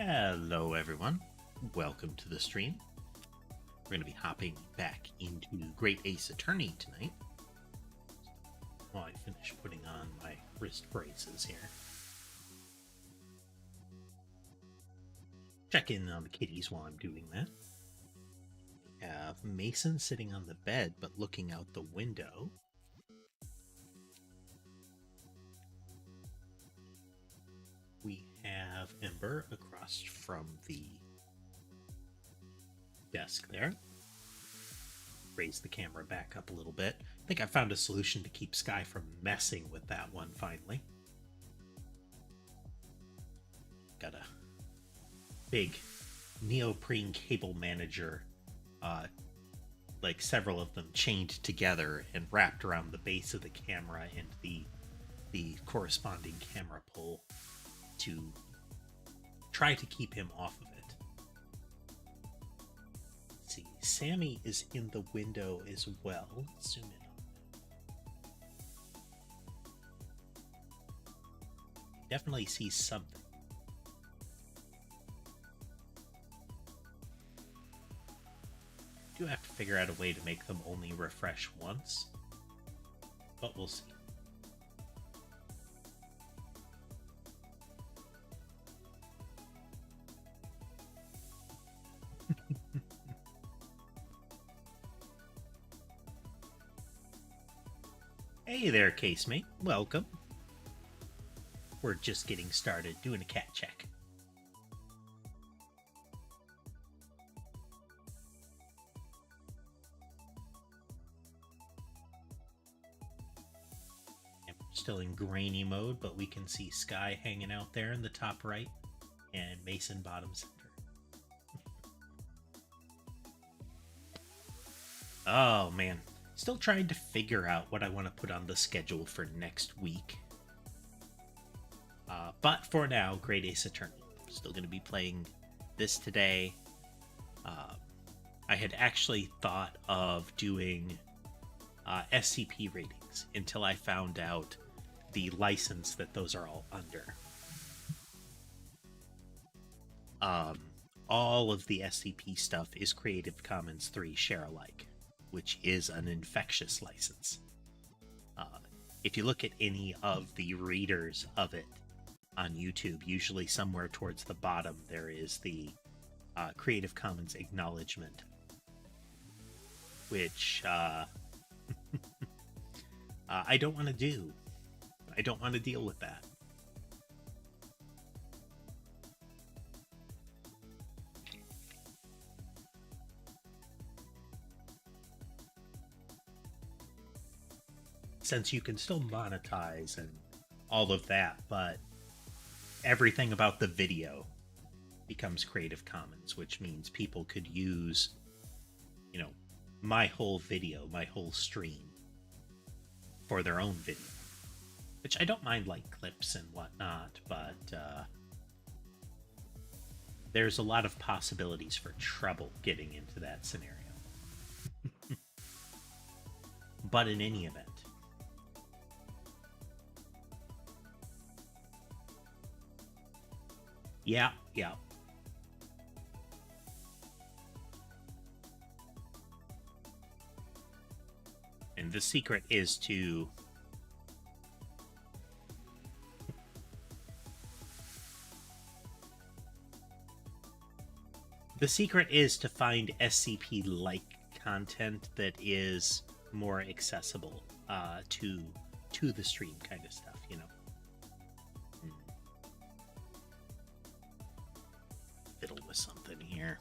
Hello everyone, welcome to the stream. We're going to be hopping back into Great Ace Attorney tonight while I finish putting on my wrist braces here. Check in on the kitties while I'm doing that. We have Mason sitting on the bed but looking out the window. We have Ember across from the desk there. Raise the camera back up a little bit. I think I found a solution to keep Sky from messing with that one finally. Got a big neoprene cable manager, like several of them chained together and wrapped around the base of the camera and the corresponding camera pole to try to keep him off of it. Let's see, Sammy is in the window as well. Let's zoom in on that. Definitely sees something. Do have to figure out a way to make them only refresh once, but we'll see. Hey there, casemate. Welcome. We're just getting started doing a cat check. And we're still in grainy mode, but we can see Sky hanging out there in the top right and Mason bottom center. Oh, man. Still trying to figure out what I want to put on the schedule for next week. But for now, Great Ace Attorney. Still going to be playing this today. I had actually thought of doing SCP ratings until I found out the license that those are all under. All of the SCP stuff is Creative Commons 3 share alike, which is an infectious license. If you look at any of the readers of it on YouTube, usually somewhere towards the bottom there is the Creative Commons acknowledgement, which I don't want to do. I don't want to deal with that. Since you can still monetize and all of that, but everything about the video becomes Creative Commons, which means people could use, my whole video, my whole stream for their own video, which I don't mind, like clips and whatnot, but there's a lot of possibilities for trouble getting into that scenario. But in any event, yeah. And the secret is to find SCP-like content that is more accessible to the stream kind of stuff, Fiddle with something here.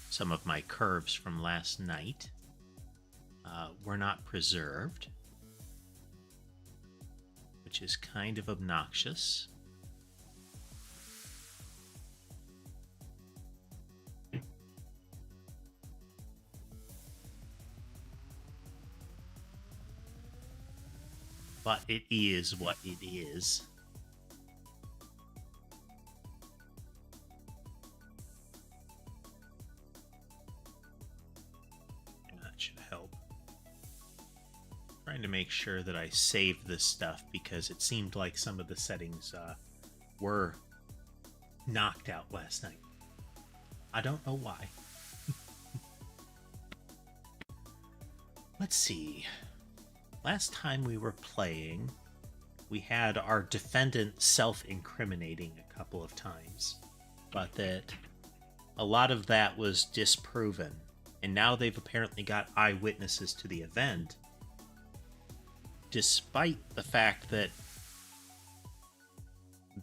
Some of my curves from last night were not preserved, which is kind of obnoxious. but it is what it is. That should help. Trying to make sure that I save this stuff because it seemed like some of the settings were knocked out last night. I don't know why. Let's see. Last time we were playing, we had our defendant self-incriminating a couple of times, but that a lot of that was disproven, and now they've apparently got eyewitnesses to the event, despite the fact that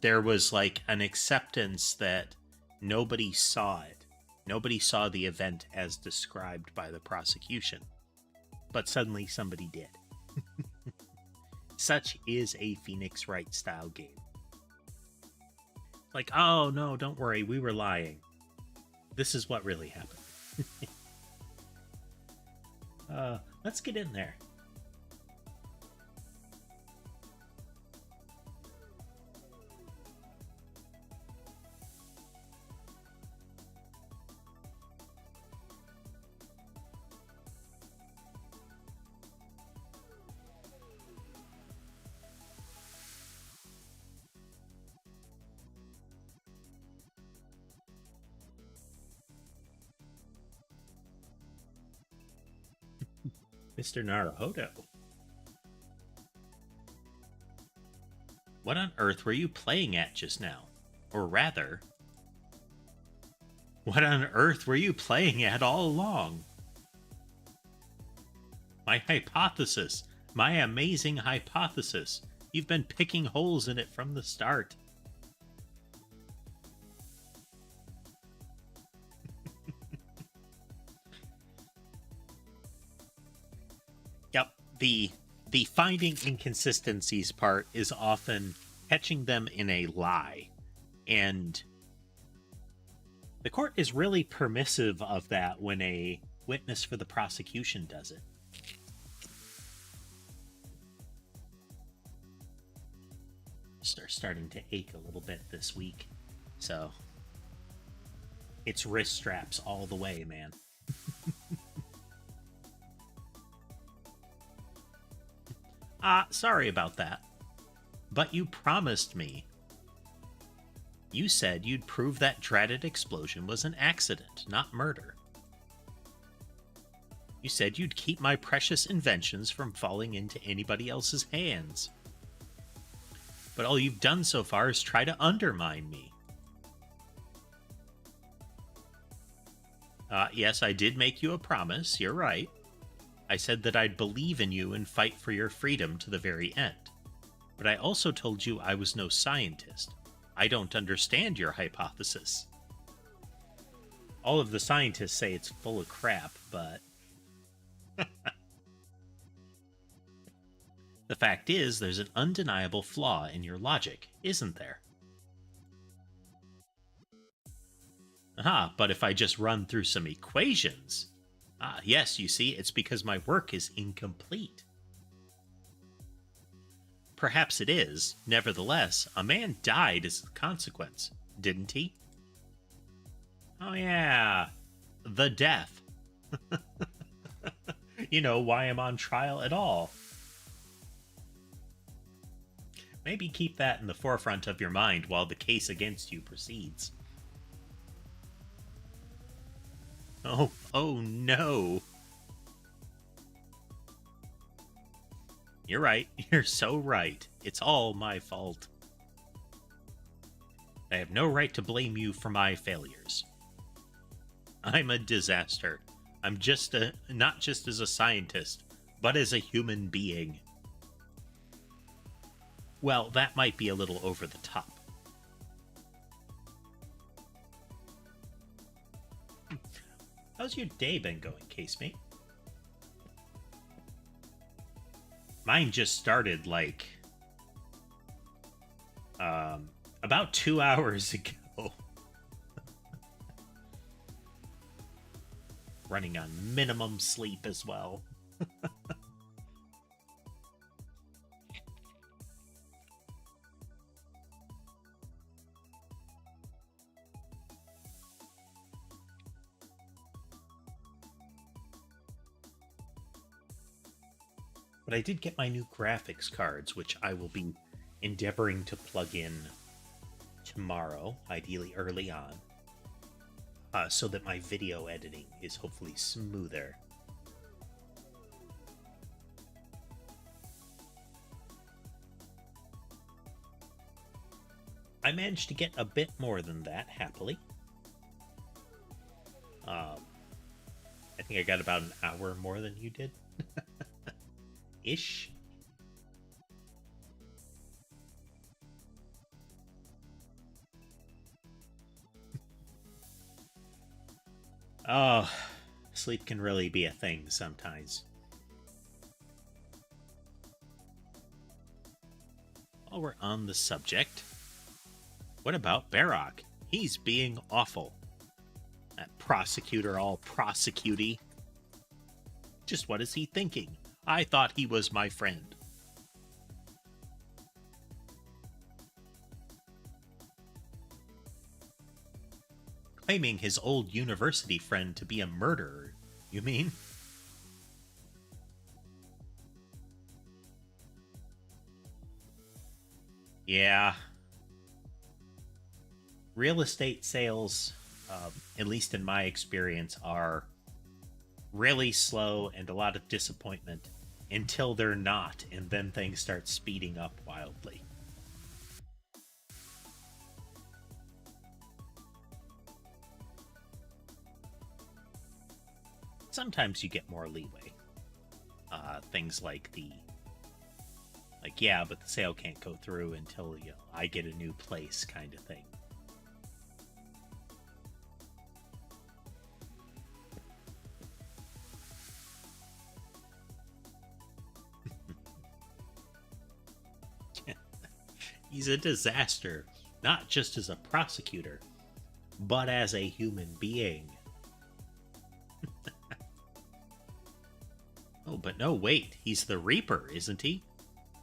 there was like an acceptance that nobody saw it. Nobody saw the event as described by the prosecution. But suddenly somebody did. Such is a Phoenix Wright style game. Like, oh no, don't worry, we were lying. This is what really happened. Let's get in there. Mr. Naruhodo. What on earth were you playing at just now? Or rather, what on earth were you playing at all along? My hypothesis. My amazing hypothesis. You've been picking holes in it from the start. Yep, the finding inconsistencies part is often catching them in a lie, and the court is really permissive of that when a witness for the prosecution does it. They're starting to ache a little bit this week, so it's wrist straps all the way, man. Sorry about that. But you promised me. You said you'd prove that dreaded explosion was an accident, not murder. You said you'd keep my precious inventions from falling into anybody else's hands. But all you've done so far is try to undermine me. Yes, I did make you a promise, you're right. I said that I'd believe in you and fight for your freedom to the very end. But I also told you I was no scientist. I don't understand your hypothesis. All of the scientists say it's full of crap, but... The fact is, there's an undeniable flaw in your logic, isn't there? Aha, but if I just run through some equations... yes, you see, it's because my work is incomplete. Perhaps it is. Nevertheless, a man died as a consequence, didn't he? Oh yeah, the death. You know why I'm on trial at all. Maybe keep that in the forefront of your mind while the case against you proceeds. Oh no. You're right. You're so right. It's all my fault. I have no right to blame you for my failures. I'm a disaster. I'm just not just as a scientist, but as a human being. Well, that might be a little over the top. How's your day been going, casemate? Mine just started, like, about 2 hours ago. Running on minimum sleep as well. But I did get my new graphics cards, which I will be endeavoring to plug in tomorrow, ideally early on, so that my video editing is hopefully smoother. I managed to get a bit more than that, happily. I think I got about an hour more than you did. Ish. Oh, sleep can really be a thing sometimes. While we're on the subject, what about Barak? He's being awful. That prosecutor all prosecutey. Just what is he thinking? I thought he was my friend. Claiming his old university friend to be a murderer, you mean? Yeah. Real estate sales, at least in my experience, are really slow and a lot of disappointment until they're not, and then things start speeding up wildly. Sometimes you get more leeway. Things like yeah, but the sale can't go through until I get a new place kind of thing. He's a disaster, not just as a prosecutor, but as a human being. Oh, but no, wait, he's the Reaper, isn't he?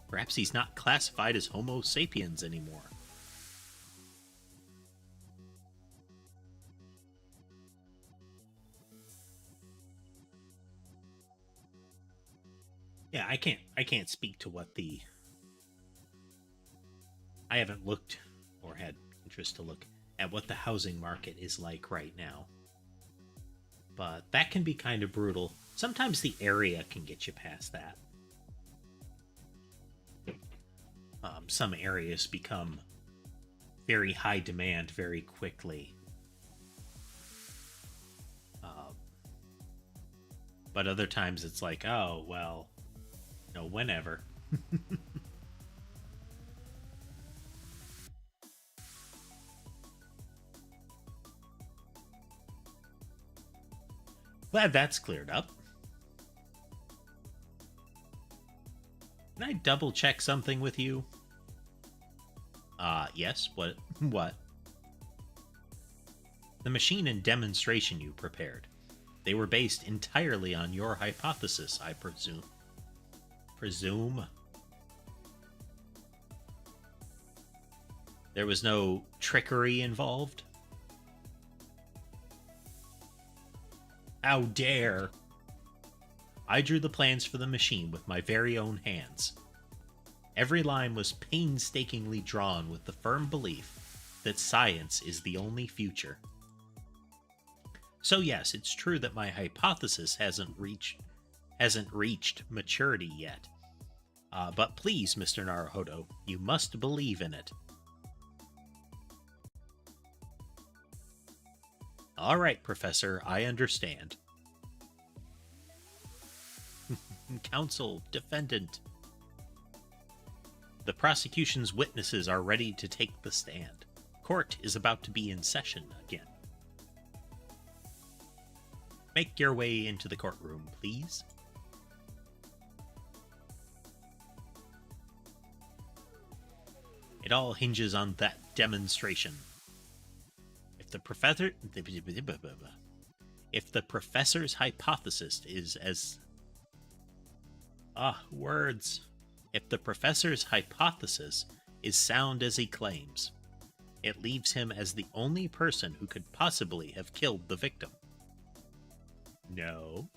Perhaps he's not classified as Homo sapiens anymore. Yeah, I can't speak to what the... I haven't looked or had interest to look at what the housing market is like right now. But that can be kind of brutal. Sometimes the area can get you past that. Some areas become very high demand very quickly. But other times it's like, oh, well, whenever. Glad that's cleared up. Can I double check something with you? Yes. What? What? The machine and demonstration you prepared. They were based entirely on your hypothesis, I presume. Presume? There was no trickery involved? How dare! I drew the plans for the machine with my very own hands. Every line was painstakingly drawn with the firm belief that science is the only future. So yes, it's true that my hypothesis hasn't reached maturity yet. But please, Mr. Naruhodo, you must believe in it. All right, Professor, I understand. Counsel, defendant. The prosecution's witnesses are ready to take the stand. Court is about to be in session again. Make your way into the courtroom, please. It all hinges on that demonstration. If the professor's hypothesis is as... words. If the professor's hypothesis is sound as he claims, it leaves him as the only person who could possibly have killed the victim. No.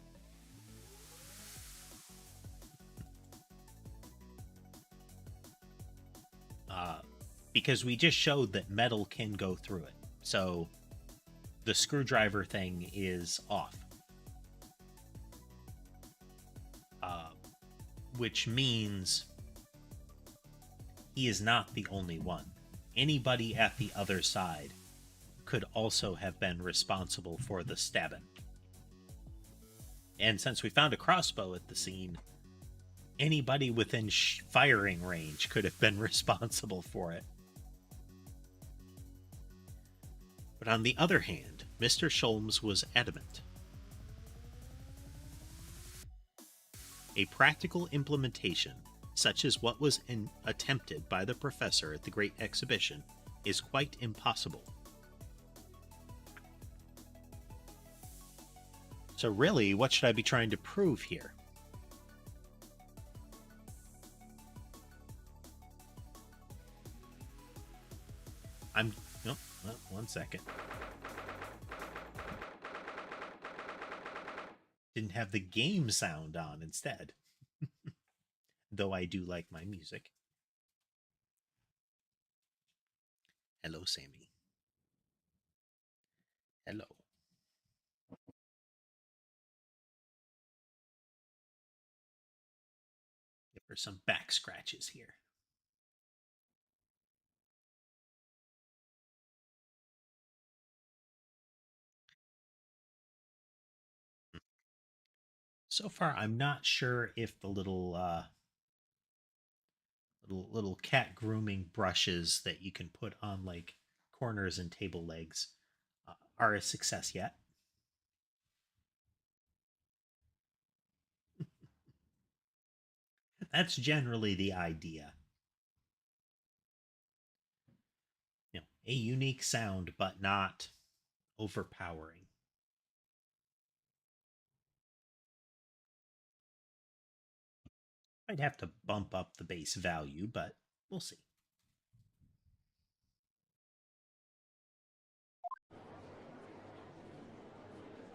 because we just showed that metal can go through it. So the screwdriver thing is off. Which means he is not the only one. Anybody at the other side could also have been responsible for the stabbing. And since we found a crossbow at the scene, anybody within firing range could have been responsible for it. But on the other hand, Mr. Sholmes was adamant. A practical implementation, such as what was attempted by the professor at the Great Exhibition, is quite impossible. So really, what should I be trying to prove here? One second. Didn't have the game sound on instead. Though I do like my music. Hello, Sammy. Hello. Give her some back scratches here. So far, I'm not sure if the little cat grooming brushes that you can put on like corners and table legs are a success yet. That's generally the idea. You know, a unique sound, but not overpowering. I'd have to bump up the base value, but we'll see.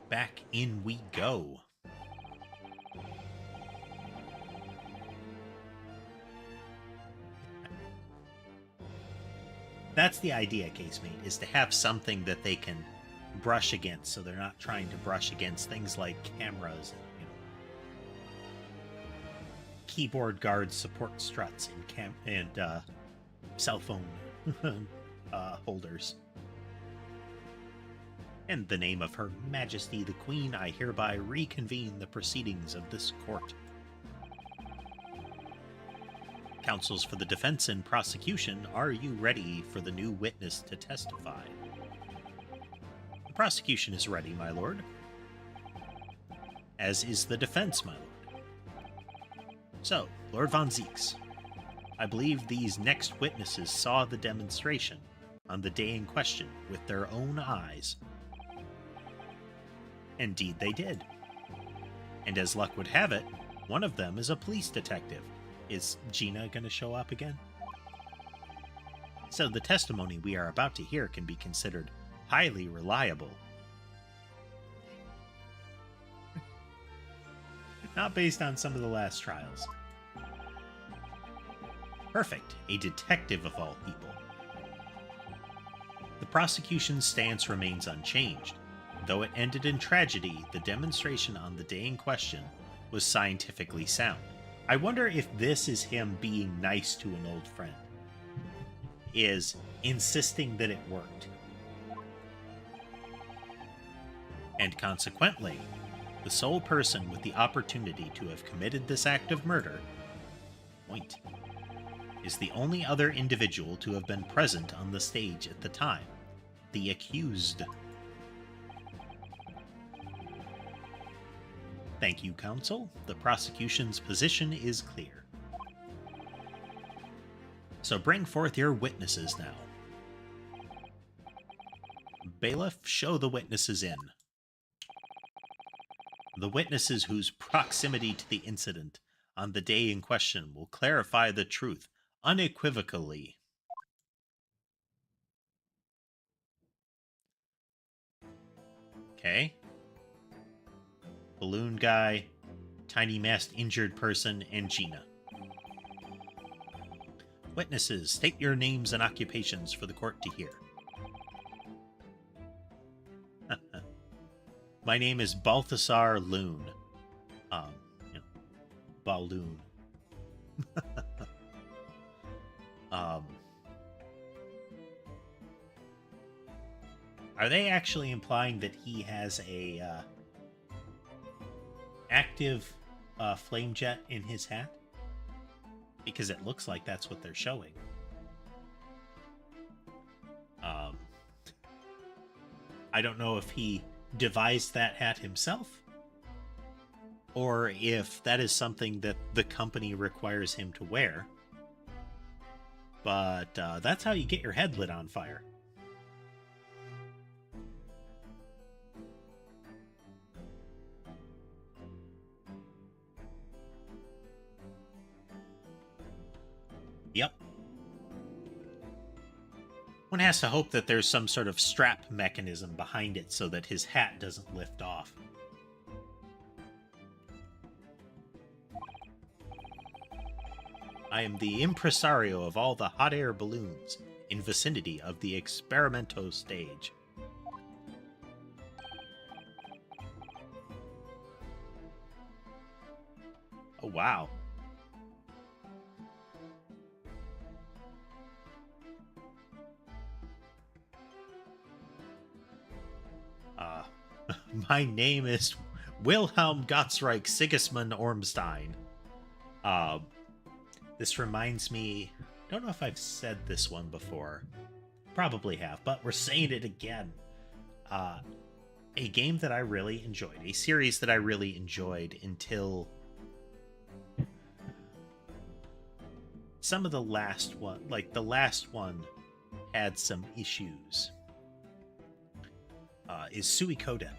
Back in we go. That's the idea, casemate, is to have something that they can brush against, so they're not trying to brush against things like cameras and keyboard guards, support struts, and cell phone holders. In the name of Her Majesty the Queen, I hereby reconvene the proceedings of this court. Counsels for the defense and prosecution, are you ready for the new witness to testify? The prosecution is ready, my lord. As is the defense, my lord. So, Lord Von Zieks, I believe these next witnesses saw the demonstration on the day in question with their own eyes. Indeed they did. And as luck would have it, one of them is a police detective. Is Gina going to show up again? So the testimony we are about to hear can be considered highly reliable. Not based on some of the last trials. Perfect. A detective of all people. The prosecution's stance remains unchanged. Though it ended in tragedy, the demonstration on the day in question was scientifically sound. I wonder if this is him being nice to an old friend. Is insisting that it worked. And consequently, the sole person with the opportunity to have committed this act of murder, point, is the only other individual to have been present on the stage at the time, the accused. Thank you, counsel. The prosecution's position is clear. So bring forth your witnesses now. Bailiff, show the witnesses in. The witnesses whose proximity to the incident on the day in question will clarify the truth unequivocally. Okay. Balloon guy, tiny masked injured person, and Gina. Witnesses, state your names and occupations for the court to hear. My name is Balthasar Loon. You know, Balloon. Are they actually implying that he has a active flame jet in his hat? Because it looks like that's what they're showing. I don't know if he devised that hat himself, or if that is something that the company requires him to wear. But that's how you get your head lit on fire. Yep. One has to hope that there's some sort of strap mechanism behind it so that his hat doesn't lift off. I am the impresario of all the hot air balloons in vicinity of the experimento stage. Oh, wow. My name is Wilhelm Gottsreich Sigismund Ormstein. This reminds me... I don't know if I've said this one before. Probably have, but we're saying it again. A game that I really enjoyed. A series that I really enjoyed until... some of the last one... like, the last one had some issues. Is Suikoden.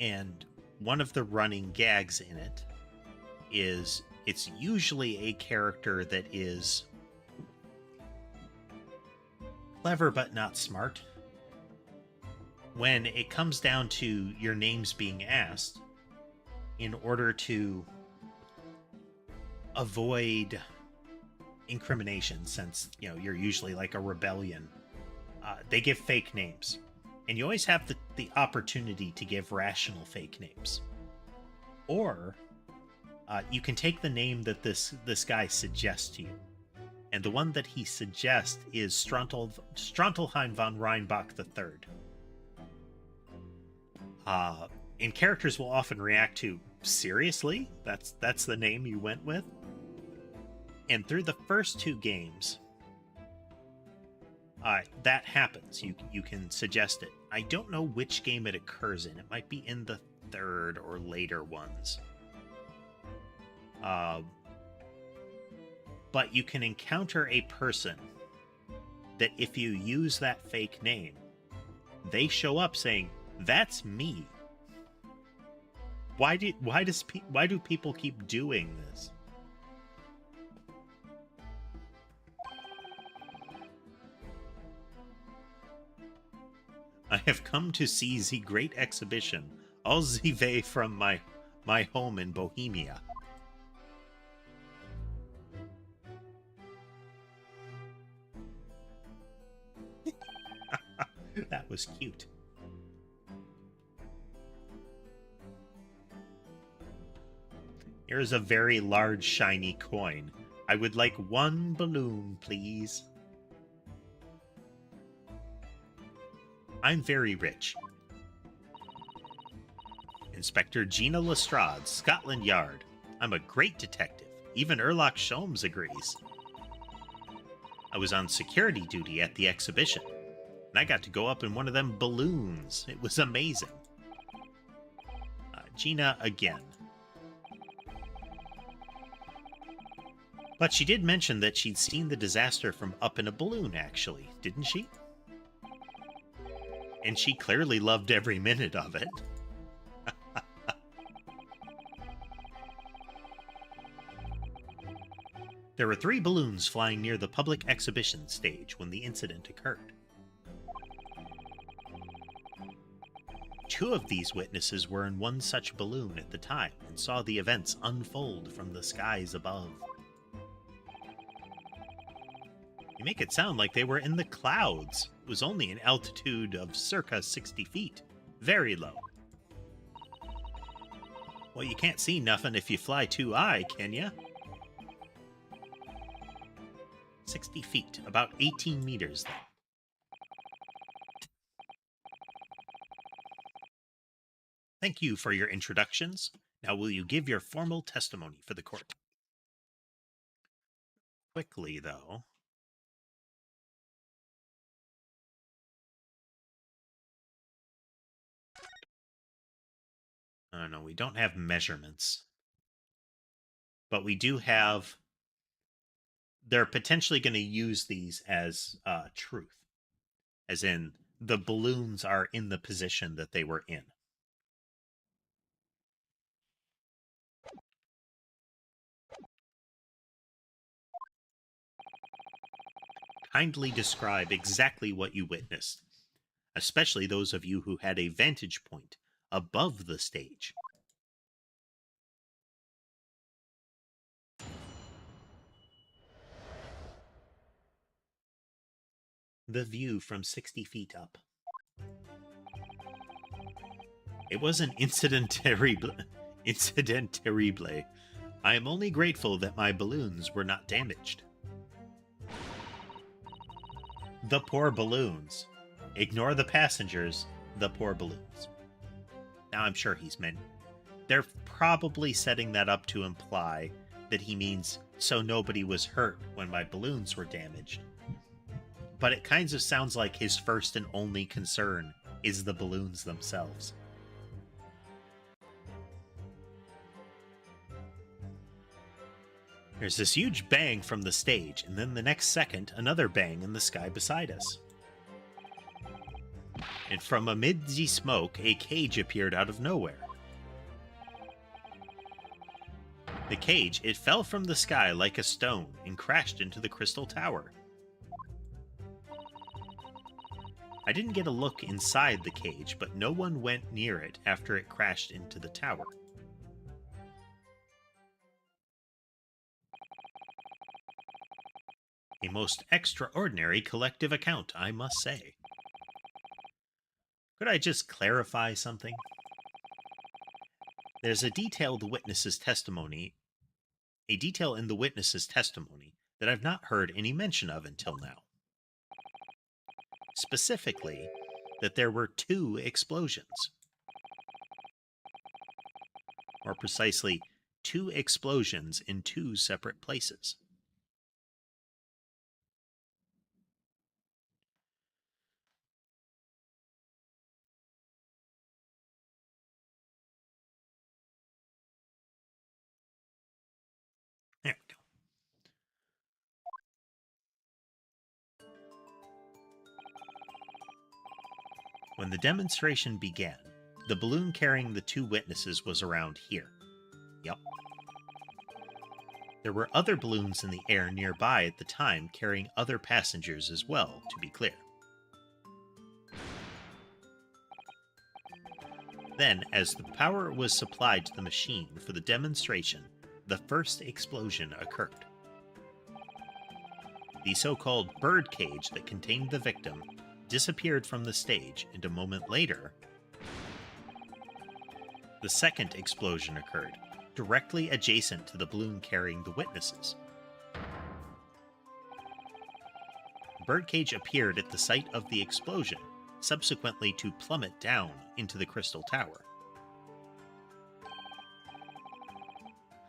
And one of the running gags in it is it's usually a character that is clever but not smart. When it comes down to your names being asked, in order to avoid incrimination, since, you know, you're usually like a rebellion, they give fake names. And you always have the opportunity to give rational fake names. Or you can take the name that this guy suggests to you. And the one that he suggests is Strontelheim von Reinbach III. And characters will often react to, seriously? That's the name you went with? And through the first two games, that happens. You can suggest it. I don't know which game it occurs in. It might be in the third or later ones. But you can encounter a person that if you use that fake name, they show up saying, "That's me." Why do people keep doing this? I have come to see the great exhibition, all the way from my home in Bohemia. That was cute. Here's a very large shiny coin. I would like one balloon, please. I'm very rich. Inspector Gina Lestrade, Scotland Yard. I'm a great detective. Even Erlock Sholmes agrees. I was on security duty at the exhibition, and I got to go up in one of them balloons. It was amazing. Gina again. But she did mention that she'd seen the disaster from up in a balloon, actually, didn't she? And she clearly loved every minute of it. There were 3 balloons flying near the public exhibition stage when the incident occurred. 2 of these witnesses were in one such balloon at the time and saw the events unfold from the skies above. You make it sound like they were in the clouds. It was only an altitude of circa 60 feet. Very low. Well, you can't see nothing if you fly too high, can ya? 60 feet, about 18 meters then. Thank you for your introductions. Now will you give your formal testimony for the court? Quickly, though. I don't know, we don't have measurements. But we do have... They're potentially going to use these as truth. As in, the balloons are in the position that they were in. Kindly describe exactly what you witnessed, especially those of you who had a vantage point above the stage. The view from 60 feet up. It was an incident terrible. Incident terrible. I am only grateful that my balloons were not damaged. The poor balloons. Ignore the passengers, the poor balloons. Now I'm sure he's meant... They're probably setting that up to imply that he means so nobody was hurt when my balloons were damaged. But it kind of sounds like his first and only concern is the balloons themselves. There's this huge bang from the stage, and then the next second, another bang in the sky beside us. And from amid the smoke, a cage appeared out of nowhere. The cage, it fell from the sky like a stone and crashed into the crystal tower. I didn't get a look inside the cage, but no one went near it after it crashed into the tower. A most extraordinary collective account, I must say. Could I just clarify something? There's a detail in the witness's testimony that I've not heard any mention of until now. Specifically, that there were 2 explosions. More precisely, 2 explosions in 2 separate places. There we go. When the demonstration began, the balloon carrying the 2 witnesses was around here. Yep. There were other balloons in the air nearby at the time carrying other passengers as well, to be clear. Then, as the power was supplied to the machine for the demonstration, the first explosion occurred. The so-called bird cage that contained the victim disappeared from the stage, and a moment later, the second explosion occurred, directly adjacent to the balloon carrying the witnesses. The birdcage appeared at the site of the explosion, subsequently to plummet down into the crystal tower.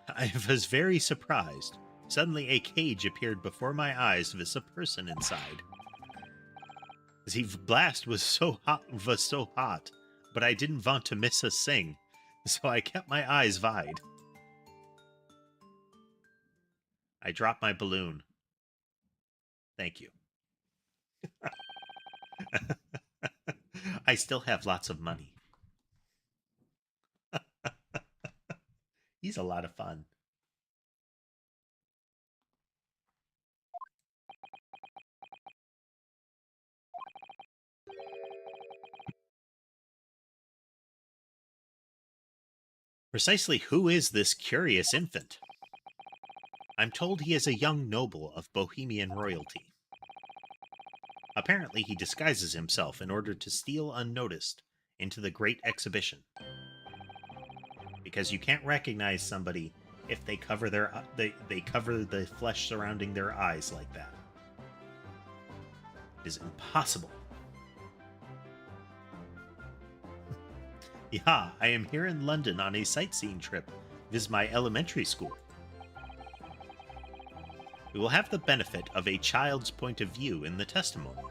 I was very surprised. Suddenly a cage appeared before my eyes with a person inside. The blast was so hot, but I didn't want to miss a thing, so I kept my eyes wide. I dropped my balloon. Thank you. I still have lots of money. He's a lot of fun. Precisely who is this curious infant? I'm told he is a young noble of Bohemian royalty. Apparently, he disguises himself in order to steal unnoticed into the great exhibition. Because you can't recognize somebody if they cover they cover the flesh surrounding their eyes like that. It is impossible. Yeah, I am here in London on a sightseeing trip. This is my elementary school. We will have the benefit of a child's point of view in the testimony.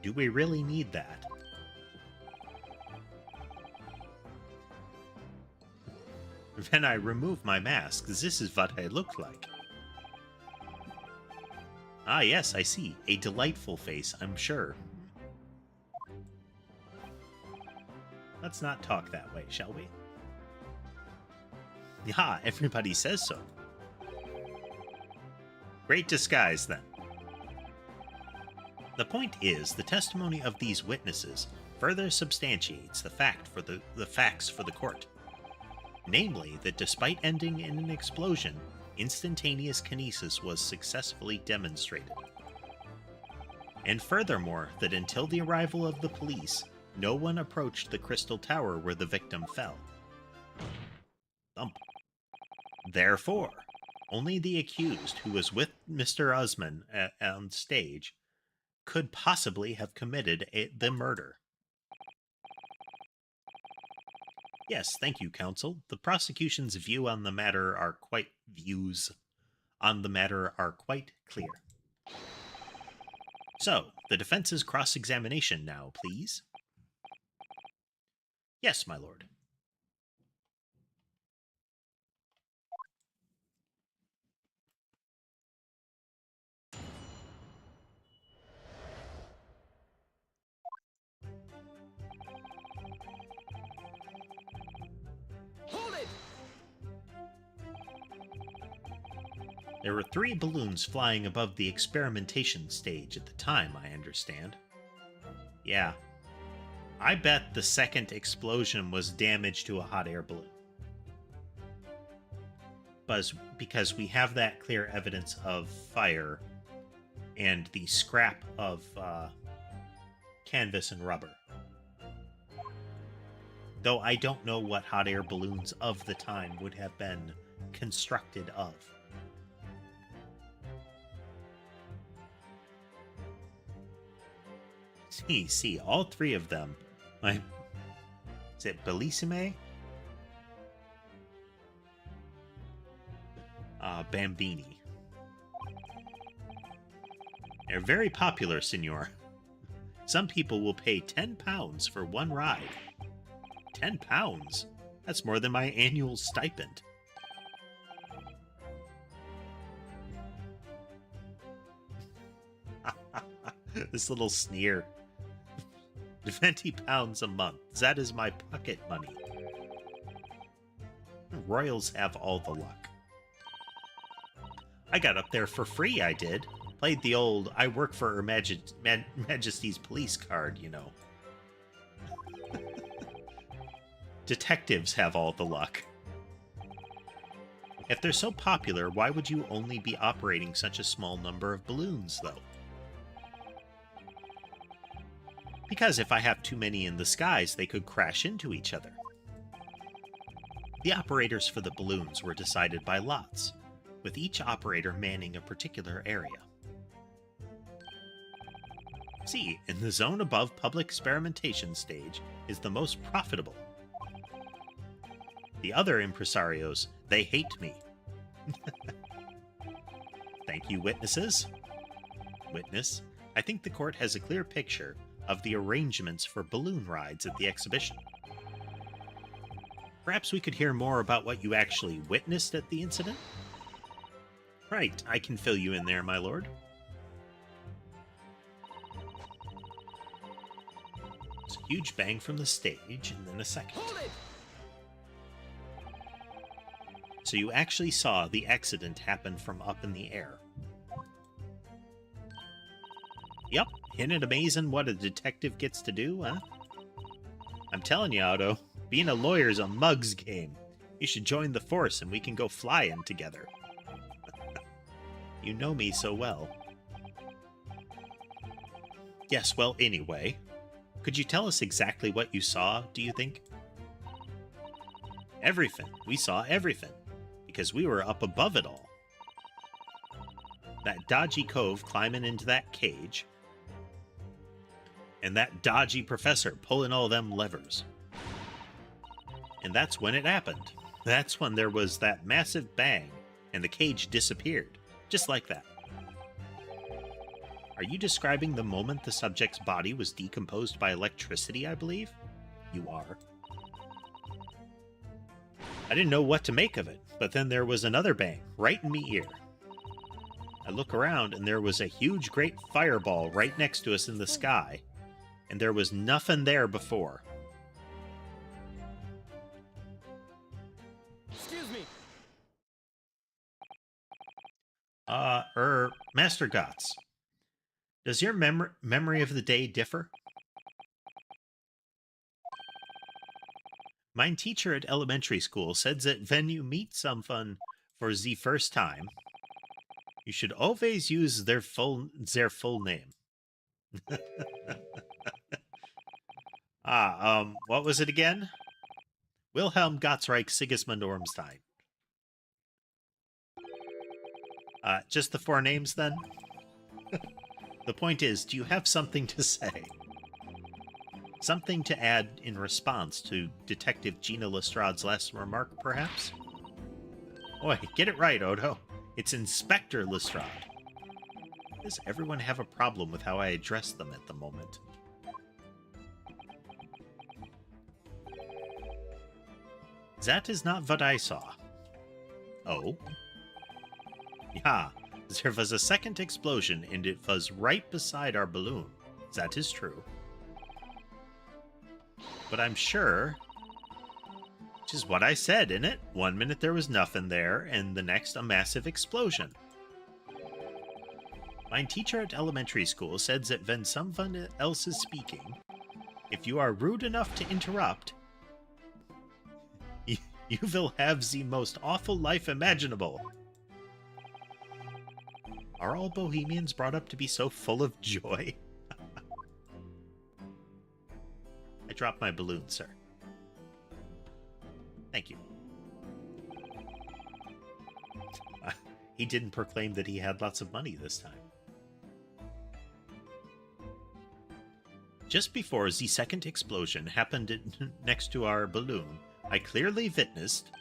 Do we really need that? When I remove my mask, this is what I look like. Ah, yes, I see. A delightful face, I'm sure. Let's not talk that way, shall we? Yeah, everybody says so. Great disguise, then. The point is, the testimony of these witnesses further substantiates the facts for the court. Namely, that despite ending in an explosion, instantaneous kinesis was successfully demonstrated. And furthermore, that until the arrival of the police, no one approached the crystal tower where the victim fell. Thump. Therefore, only the accused, who was with Mr. Usman on stage, could possibly have committed the murder. Yes, thank you, counsel. The prosecution's views on the matter are quite clear. So, the defense's cross-examination now, please. Yes, my lord. Hold it! There were 3 balloons flying above the experimentation stage at the time, I understand. Yeah. I bet the second explosion was damage to a hot air balloon. Because we have that clear evidence of fire and the scrap of canvas and rubber. Though I don't know what hot air balloons of the time would have been constructed of. See, all 3 of them. Is it Bellissime? Bambini. They're very popular, signor. Some people will pay £10 for one ride. £10? That's more than my annual stipend. This little sneer. £20 a month. That is my pocket money. Royals have all the luck. I got up there for free, I did. Played the old, I work for Her Majesty's police card, you know. Detectives have all the luck. If they're so popular, why would you only be operating such a small number of balloons, though? Because if I have too many in the skies, they could crash into each other. The operators for the balloons were decided by lots, with each operator manning a particular area. See, in the zone above public experimentation stage is the most profitable. The other impresarios, they hate me. Thank you, witnesses. Witness, I think the court has a clear picture of the arrangements for balloon rides at the exhibition. Perhaps we could hear more about what you actually witnessed at the incident? Right, I can fill you in there, my lord. It's a huge bang from the stage, and then a second. Hold it! So you actually saw the accident happen from up in the air. Yep, isn't it amazing what a detective gets to do, huh? I'm telling you, Otto, being a lawyer's a mug's game. You should join the force and we can go flying together. You know me so well. Yes, well, anyway, could you tell us exactly what you saw, do you think? Everything. We saw everything. Because we were up above it all. That dodgy cove climbing into that cage. And that dodgy professor pulling all them levers. And that's when it happened. That's when there was that massive bang, and the cage disappeared. Just like that. Are you describing the moment the subject's body was decomposed by electricity, I believe? You are. I didn't know what to make of it, but then there was another bang, right in me ear. I look around, and there was a huge, great fireball right next to us in the sky, and there was nothing there before. Excuse me. Master Gotts, does your memory of the day differ? Mein teacher at elementary school said that when you meet someone for the first time, you should always use their full name. What was it again? Wilhelm Gottsreich Sigismund Ormstein. Just the four names, then? The point is, do you have something to say? Something to add in response to Detective Gina Lestrade's last remark, perhaps? Oi, get it right, Odo. It's Inspector Lestrade. Does everyone have a problem with how I address them at the moment? That is not what I saw. Oh? Yeah, there was a second explosion, and it was right beside our balloon. That is true. But I'm sure... Which is what I said, innit? 1 minute there was nothing there, and the next a massive explosion. My teacher at elementary school said that when someone else is speaking, if you are rude enough to interrupt, you will have the most awful life imaginable. Are all Bohemians brought up to be so full of joy? I dropped my balloon, sir. Thank you. He didn't proclaim that he had lots of money this time. Just before the second explosion happened next to our balloon, I clearly witnessed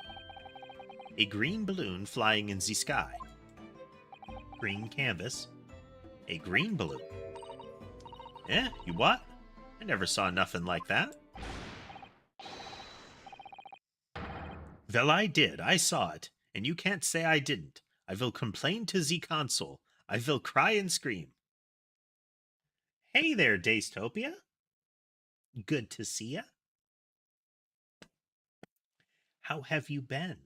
a green balloon flying in the sky. Green canvas. A green balloon. Eh? You what? I never saw nothing like that. Well, I did. I saw it. And you can't say I didn't. I will complain to the console. I will cry and scream. Hey there, Dastopia. Good to see ya. How have you been?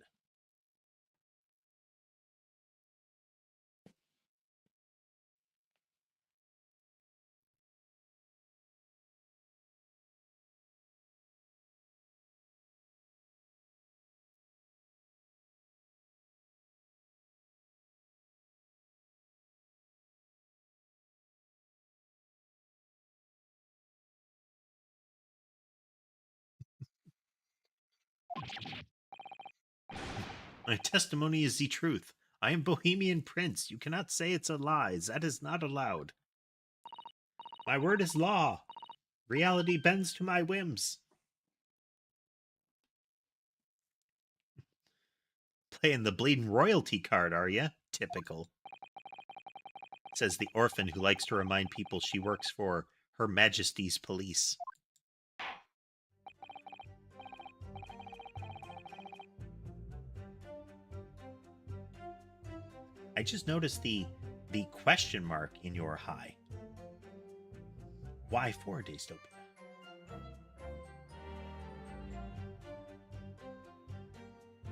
My testimony is the truth. I am Bohemian Prince. You cannot say it's a lie. That is not allowed. My word is law. Reality bends to my whims. Playing the bleeding royalty card, are ya? Typical. Says the orphan who likes to remind people she works for Her Majesty's police. I just noticed the question mark in your hi. Why for, Dastopia?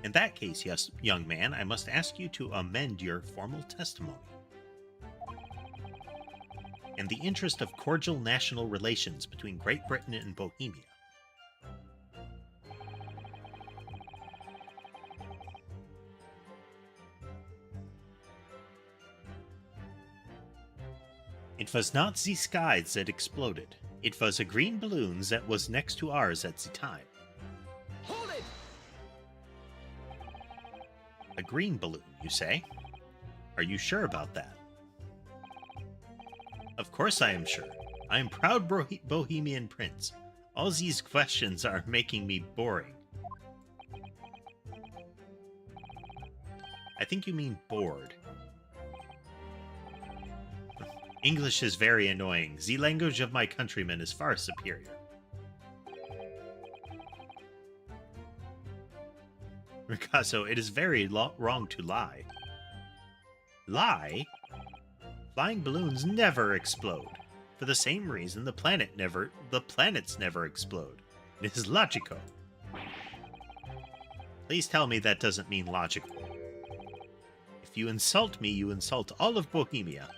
In that case, yes, young man, I must ask you to amend your formal testimony. In the interest of cordial national relations between Great Britain and Bohemia. It was not the sky that exploded. It was a green balloon that was next to ours at the time. Hold it! A green balloon, you say? Are you sure about that? Of course I am sure. I am proud Bohemian prince. All these questions are making me boring. I think you mean bored. English is very annoying. The language of my countrymen is far superior. Ricasso, it is very wrong to lie. Lie? Flying balloons never explode. For the same reason the planets never explode. It is logical. Please tell me that doesn't mean logical. If you insult me, you insult all of Bohemia.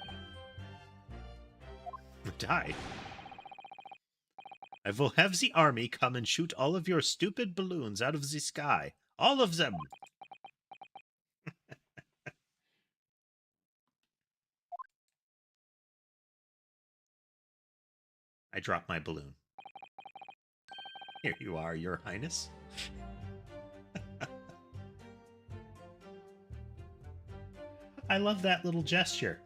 Die. I will have the army come and shoot all of your stupid balloons out of the sky. All of them. I dropped my balloon. Here you are, Your Highness. I love that little gesture.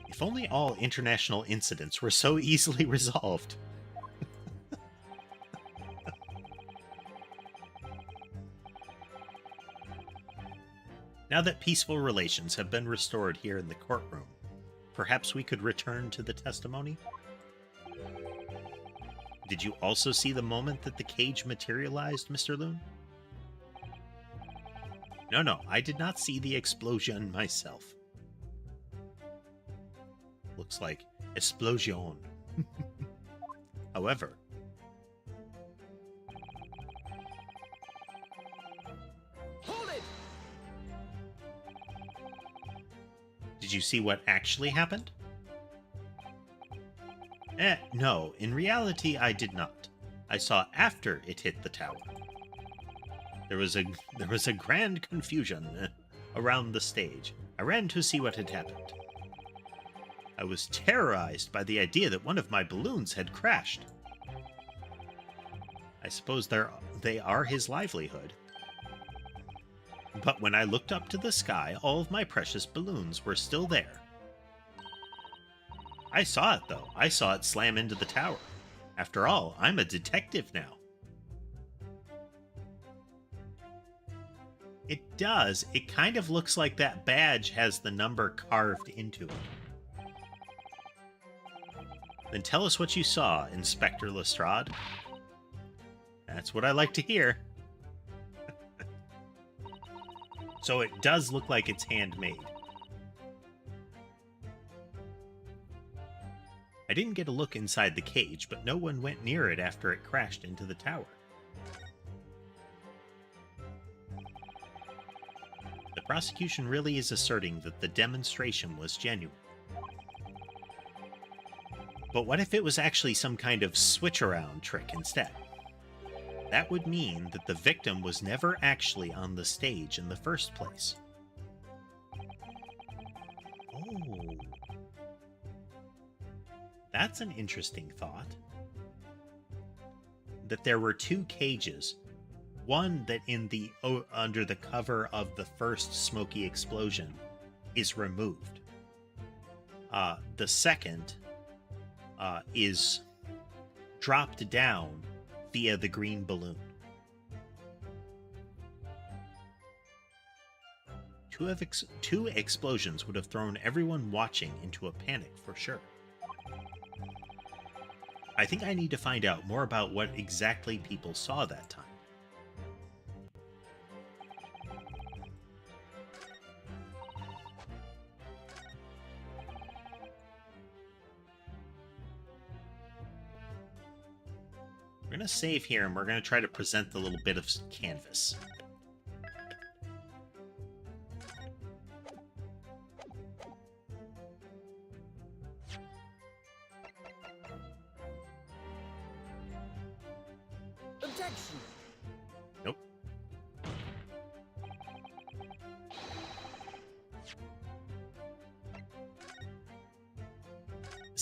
If only all international incidents were so easily resolved. Now that peaceful relations have been restored here in the courtroom, perhaps we could return to the testimony? Did you also see the moment that the cage materialized, Mr. Loon? No, I did not see the explosion myself. Looks like explosion. However, Hold it! did you see what actually happened? No, in reality I did not. I saw after it hit the tower. There was a grand confusion around the stage. I ran to see what had happened. I was terrorized by the idea that one of my balloons had crashed. I suppose they are his livelihood. But when I looked up to the sky, all of my precious balloons were still there. I saw it, though. I saw it slam into the tower. After all, I'm a detective now. It does. It kind of looks like that badge has the number carved into it. Then tell us what you saw, Inspector Lestrade. That's what I like to hear. So it does look like it's handmade. I didn't get a look inside the cage, but no one went near it after it crashed into the tower. The prosecution really is asserting that the demonstration was genuine. But what if it was actually some kind of switch-around trick instead? That would mean that the victim was never actually on the stage in the first place. Oh. That's an interesting thought. That there were two cages. One that under the cover of the first smoky explosion is removed. The second is dropped down via the green balloon. Two explosions would have thrown everyone watching into a panic for sure. I think I need to find out more about what exactly people saw that time. We're going to save here, and we're going to try to present the little bit of canvas. Objection! Nope.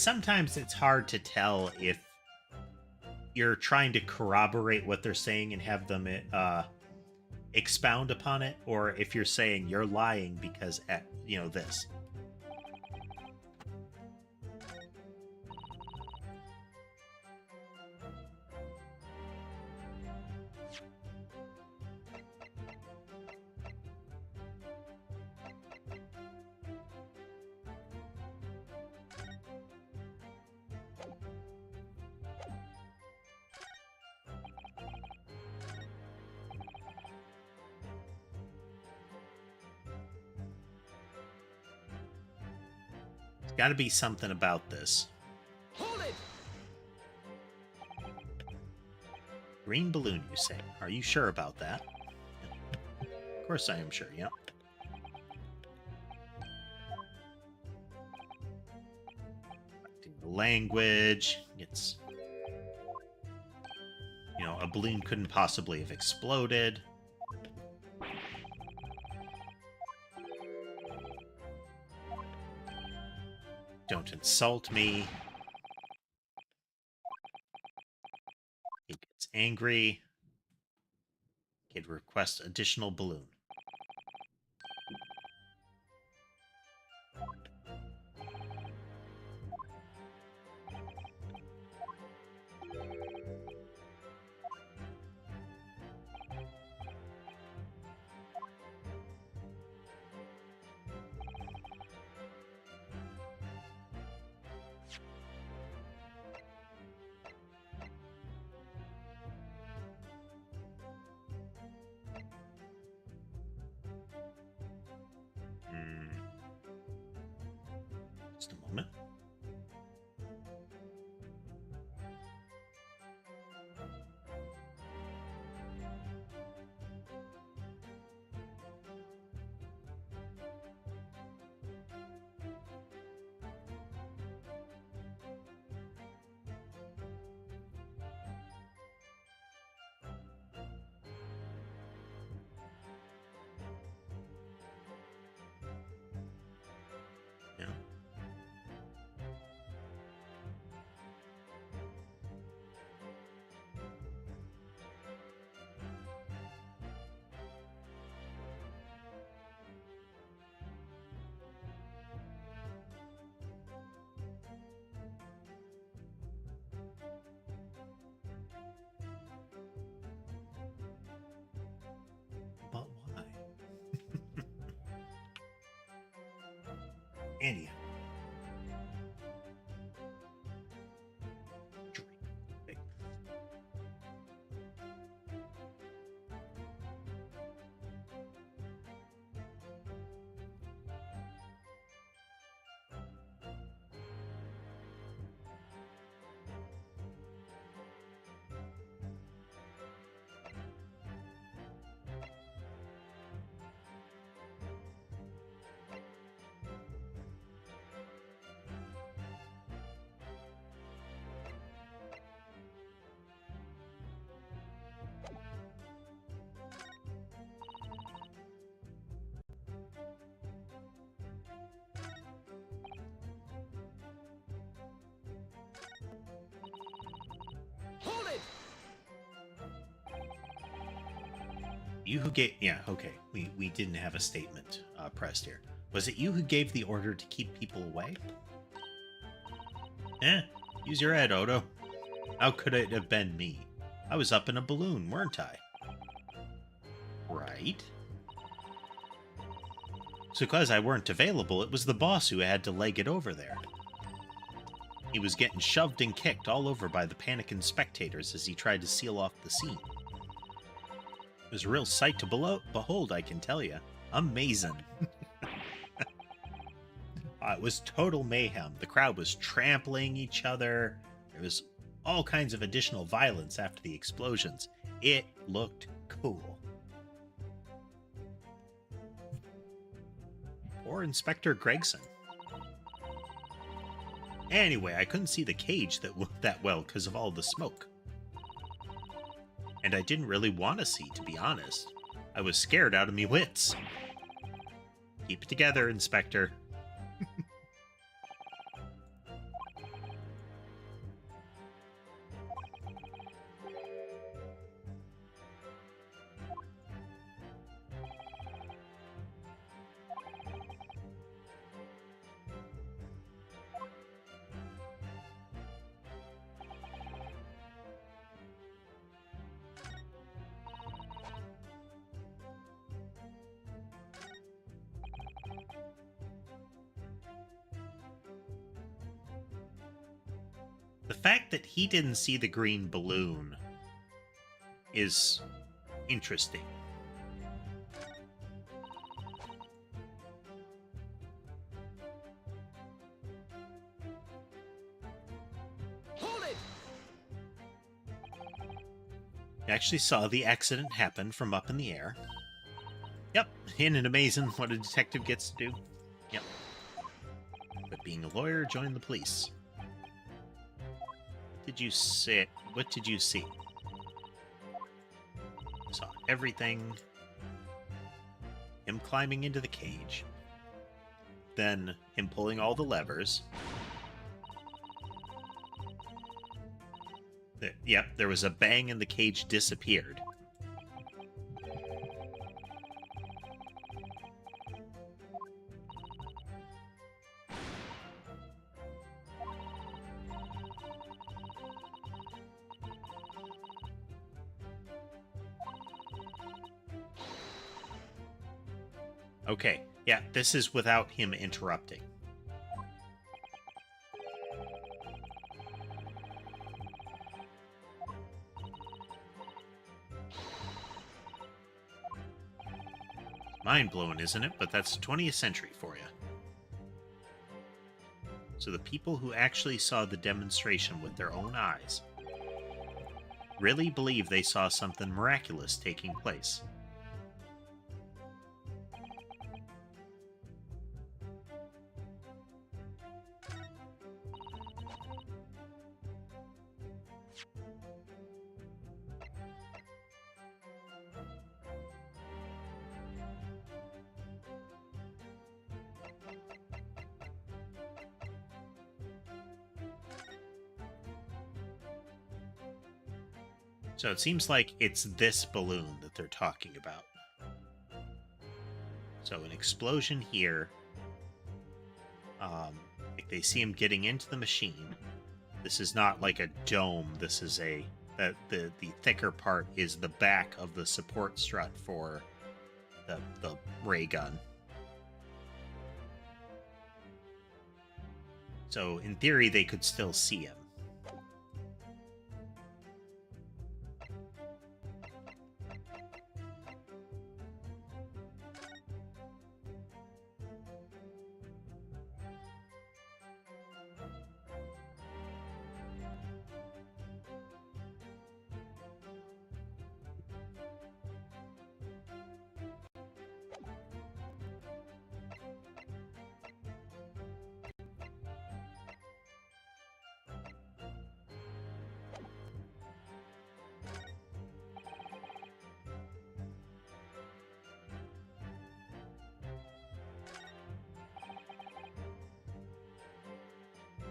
sometimes it's hard to tell if you're trying to corroborate what they're saying and have them expound upon it, or if you're saying you're lying because this. Got to be something about this. Hold it! Green balloon, you say? Are you sure about that? Of course I am sure, yeah. The language. It's... a balloon couldn't possibly have exploded. Don't insult me. He gets angry. Kid requests additional balloon. Just a moment. Yeah. But why? Anyhow. Drink. Hold it! You who gave... Yeah, okay. We didn't have a statement pressed here. Was it you who gave the order to keep people away? Use your head, Odo. How could it have been me? I was up in a balloon, weren't I? Right. So because I weren't available, it was the boss who had to leg it over there. He was getting shoved and kicked all over by the panicking spectators as he tried to seal off the scene. It was a real sight to behold, I can tell you. Amazing. It was total mayhem. The crowd was trampling each other. There was all kinds of additional violence after the explosions. It looked cool. Poor Inspector Gregson. Anyway, I couldn't see the cage that well because of all the smoke. And I didn't really want to see, to be honest. I was scared out of me wits. Keep it together, Inspector. The fact that he didn't see the green balloon is interesting. Hold it! I actually saw the accident happen from up in the air. Yep, isn't it amazing what a detective gets to do? Yep. But being a lawyer, join the police. What did you see? What did you see? Saw everything. Him climbing into the cage. Then him pulling all the levers. Yep, there was a bang and the cage disappeared. Okay, yeah, this is without him interrupting. Mind-blowing, isn't it? But that's 20th century for you. So the people who actually saw the demonstration with their own eyes really believe they saw something miraculous taking place. So it seems like it's this balloon that they're talking about. So an explosion here. Like they see him getting into the machine. This is not like a dome. This is a the thicker part is the back of the support strut for the ray gun. So in theory, they could still see him.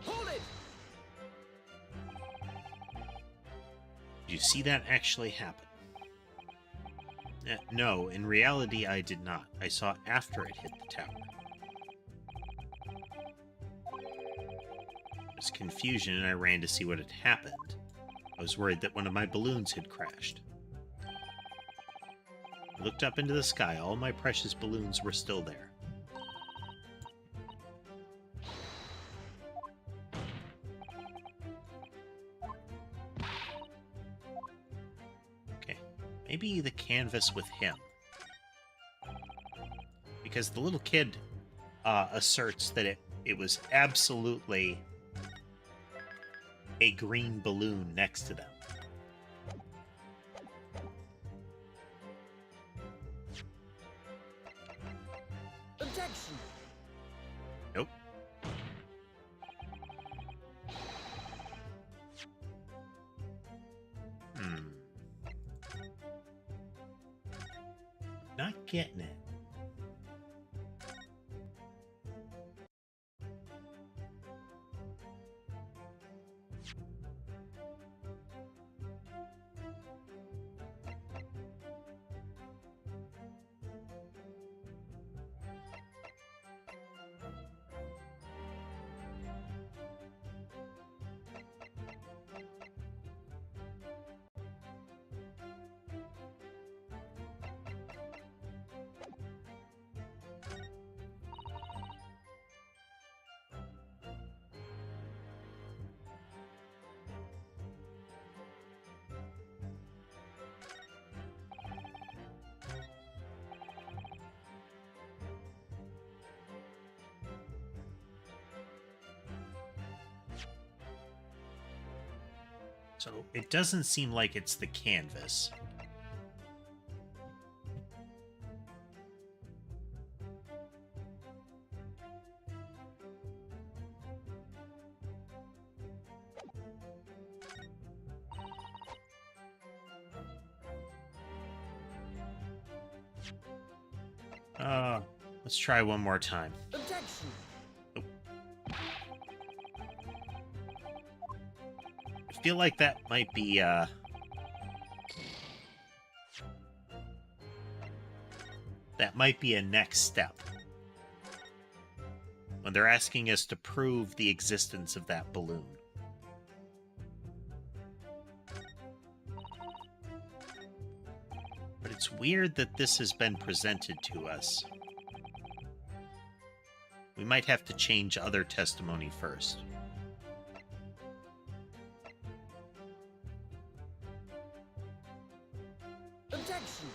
Hold it! Did you see that actually happen? No, in reality I did not. I saw after it hit the tower. There was confusion and I ran to see what had happened. I was worried that one of my balloons had crashed. I looked up into the sky. All my precious balloons were still there. Maybe the canvas with him. Because the little kid asserts that it was absolutely a green balloon next to them. Objection! Nope. Not getting it. So it doesn't seem like it's the canvas. Let's try one more time. Objection. I feel like that might be a next step. When they're asking us to prove the existence of that balloon. But it's weird that this has been presented to us. We might have to change other testimony first. Objection.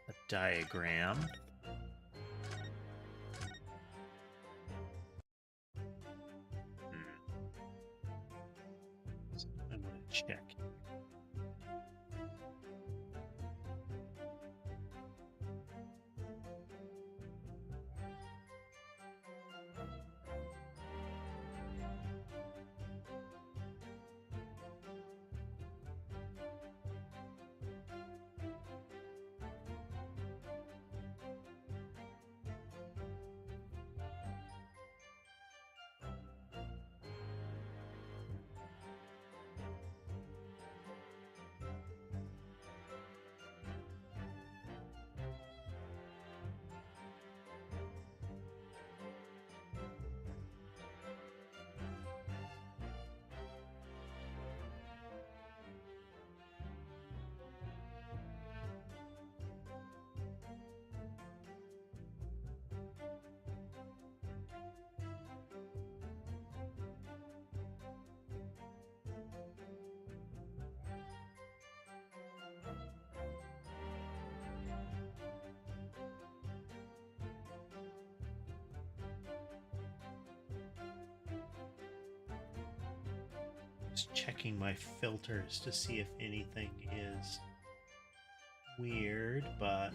A diagram. I'm gonna check. Just checking my filters to see if anything is weird, but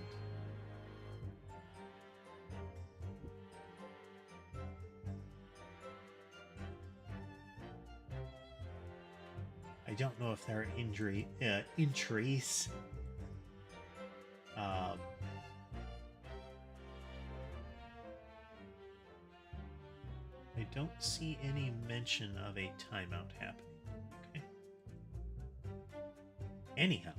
I don't know if there are entries. I don't see any mention of a timeout happening. Okay. Anyhow.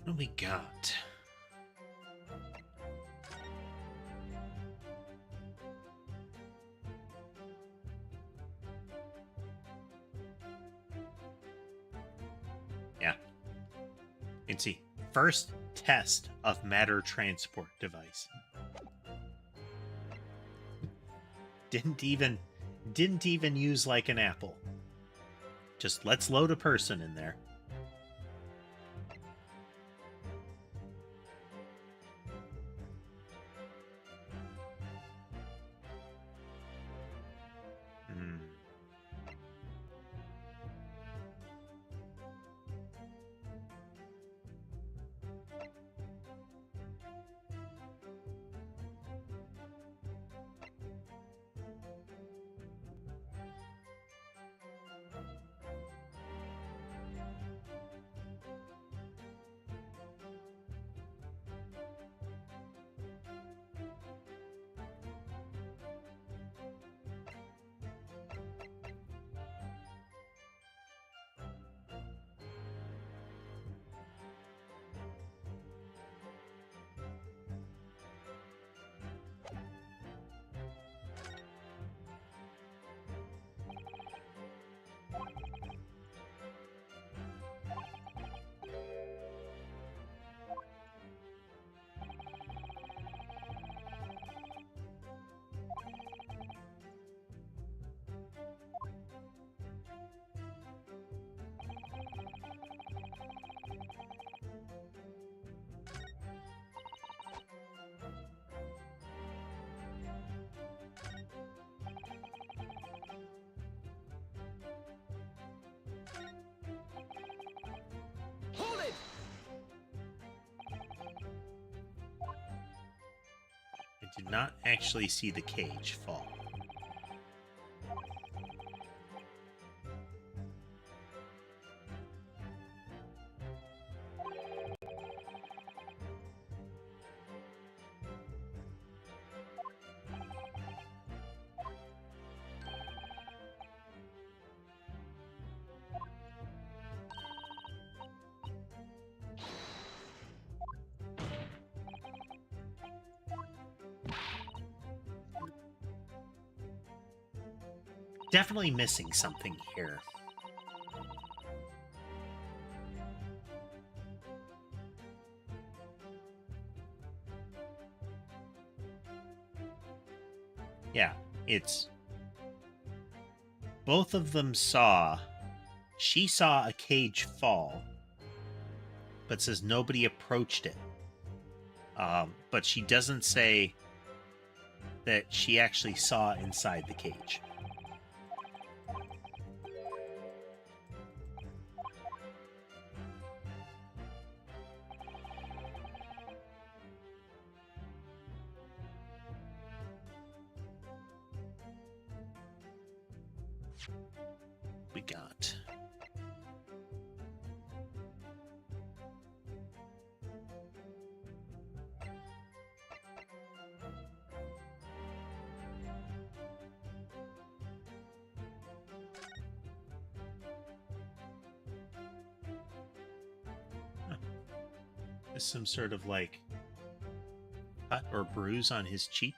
What do we got? Yeah. You can see first test of matter transport device. Didn't even use like an apple. Just let's load a person in there. did not actually see the cage fall. Definitely missing something here. Yeah, it's... Both of them saw... She saw a cage fall, but says nobody approached it. But she doesn't say that she actually saw inside the cage. We got... There's some sort of, like, cut or bruise on his cheek.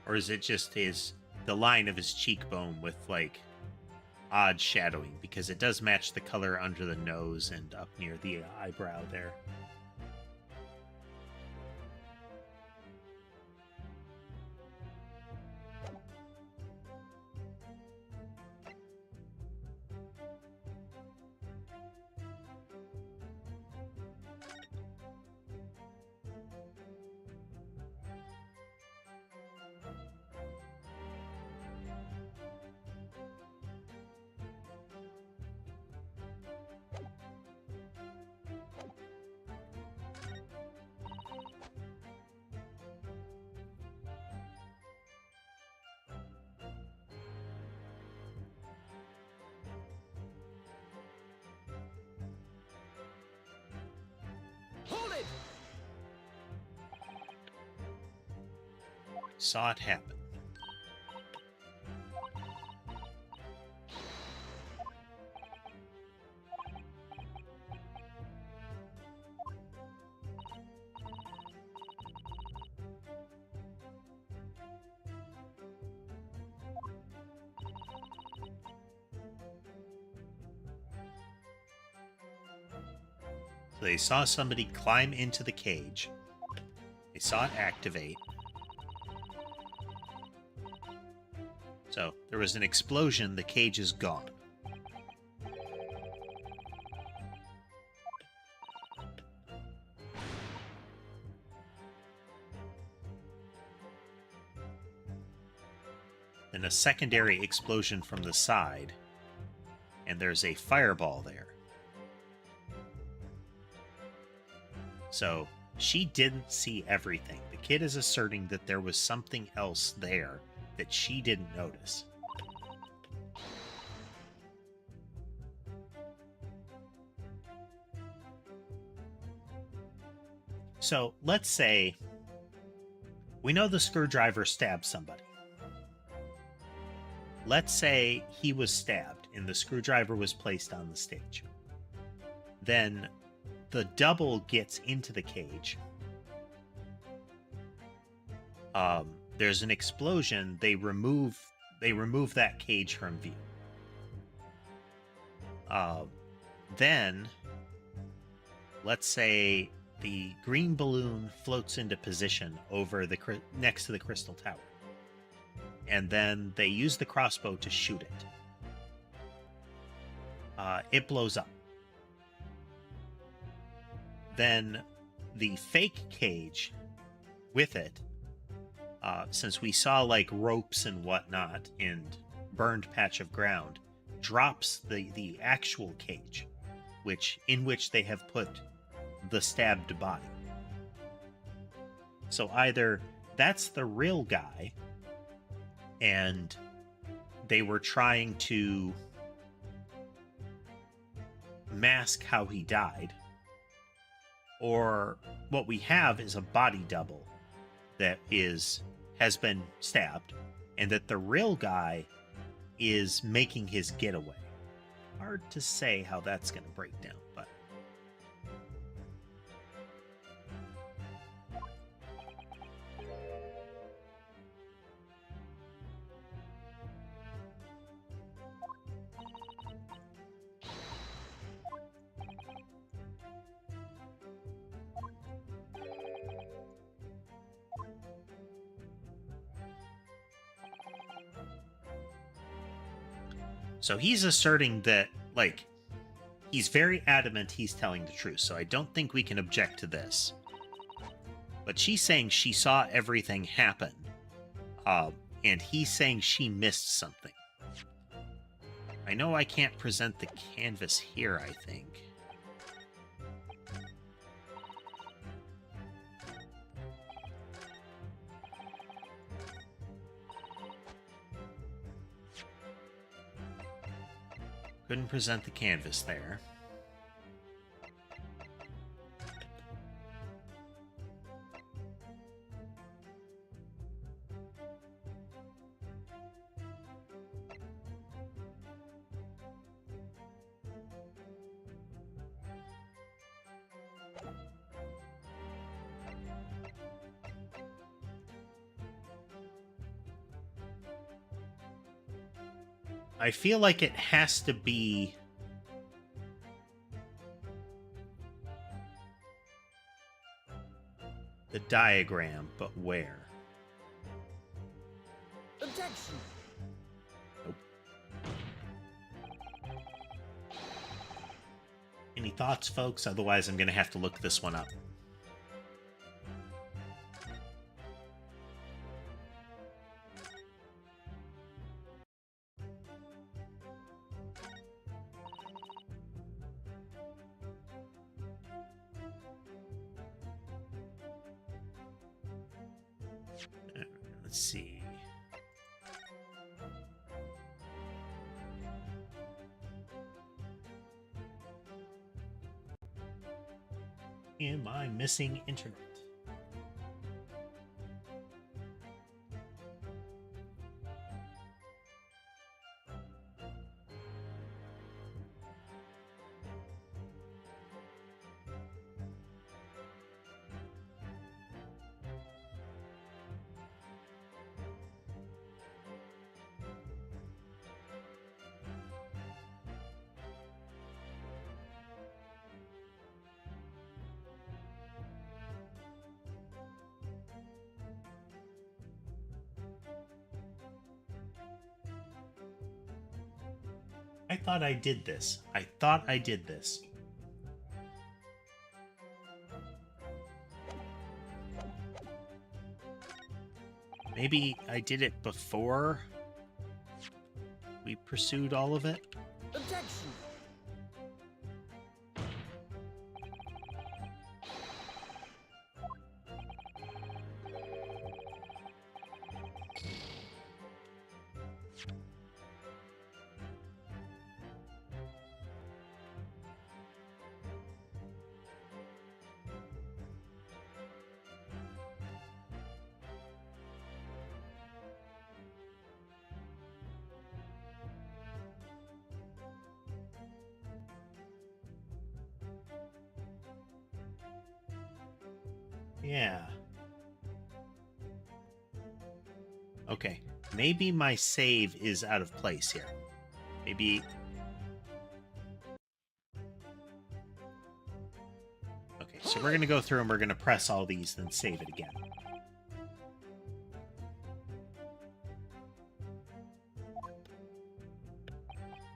Or is it just the line of his cheekbone with, like, odd shadowing? Because it does match the color under the nose and up near the eyebrow there. Hold it! Saw it happen. So they saw somebody climb into the cage. They saw it activate. So there was an explosion. The cage is gone. Then a secondary explosion from the side. And there's a fireball there. So she didn't see everything. The kid is asserting that there was something else there that she didn't notice. So let's say we know the screwdriver stabbed somebody. Let's say he was stabbed and the screwdriver was placed on the stage. Then the double gets into the cage. There's an explosion. They remove that cage from view. Then, let's say the green balloon floats into position over the next to the crystal tower, and then they use the crossbow to shoot it. It blows up. Then the fake cage with it, since we saw like ropes and whatnot and burned patch of ground, drops the actual cage. in which they have put the stabbed body. So either that's the real guy, and they were trying to mask how he died, or what we have is a body double that has been stabbed, and that the real guy is making his getaway. Hard to say how that's going to break down, but so he's asserting that, like, he's very adamant he's telling the truth, so I don't think we can object to this. But she's saying she saw everything happen, and he's saying she missed something. I know I can't present the canvas here, I think. Couldn't present the canvas there. I feel like it has to be the diagram, but where? Objection. Nope. Any thoughts, folks? Otherwise, I'm going to have to look this one up. Let's see. Am I missing internet? I thought I did this. I thought I did this. Maybe I did it before we pursued all of it? Objection. Yeah. Okay. Maybe my save is out of place here. Maybe... Okay, so we're going to go through and we're going to press all these, then save it again.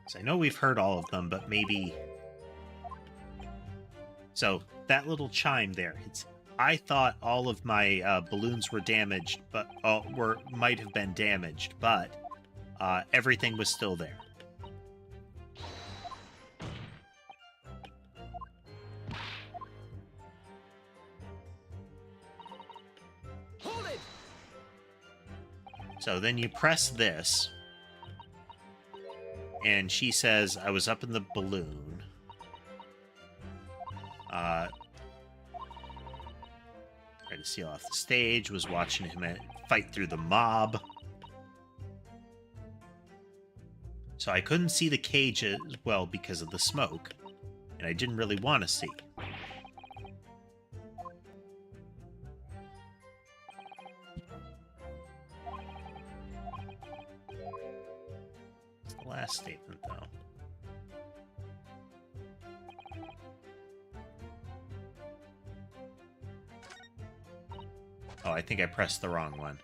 So I know we've heard all of them, but maybe... So, that little chime there, I thought all of my balloons were damaged, but might have been damaged, but everything was still there. So then you press this, and she says, I was up in the balloon. Tried to seal off the stage, was watching him fight through the mob. So I couldn't see the cage as well because of the smoke, and I didn't really want to see. It's the last statement, though. Oh, I think I pressed the wrong one.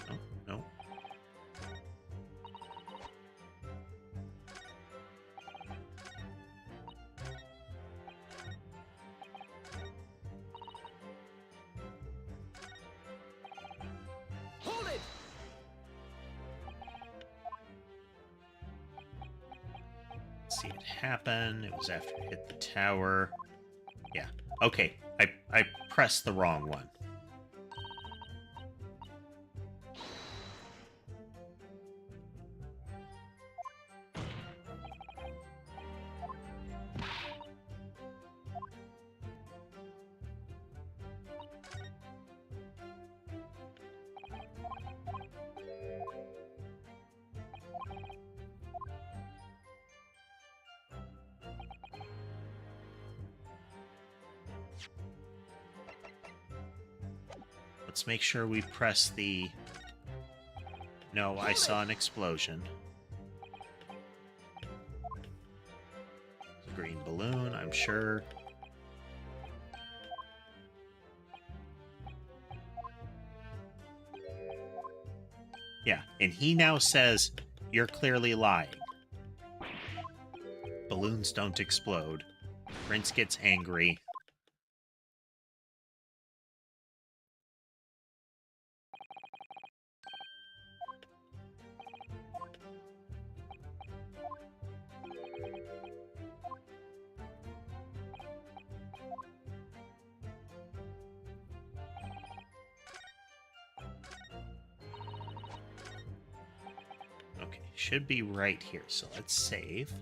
Oh, no. Hold it! Let's see it happen. It was after it hit the tower. Yeah. Okay. I pressed the wrong one. Let's make sure we press the... No, I saw an explosion. It's a green balloon, I'm sure. Yeah, and he now says, you're clearly lying. Balloons don't explode. Prince gets angry. Okay, should be right here, so let's save.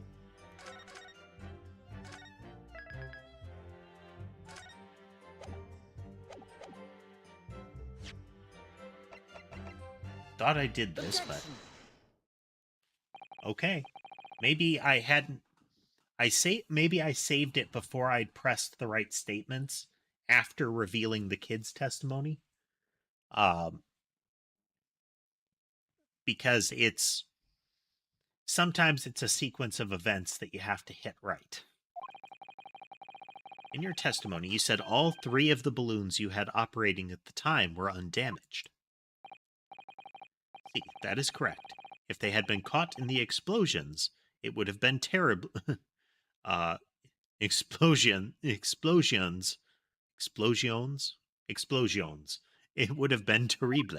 Thought I did this, but... Okay. Maybe I hadn't... Maybe I saved it before I'd pressed the right statements after revealing the kid's testimony. Because it's... Sometimes it's a sequence of events that you have to hit right. In your testimony, you said all 3 of the balloons you had operating at the time were undamaged. See, that is correct. If they had been caught in the explosions, it would have been terrible. Explosions. It would have been terrible.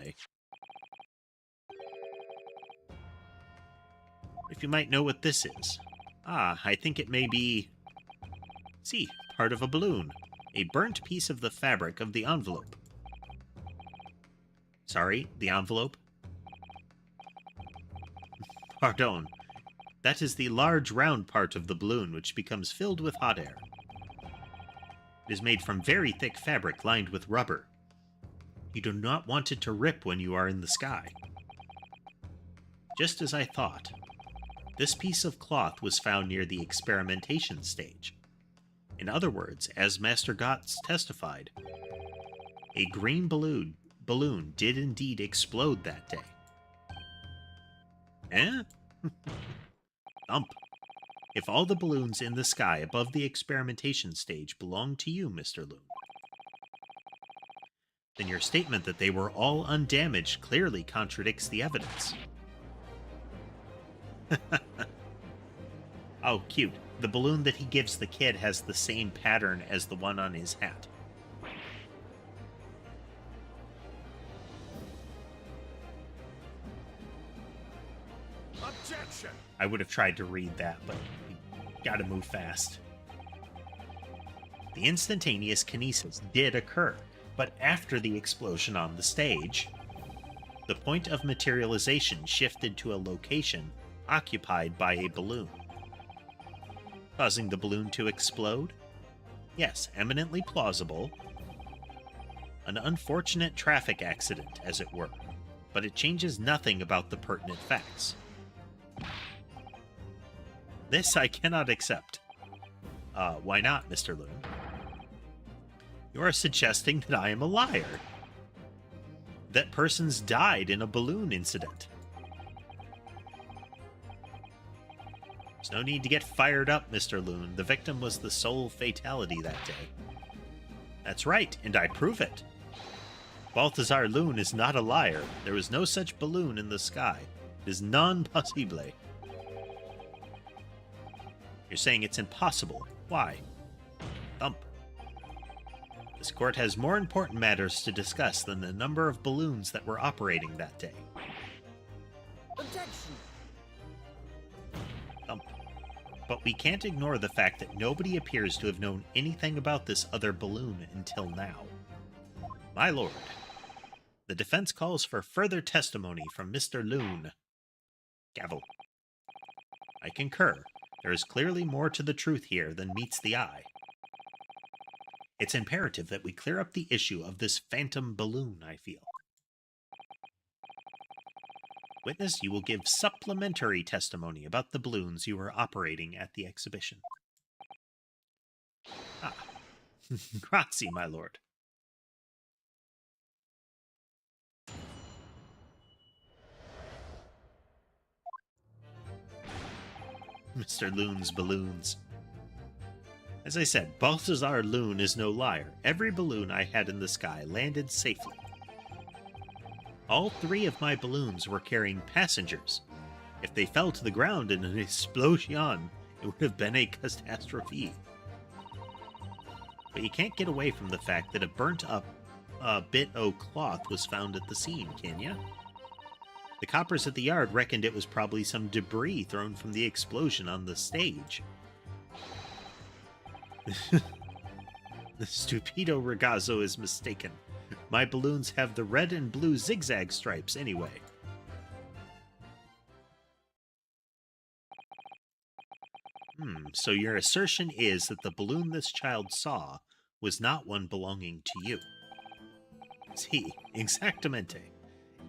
If you might know what this is. Ah, I think it may be... See, part of a balloon. A burnt piece of the fabric of the envelope. Sorry, the envelope? Pardon. That is the large round part of the balloon which becomes filled with hot air. It is made from very thick fabric lined with rubber. You do not want it to rip when you are in the sky. Just as I thought. This piece of cloth was found near the experimentation stage. In other words, as Master Gotts testified, a green balloon did indeed explode that day. Eh? Thump. If all the balloons in the sky above the experimentation stage belong to you, Mr. Loon, then your statement that they were all undamaged clearly contradicts the evidence. Oh, cute. The balloon that he gives the kid has the same pattern as the one on his hat. Objection! I would have tried to read that, but you gotta move fast. The instantaneous kinesis did occur. But after the explosion on the stage, the point of materialization shifted to a location occupied by a balloon, causing the balloon to explode? Yes, eminently plausible. An unfortunate traffic accident, as it were, but it changes nothing about the pertinent facts. This I cannot accept. Why not, Mr. Loon? You are suggesting that I am a liar. That persons died in a balloon incident. There's no need to get fired up, Mr. Loon. The victim was the sole fatality that day. That's right, and I prove it. Balthazar Loon is not a liar. There was no such balloon in the sky. It is non possible. You're saying it's impossible. Why? Thump. This court has more important matters to discuss than the number of balloons that were operating that day. Objection! Thump. But we can't ignore the fact that nobody appears to have known anything about this other balloon until now. My lord, the defense calls for further testimony from Mr. Loon. Gavel. I concur. There is clearly more to the truth here than meets the eye. It's imperative that we clear up the issue of this phantom balloon, I feel. Witness, you will give supplementary testimony about the balloons you were operating at the exhibition. Ah. Grazie, my lord. Mr. Loon's balloons. As I said, Balthazar Loon is no liar. Every balloon I had in the sky landed safely. All 3 of my balloons were carrying passengers. If they fell to the ground in an explosion, it would have been a catastrophe. But you can't get away from the fact that a burnt-up bit o' cloth was found at the scene, can ya? The coppers at the yard reckoned it was probably some debris thrown from the explosion on the stage. The stupido ragazzo is mistaken. My balloons have the red and blue zigzag stripes anyway. So your assertion is that the balloon this child saw was not one belonging to you. See, exactamente.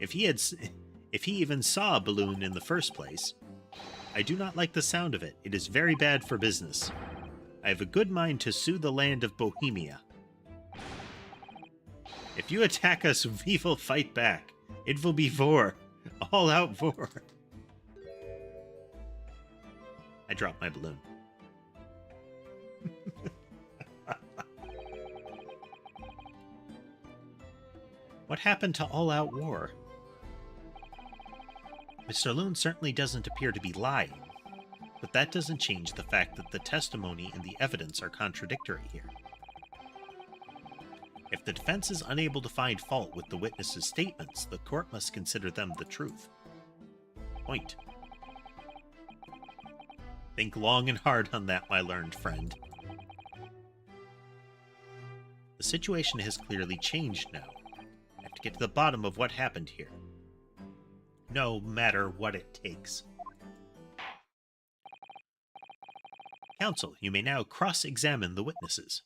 If he even saw a balloon in the first place, I do not like the sound of it. It is very bad for business. I have a good mind to sue the land of Bohemia. If you attack us, we will fight back. It will be war. All out war. I dropped my balloon. What happened to all out war? Mr. Loon certainly doesn't appear to be lying, but that doesn't change the fact that the testimony and the evidence are contradictory here. If the defense is unable to find fault with the witness's statements, the court must consider them the truth. Point. Think long and hard on that, my learned friend. The situation has clearly changed now. I have to get to the bottom of what happened here. No matter what it takes. Counsel, you may now cross-examine the witnesses.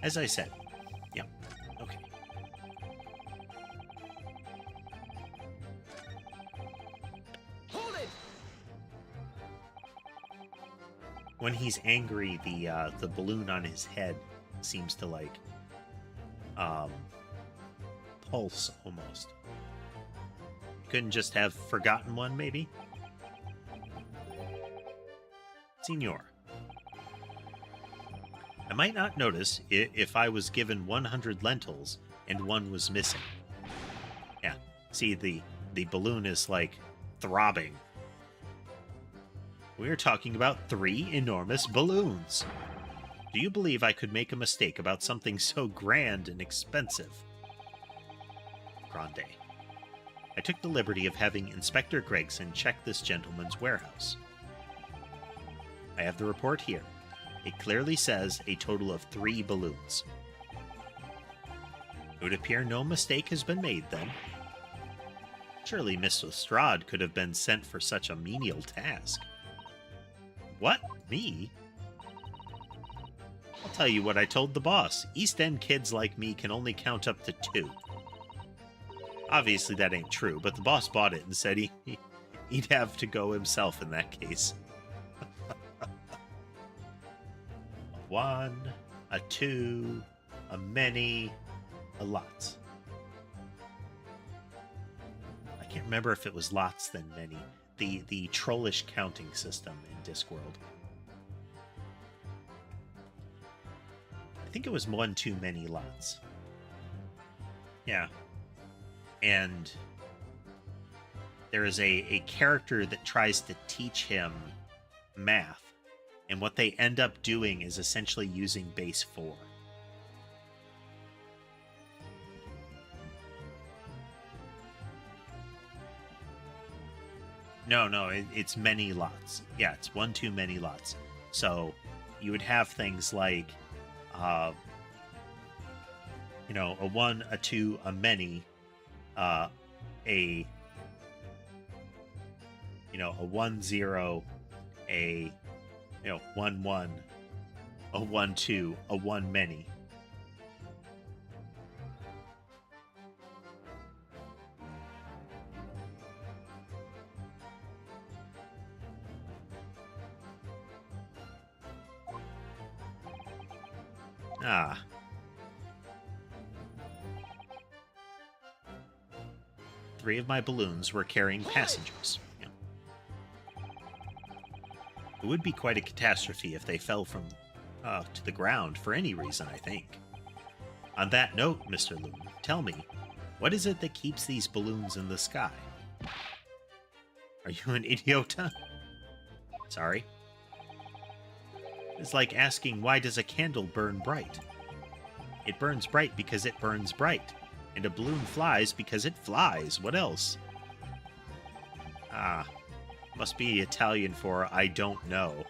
As I said. Yeah, okay. Hold it! When he's angry, the balloon on his head seems to, like, pulse, almost. Couldn't just have forgotten one, maybe? Signor. I might not notice if I was given 100 lentils and one was missing. Yeah, see, the balloon is, like, throbbing. We're talking about 3 enormous balloons. Do you believe I could make a mistake about something so grand and expensive? Grande. I took the liberty of having Inspector Gregson check this gentleman's warehouse. I have the report here. It clearly says a total of 3 balloons. It would appear no mistake has been made, then. Surely Miss Lestrade could have been sent for such a menial task. What? Me? I'll tell you what I told the boss. East End kids like me can only count up to 2. Obviously that ain't true, but the boss bought it and said he'd have to go himself in that case. A 1, a 2, a many, a lots. I can't remember if it was lots then many. The trollish counting system in Discworld. I think it was 1 too many lots. Yeah. And there is a character that tries to teach him math. And what they end up doing is essentially using base 4. No, it's many lots. Yeah, it's 1 too many lots. So you would have things like, a 1, a 2, a many, a 1 0, a 1 1, a 1 2, a 1 many. Ah. Three of my balloons were carrying passengers. Yeah. It would be quite a catastrophe if they fell from to the ground for any reason, I think. On that note, Mr. Loon, tell me, what is it that keeps these balloons in the sky? Are you an idiota? Sorry. It's like asking, why does a candle burn bright? It burns bright because it burns bright. And a balloon flies because it flies. What else? Ah, must be Italian for I don't know.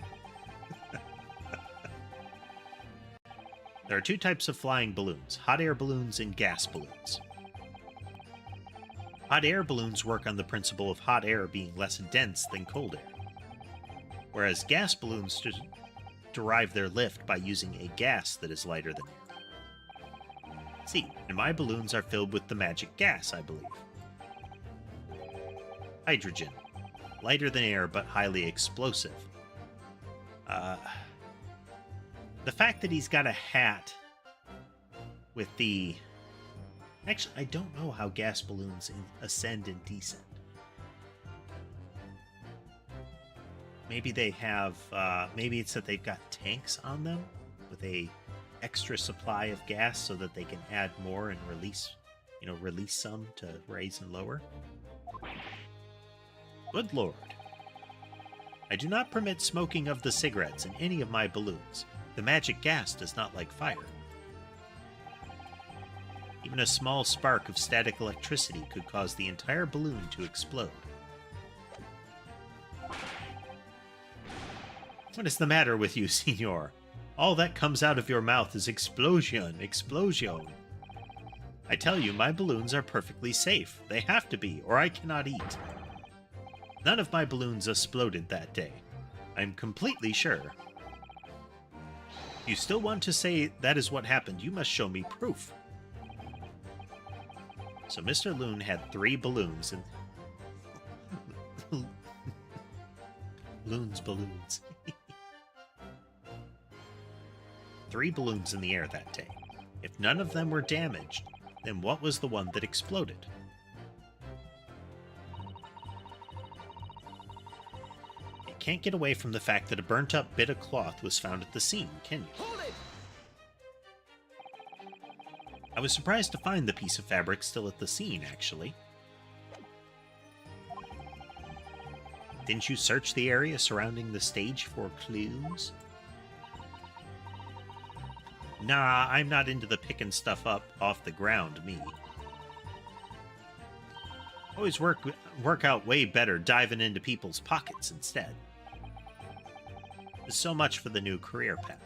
There are 2 types of flying balloons, hot air balloons and gas balloons. Hot air balloons work on the principle of hot air being less dense than cold air, whereas gas balloons derive their lift by using a gas that is lighter than air. See, and my balloons are filled with the magic gas, I believe. Hydrogen. Lighter than air, but highly explosive. The fact that he's got a hat with the... Actually, I don't know how gas balloons ascend and descend. Maybe they have, maybe it's that they've got tanks on them with a extra supply of gas so that they can add more and release some to raise and lower. Good Lord. I do not permit smoking of the cigarettes in any of my balloons. The magic gas does not like fire. Even a small spark of static electricity could cause the entire balloon to explode. What is the matter with you, senor? All that comes out of your mouth is explosion, explosion. I tell you, my balloons are perfectly safe. They have to be, or I cannot eat. None of my balloons exploded that day. I'm completely sure. If you still want to say that is what happened, you must show me proof. So Mr. Loon had 3 balloons and... Loon's balloons. 3 balloons in the air that day. If none of them were damaged, then what was the one that exploded? You can't get away from the fact that a burnt-up bit of cloth was found at the scene, can you? Hold it! I was surprised to find the piece of fabric still at the scene, actually. Didn't you search the area surrounding the stage for clues? Nah, I'm not into the picking stuff up off the ground, me. Always work out way better diving into people's pockets instead. So much for the new career path.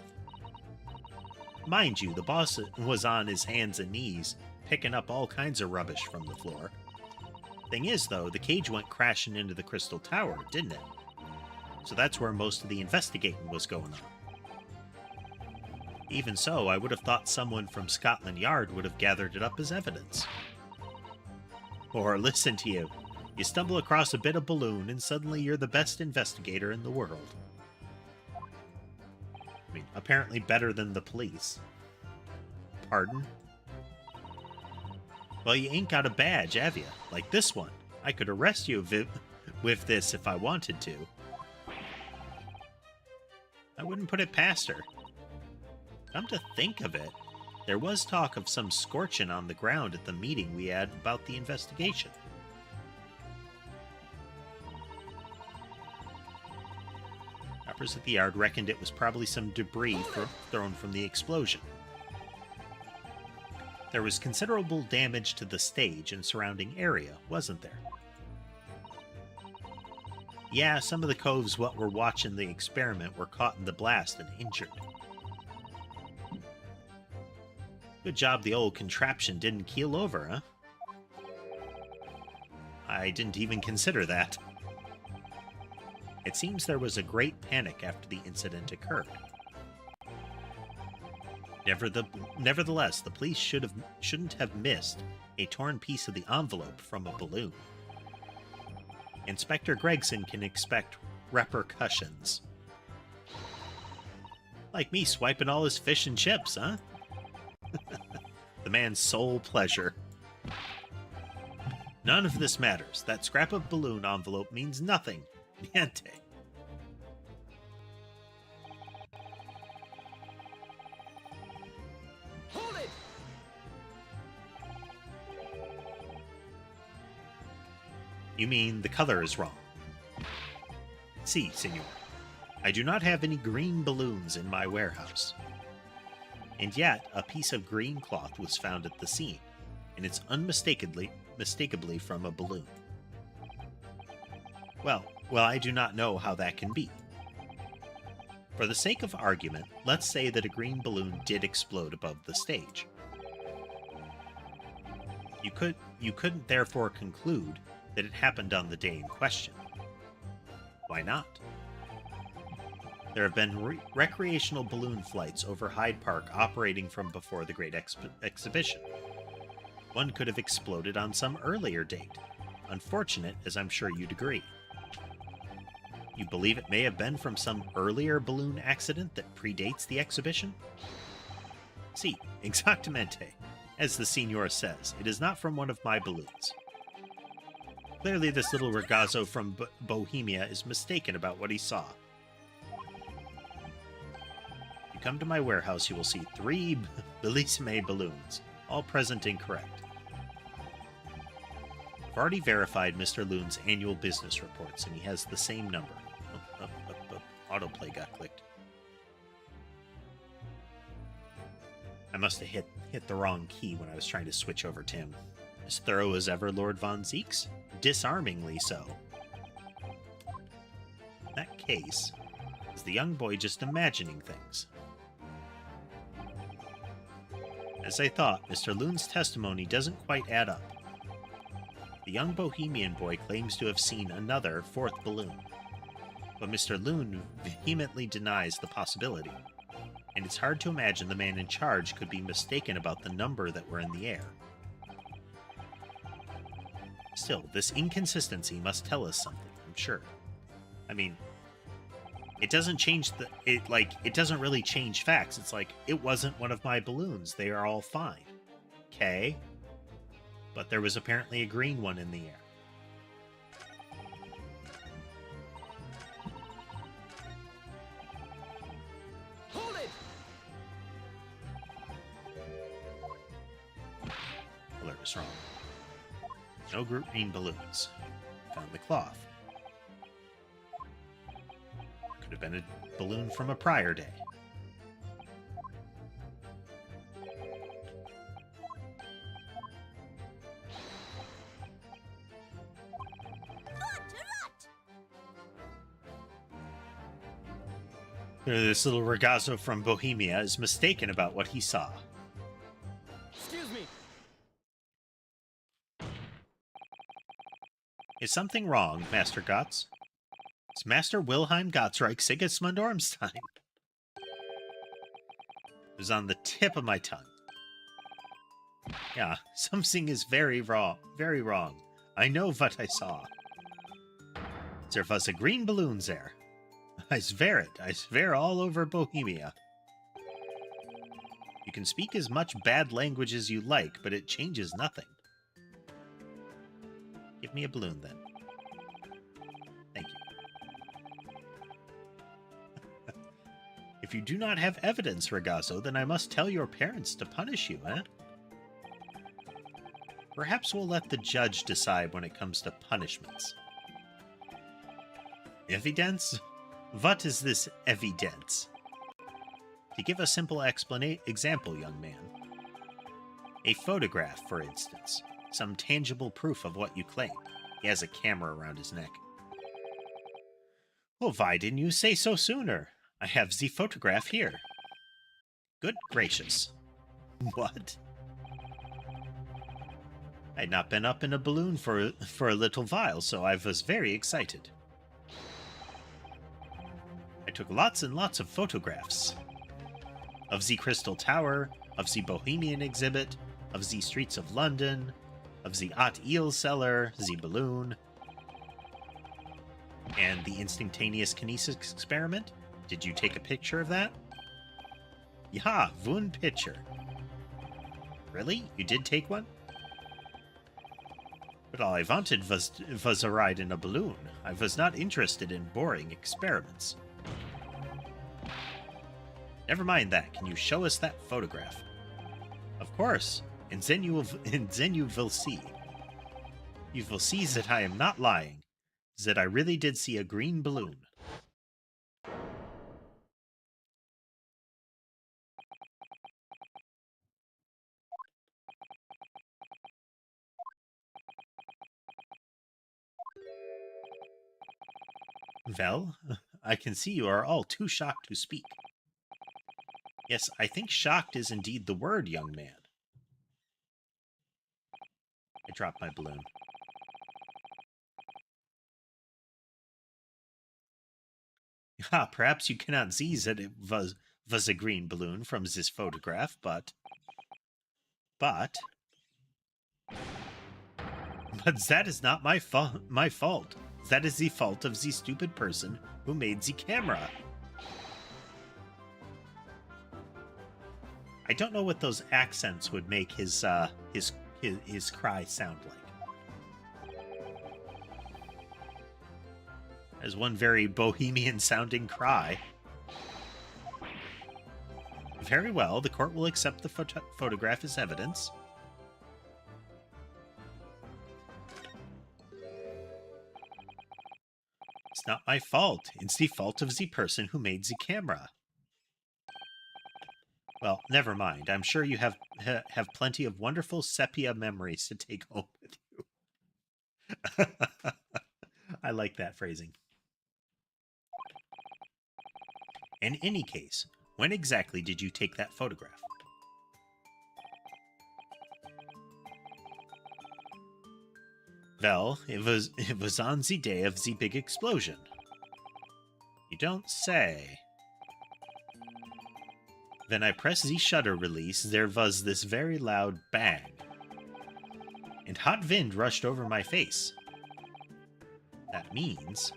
Mind you, the boss was on his hands and knees, picking up all kinds of rubbish from the floor. Thing is, though, the cage went crashing into the crystal tower, didn't it? So that's where most of the investigating was going on. Even so, I would have thought someone from Scotland Yard would have gathered it up as evidence. Or listen to you. You stumble across a bit of balloon and suddenly you're the best investigator in the world. I mean, apparently better than the police. Pardon? Well, you ain't got a badge, have you? Like this one. I could arrest you with this if I wanted to. I wouldn't put it past her. Come to think of it, there was talk of some scorching on the ground at the meeting we had about the investigation. Coppers at the yard reckoned it was probably some debris thrown from the explosion. There was considerable damage to the stage and surrounding area, wasn't there? Yeah, some of the coves what were watching the experiment were caught in the blast and injured. Good job the old contraption didn't keel over, huh? I didn't even consider that. It seems there was a great panic after the incident occurred. Nevertheless, the police shouldn't have missed a torn piece of the envelope from a balloon. Inspector Gregson can expect repercussions. Like me swiping all his fish and chips, huh? The man's sole pleasure. None of this matters. That scrap of balloon envelope means nothing. Niente. Hold it! You mean the color is wrong? Si, senor. I do not have any green balloons in my warehouse. And yet, a piece of green cloth was found at the scene, and it's unmistakably from a balloon. Well, I do not know how that can be. For the sake of argument, let's say that a green balloon did explode above the stage. You couldn't therefore conclude that it happened on the day in question. Why not? There have been recreational balloon flights over Hyde Park operating from before the Great Exhibition. One could have exploded on some earlier date. Unfortunate, as I'm sure you'd agree. You believe it may have been from some earlier balloon accident that predates the exhibition? Si, exactamente. As the Signor says, it is not from one of my balloons. Clearly this little ragazzo from Bohemia is mistaken about what he saw. If you come to my warehouse, you will see 3 bellissime balloons, all present and correct. I've already verified Mr. Loon's annual business reports, and he has the same number. Autoplay got clicked. I must have hit the wrong key when I was trying to switch over to him. As thorough as ever, Lord Von Zeeks? Disarmingly so. In that case, is the young boy just imagining things? As I thought, Mr. Loon's testimony doesn't quite add up. The young Bohemian boy claims to have seen another 4th balloon, but Mr. Loon vehemently denies the possibility, and it's hard to imagine the man in charge could be mistaken about the number that were in the air. Still, this inconsistency must tell us something, I'm sure. I mean, it doesn't change it doesn't really change facts. It's like, it wasn't one of my balloons. They are all fine. Okay. But there was apparently a green one in the air. Hold it! Alert was wrong. No green balloons. Found the cloth. Could have been a balloon from a prior day. This little ragazzo from Bohemia is mistaken about what he saw. Excuse me. Is something wrong, Master Gotz? It's Master Wilhelm Gottsreich Sigismund Ormstein. It was on the tip of my tongue. Yeah, something is very wrong. Very wrong. I know what I saw. There was a green balloon there. I swear it. I swear all over Bohemia. You can speak as much bad language as you like, but it changes nothing. Give me a balloon, then. Thank you. If you do not have evidence, Ragazzo, then I must tell your parents to punish you, eh? Perhaps we'll let the judge decide when it comes to punishments. Evidence? What is this evidence? To give a simple example, young man. A photograph, for instance. Some tangible proof of what you claim. He has a camera around his neck. Well, why didn't you say so sooner? I have the photograph here. Good gracious. What? I had not been up in a balloon for a little while, so I was very excited. I took lots and lots of photographs. Of the Crystal Tower, of the Bohemian exhibit, of the streets of London, of the hot eel cellar, the balloon, and the instantaneous kinesis experiment. Did you take a picture of that? Yeah, one picture. Really? You did take one? But all I wanted was a ride in a balloon. I was not interested in boring experiments. Never mind that. Can you show us that photograph? Of course. And then you will see. You will see that I am not lying. That I really did see a green balloon. Well, I can see you are all too shocked to speak. Yes, I think shocked is indeed the word, young man. I dropped my balloon. Ah, perhaps you cannot see that it was a green balloon from this photograph, but that is not my fault. That is the fault of the stupid person who made the camera. I don't know what those accents would make his cry sound like. As one very bohemian-sounding cry. Very well, the court will accept the photograph as evidence. It's not my fault. It's the fault of the person who made the camera. Well, never mind. I'm sure you have plenty of wonderful sepia memories to take home with you. I like that phrasing. In any case, when exactly did you take that photograph? Well, it was on the day of the big explosion. You don't say. When I pressed the shutter release, there was this very loud bang. And hot wind rushed over my face. That means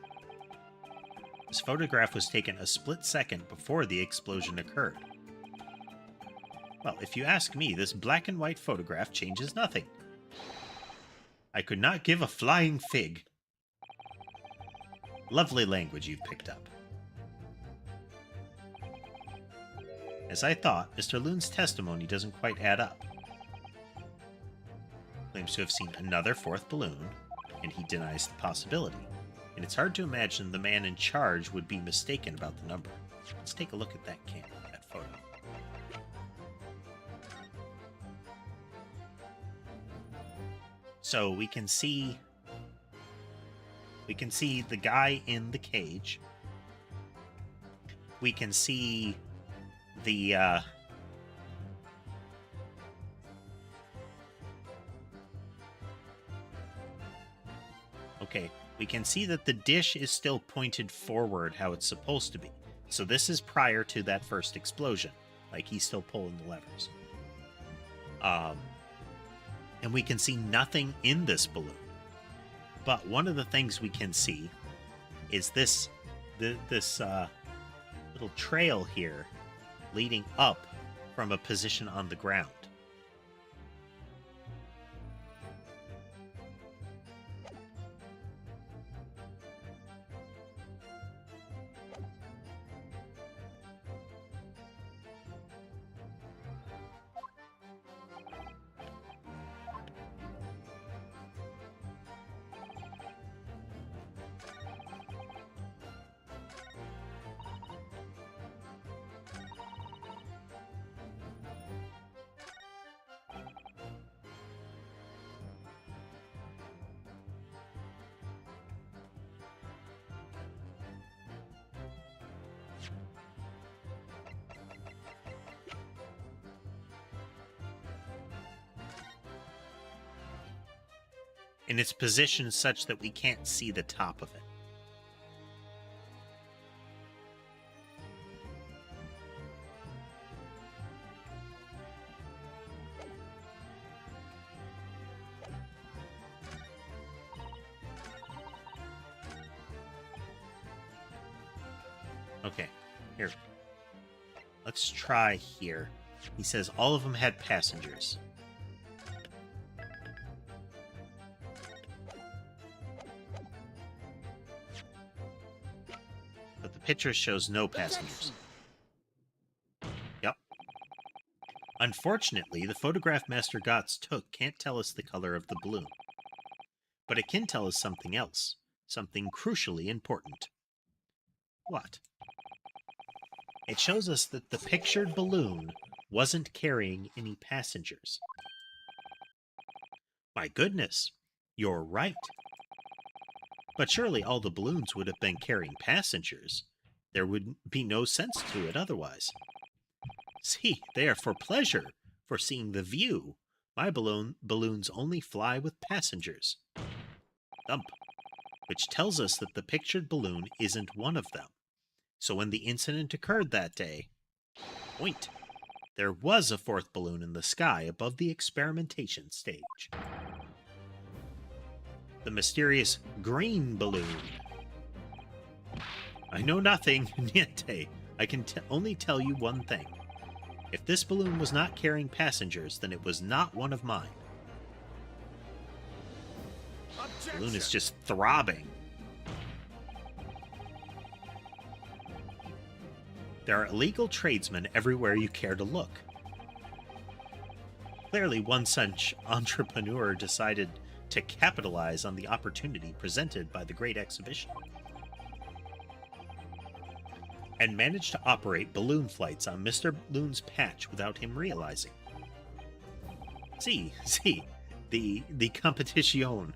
this photograph was taken a split second before the explosion occurred. Well, if you ask me, this black and white photograph changes nothing. I could not give a flying fig. Lovely language you've picked up. As I thought, Mr. Loon's testimony doesn't quite add up. Claims to have seen another fourth balloon, and he denies the possibility. And it's hard to imagine the man in charge would be mistaken about the number. Let's take a look at that photo. So we can see the guy in the cage we can see the okay, we can see that the dish is still pointed forward how it's supposed to be. So this is prior to that first explosion. Like, he's still pulling the levers. And we can see nothing in this balloon. But one of the things we can see is this little trail here leading up from a position on the ground. And it's positioned such that we can't see the top of it. Okay, here. Let's try here. He says all of them had passengers. But the picture shows no passengers. Yep. Unfortunately, the photograph Master Gotts took can't tell us the color of the balloon. But it can tell us something else. Something crucially important. What? It shows us that the pictured balloon wasn't carrying any passengers. My goodness, you're right. But surely all the balloons would have been carrying passengers. There would be no sense to it otherwise. See, they are for pleasure, for seeing the view. My balloons only fly with passengers. Thump. Which tells us that the pictured balloon isn't one of them. So when the incident occurred that day, point, there was a fourth balloon in the sky above the experimentation stage. The mysterious green balloon. I know nothing, niente. I can only tell you one thing. If this balloon was not carrying passengers, then it was not one of mine. The balloon is just throbbing. There are illegal tradesmen everywhere you care to look. Clearly, one such entrepreneur decided to capitalize on the opportunity presented by the Great Exhibition, and managed to operate balloon flights on Mr. Balloon's patch without him realizing. See, the competition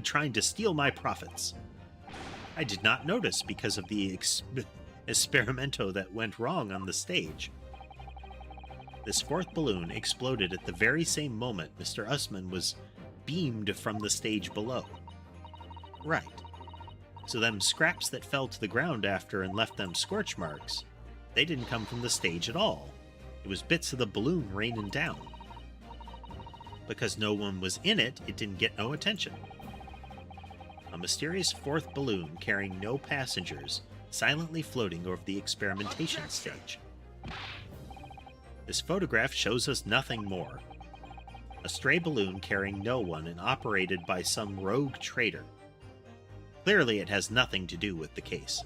trying to steal my profits. I did not notice because of the experimento that went wrong on the stage. This fourth balloon exploded at the very same moment Mr. Usman was beamed from the stage below. Right. So them scraps that fell to the ground after and left them scorch marks, they didn't come from the stage at all. It was bits of the balloon raining down. Because no one was in it, it didn't get no attention. A mysterious fourth balloon carrying no passengers, silently floating over the experimentation stage. This photograph shows us nothing more. A stray balloon carrying no one and operated by some rogue trader. Clearly it has nothing to do with the case.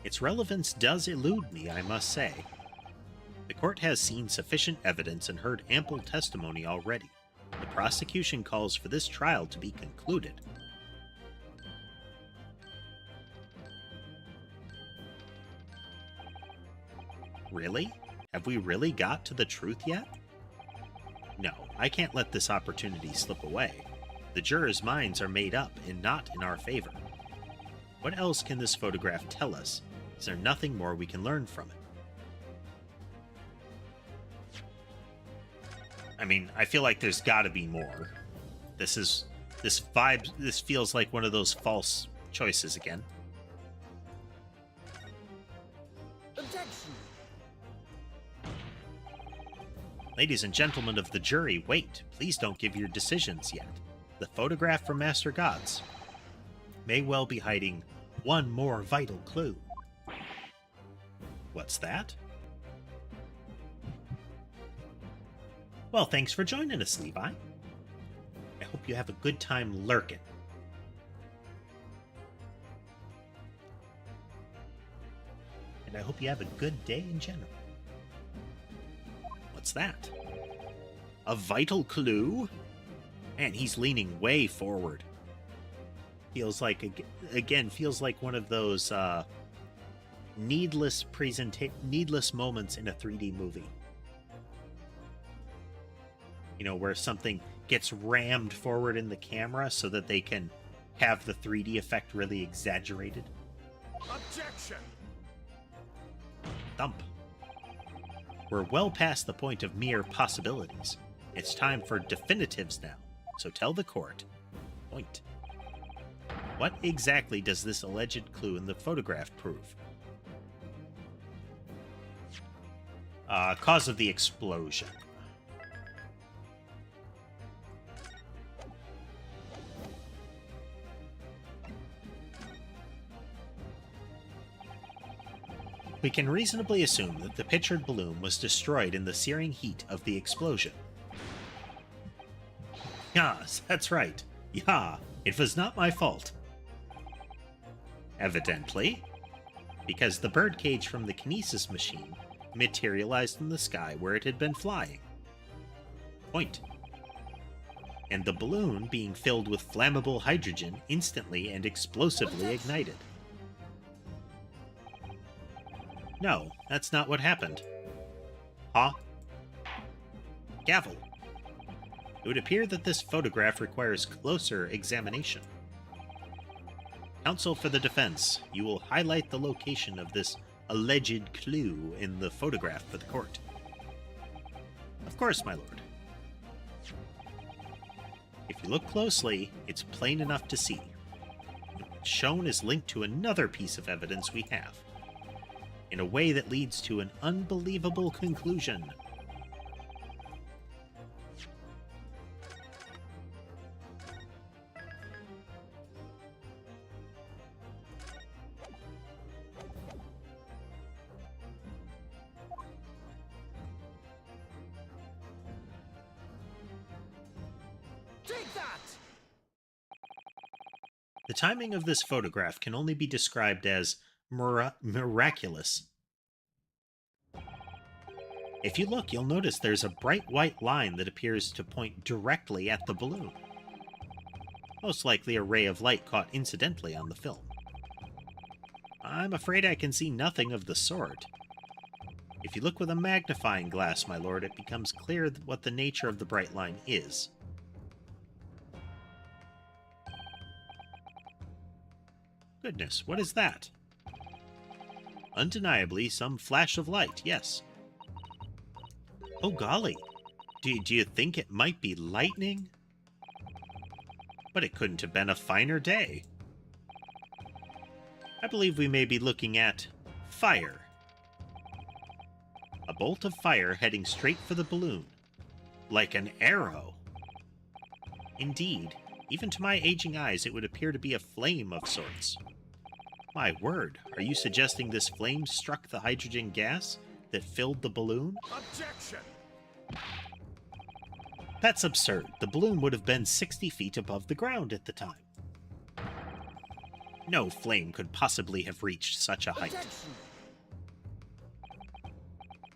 Its relevance does elude me, I must say. The court has seen sufficient evidence and heard ample testimony already. The prosecution calls for this trial to be concluded. Really? Have we really got to the truth yet? No, I can't let this opportunity slip away. The jurors' minds are made up and not in our favor. What else can this photograph tell us? Is there nothing more we can learn from it? I mean, I feel like there's got to be more. This feels like one of those false choices again. Objection. Ladies and gentlemen of the jury, wait. Please don't give your decisions yet. The photograph from Master Gods may well be hiding one more vital clue. What's that? Well, thanks for joining us, Levi. I hope you have a good time lurking. And I hope you have a good day in general. What's that? A vital clue? Man, he's leaning way forward. Feels like, feels like one of those needless moments in a 3D movie. You know, where something gets rammed forward in the camera so that they can have the 3D effect really exaggerated. Objection! Thump. We're well past the point of mere possibilities. It's time for definitives now, so tell the court. Point. What exactly does this alleged clue in the photograph prove? Cause of the explosion. We can reasonably assume that the pictured balloon was destroyed in the searing heat of the explosion. Yes, that's right. Yeah, it was not my fault. Evidently, because the birdcage from the kinesis machine materialized in the sky where it had been flying. Point. And the balloon being filled with flammable hydrogen instantly and explosively ignited. No, that's not what happened. Huh? Gavel. It would appear that this photograph requires closer examination. Counsel for the defense, you will highlight the location of this alleged clue in the photograph for the court. Of course, my lord. If you look closely, it's plain enough to see. What's shown is linked to another piece of evidence we have, in a way that leads to an unbelievable conclusion. Take that! The timing of this photograph can only be described as miraculous. If you look, you'll notice there's a bright white line that appears to point directly at the balloon. Most likely a ray of light caught incidentally on the film. I'm afraid I can see nothing of the sort. If you look with a magnifying glass, my lord, it becomes clear what the nature of the bright line is. Goodness, what is that? Undeniably, some flash of light, yes. Oh golly, do you think it might be lightning? But it couldn't have been a finer day. I believe we may be looking at fire. A bolt of fire heading straight for the balloon, like an arrow. Indeed, even to my aging eyes, it would appear to be a flame of sorts. My word, are you suggesting this flame struck the hydrogen gas that filled the balloon? Objection! That's absurd. The balloon would have been 60 feet above the ground at the time. No flame could possibly have reached such a height. Objection!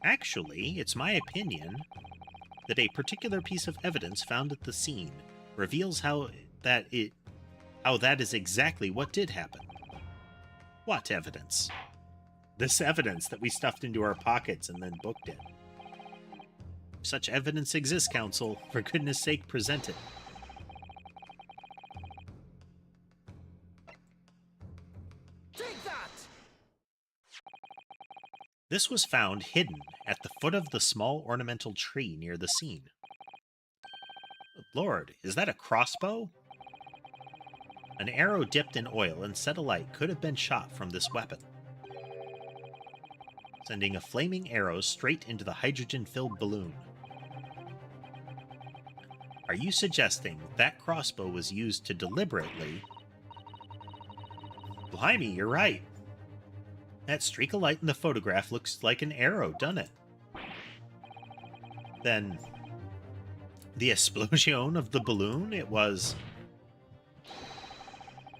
Actually, it's my opinion that a particular piece of evidence found at the scene reveals how that is exactly what did happen. What evidence? This evidence that we stuffed into our pockets and then booked it. If such evidence exists, counsel, for goodness sake, present it. This was found hidden at the foot of the small ornamental tree near the scene. Lord, is that a crossbow? An arrow dipped in oil and set alight could have been shot from this weapon, sending a flaming arrow straight into the hydrogen-filled balloon. Are you suggesting that crossbow was used to deliberately... Blimey, you're right. That streak of light in the photograph looks like an arrow, doesn't it? Then, the explosion of the balloon, it was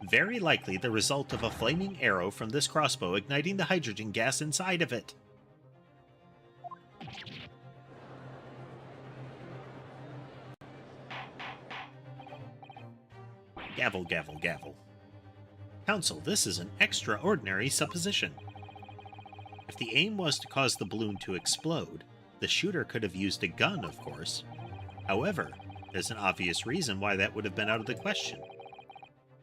very likely the result of a flaming arrow from this crossbow igniting the hydrogen gas inside of it. Gavel, gavel, gavel. Counsel, this is an extraordinary supposition. If the aim was to cause the balloon to explode, the shooter could have used a gun, of course. However, there's an obvious reason why that would have been out of the question.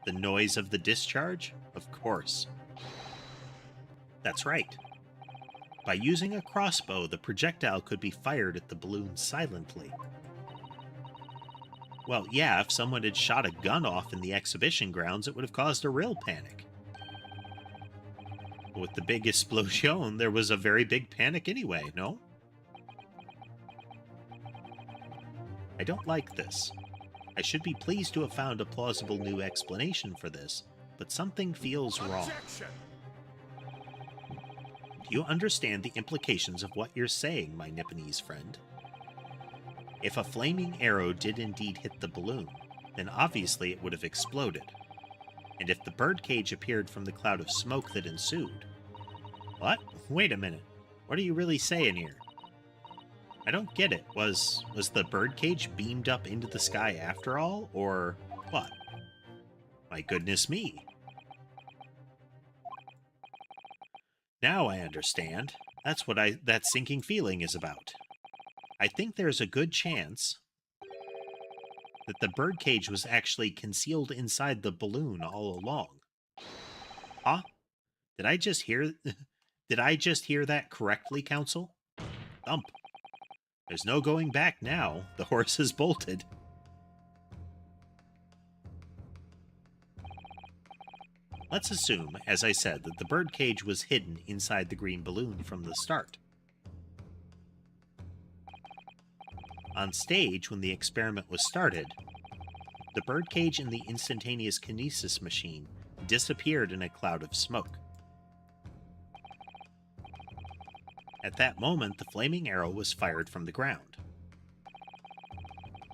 The noise of the discharge? Of course. That's right. By using a crossbow, the projectile could be fired at the balloon silently. Well, yeah, if someone had shot a gun off in the exhibition grounds, it would have caused a real panic. With the big explosion, there was a very big panic anyway, no? I don't like this. I should be pleased to have found a plausible new explanation for this, but something feels wrong. Objection! Do you understand the implications of what you're saying, my Nipponese friend? If a flaming arrow did indeed hit the balloon, then obviously it would have exploded. And if the birdcage appeared from the cloud of smoke that ensued... What? Wait a minute. What are you really saying here? I don't get it. Was the birdcage beamed up into the sky after all, or what? My goodness me. Now I understand. That's what that sinking feeling is about. I think there's a good chance that the birdcage was actually concealed inside the balloon all along. Huh? Did I just hear that correctly, Counsel? Thump. There's no going back now. The horse is bolted. Let's assume, as I said, that the birdcage was hidden inside the green balloon from the start. On stage, when the experiment was started, the birdcage and the instantaneous kinesis machine disappeared in a cloud of smoke. At that moment, the flaming arrow was fired from the ground,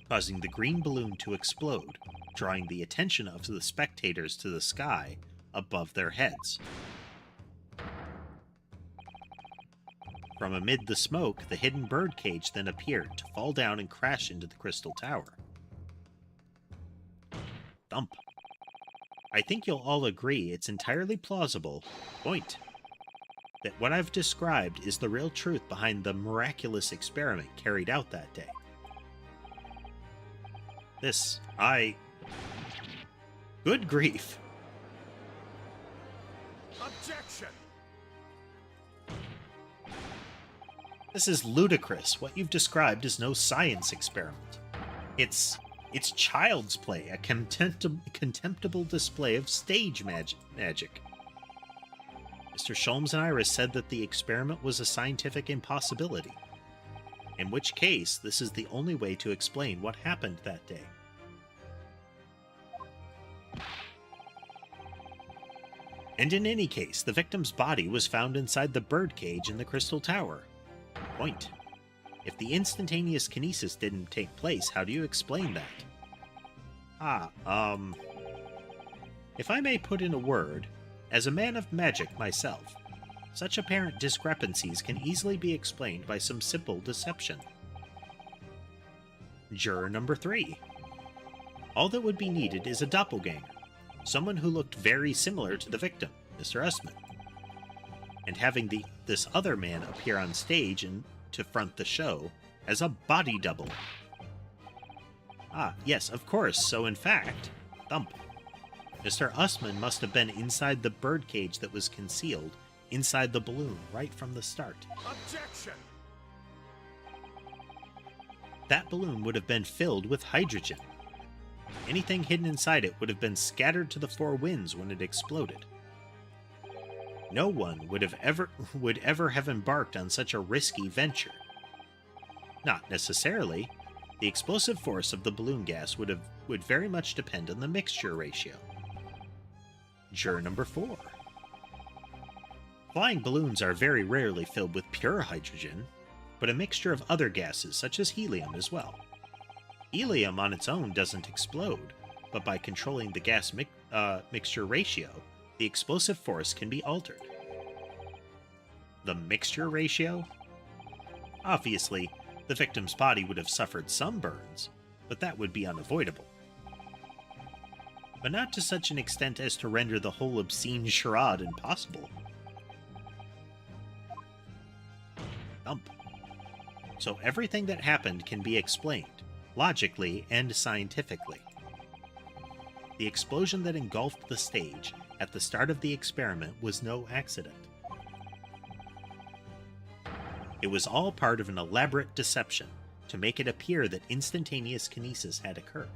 causing the green balloon to explode, drawing the attention of the spectators to the sky above their heads. From amid the smoke, the hidden birdcage then appeared to fall down and crash into the crystal tower. Thump. I think you'll all agree it's entirely plausible that what I've described is the real truth behind the miraculous experiment carried out that day. Good grief. Objection! This is ludicrous. What you've described is no science experiment. It's child's play, a contemptible display of stage magic. Mr. Sholmes and Iris said that the experiment was a scientific impossibility, in which case this is the only way to explain what happened that day. And in any case, the victim's body was found inside the birdcage in the crystal tower. Point. If the instantaneous kinesis didn't take place, how do you explain that? If I may put in a word, as a man of magic myself, such apparent discrepancies can easily be explained by some simple deception. Juror number 3. All that would be needed is a doppelganger, someone who looked very similar to the victim, Mr. Usman, and having this other man appear on stage and to front the show as a body double. Yes, of course. So in fact, thump. Mr. Usman must have been inside the birdcage that was concealed inside the balloon right from the start. Objection! That balloon would have been filled with hydrogen. Anything hidden inside it would have been scattered to the four winds when it exploded. No one would ever have embarked on such a risky venture. Not necessarily. The explosive force of the balloon gas would very much depend on the mixture ratio. Juror number 4. Flying balloons are very rarely filled with pure hydrogen, but a mixture of other gases such as helium as well. Helium on its own doesn't explode, but by controlling the gas mixture ratio, the explosive force can be altered. The mixture ratio? Obviously, the victim's body would have suffered some burns, but that would be unavoidable. But not to such an extent as to render the whole obscene charade impossible. Thump. So everything that happened can be explained, logically and scientifically. The explosion that engulfed the stage at the start of the experiment was no accident. It was all part of an elaborate deception to make it appear that instantaneous kinesis had occurred.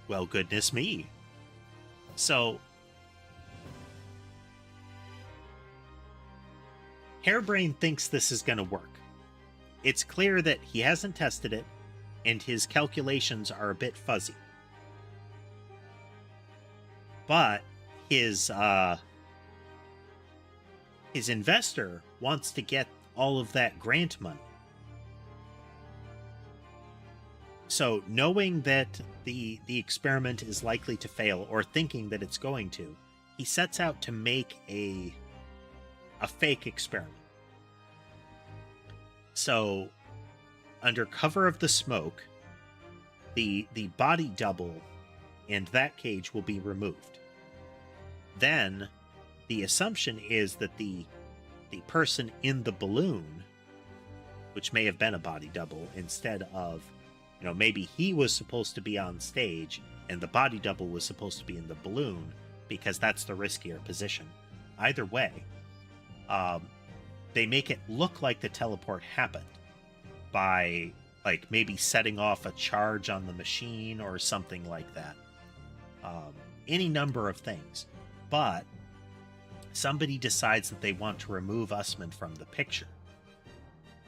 Well, goodness me. So, Hairbrain thinks this is going to work. It's clear that he hasn't tested it, and his calculations are a bit fuzzy. But his investor wants to get all of that grant money. So, knowing that the experiment is likely to fail, or thinking that it's going to, he sets out to make a fake experiment. So, under cover of the smoke, the body double and that cage will be removed. Then, the assumption is that the person in the balloon, which may have been a body double, instead of, maybe he was supposed to be on stage and the body double was supposed to be in the balloon, because that's the riskier position. Either way, they make it look like the teleport happened by, maybe setting off a charge on the machine or something like that. Any number of things. But somebody decides that they want to remove Usman from the picture.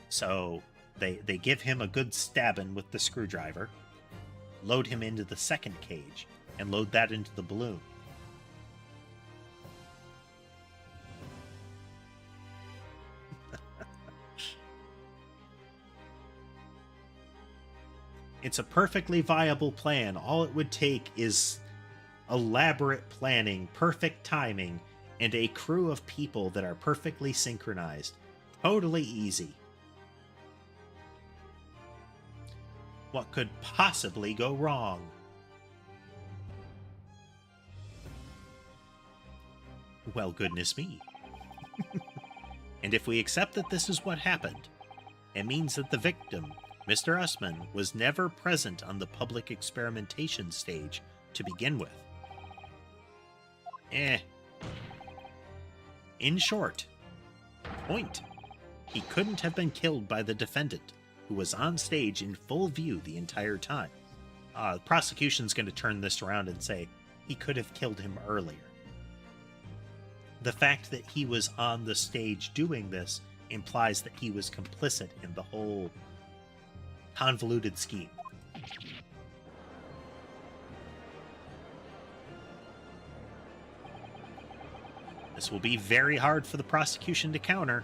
So they give him a good stabbing with the screwdriver, load him into the second cage, and load that into the balloon. It's a perfectly viable plan. All it would take is elaborate planning, perfect timing, and a crew of people that are perfectly synchronized. Totally easy. What could possibly go wrong? Well, goodness me. And if we accept that this is what happened, it means that the victim, Mr. Usman, was never present on the public experimentation stage to begin with. In short, point. He couldn't have been killed by the defendant, who was on stage in full view the entire time. The prosecution's going to turn this around and say he could have killed him earlier. The fact that he was on the stage doing this implies that he was complicit in the whole convoluted scheme. This will be very hard for the prosecution to counter.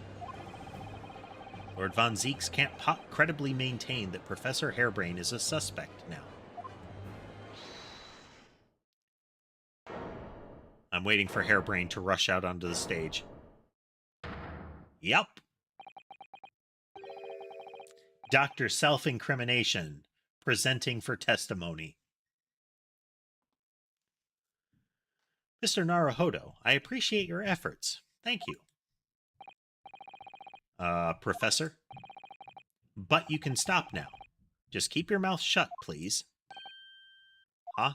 Lord Von Zieks can't credibly maintain that Professor Hairbrain is a suspect now. I'm waiting for Hairbrain to rush out onto the stage. Yup. Dr. Self-Incrimination, presenting for testimony. Mr. Naruhodo, I appreciate your efforts. Thank you. Professor? But you can stop now. Just keep your mouth shut, please. Huh?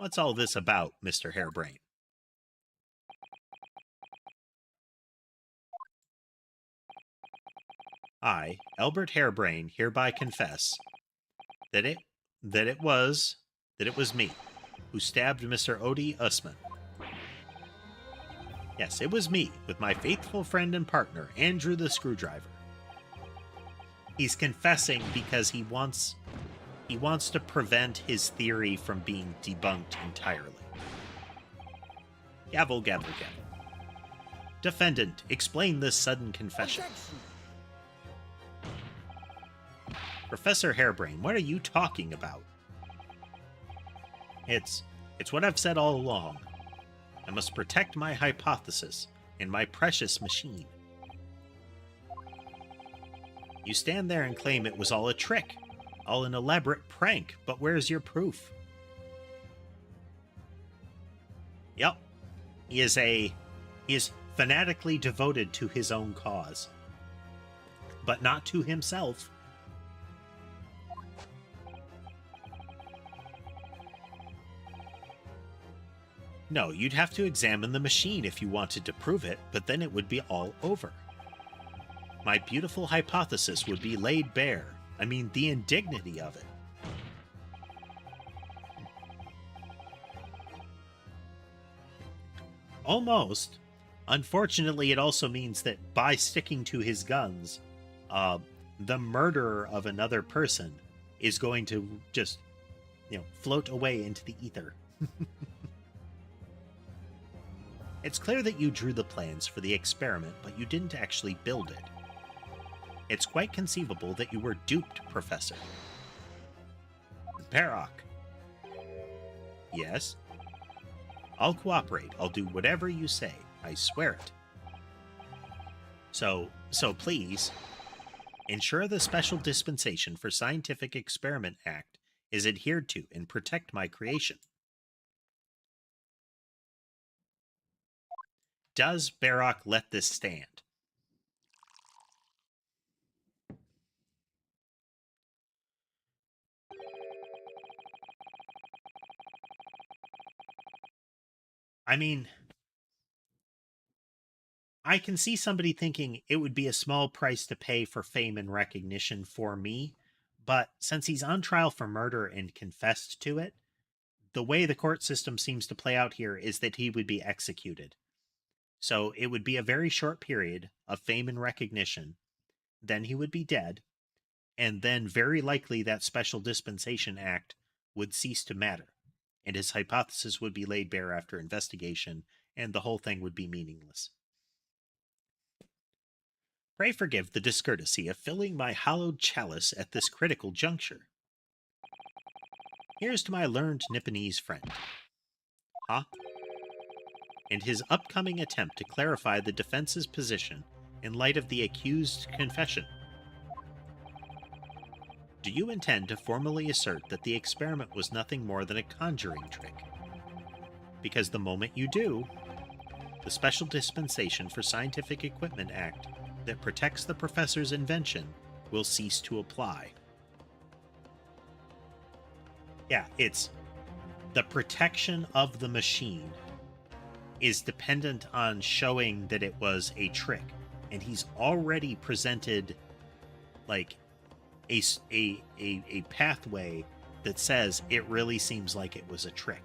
What's all this about, Mr. Harebrain? I, Albert Harebrain, hereby confess that it that it was that it was me who stabbed Mr. Odie Usman. Yes, it was me, with my faithful friend and partner, Andrew the Screwdriver. He's confessing because he wants to prevent his theory from being debunked entirely. Gavel, gavel, gavel. Defendant, explain this sudden confession. Objection. Professor Harebrain, what are you talking about? It's what I've said all along. I must protect my hypothesis and my precious machine. You stand there and claim it was all a trick, all an elaborate prank, but where's your proof? Yep. He is fanatically devoted to his own cause, but not to himself. No, you'd have to examine the machine if you wanted to prove it, but then it would be all over. My beautiful hypothesis would be laid bare. I mean, the indignity of it. Almost. Unfortunately, it also means that by sticking to his guns, the murderer of another person is going to just, float away into the ether. It's clear that you drew the plans for the experiment, but you didn't actually build it. It's quite conceivable that you were duped, Professor. Barak. Yes? I'll cooperate. I'll do whatever you say. I swear it. So please, ensure the Special Dispensation for Scientific Experiment Act is adhered to and protect my creation. Does Barak let this stand? I mean, I can see somebody thinking it would be a small price to pay for fame and recognition for me, but since he's on trial for murder and confessed to it, the way the court system seems to play out here is that he would be executed. So it would be a very short period of fame and recognition, then he would be dead, and then very likely that Special Dispensation Act would cease to matter, and his hypothesis would be laid bare after investigation, and the whole thing would be meaningless. Pray forgive the discourtesy of filling my hallowed chalice at this critical juncture. Here's to my learned Nipponese friend. Huh? And his upcoming attempt to clarify the defense's position in light of the accused's confession. Do you intend to formally assert that the experiment was nothing more than a conjuring trick? Because the moment you do, the Special Dispensation for Scientific Equipment Act that protects the professor's invention will cease to apply. Yeah, it's the protection of the machine is dependent on showing that it was a trick, and he's already presented like a pathway that says it really seems like it was a trick.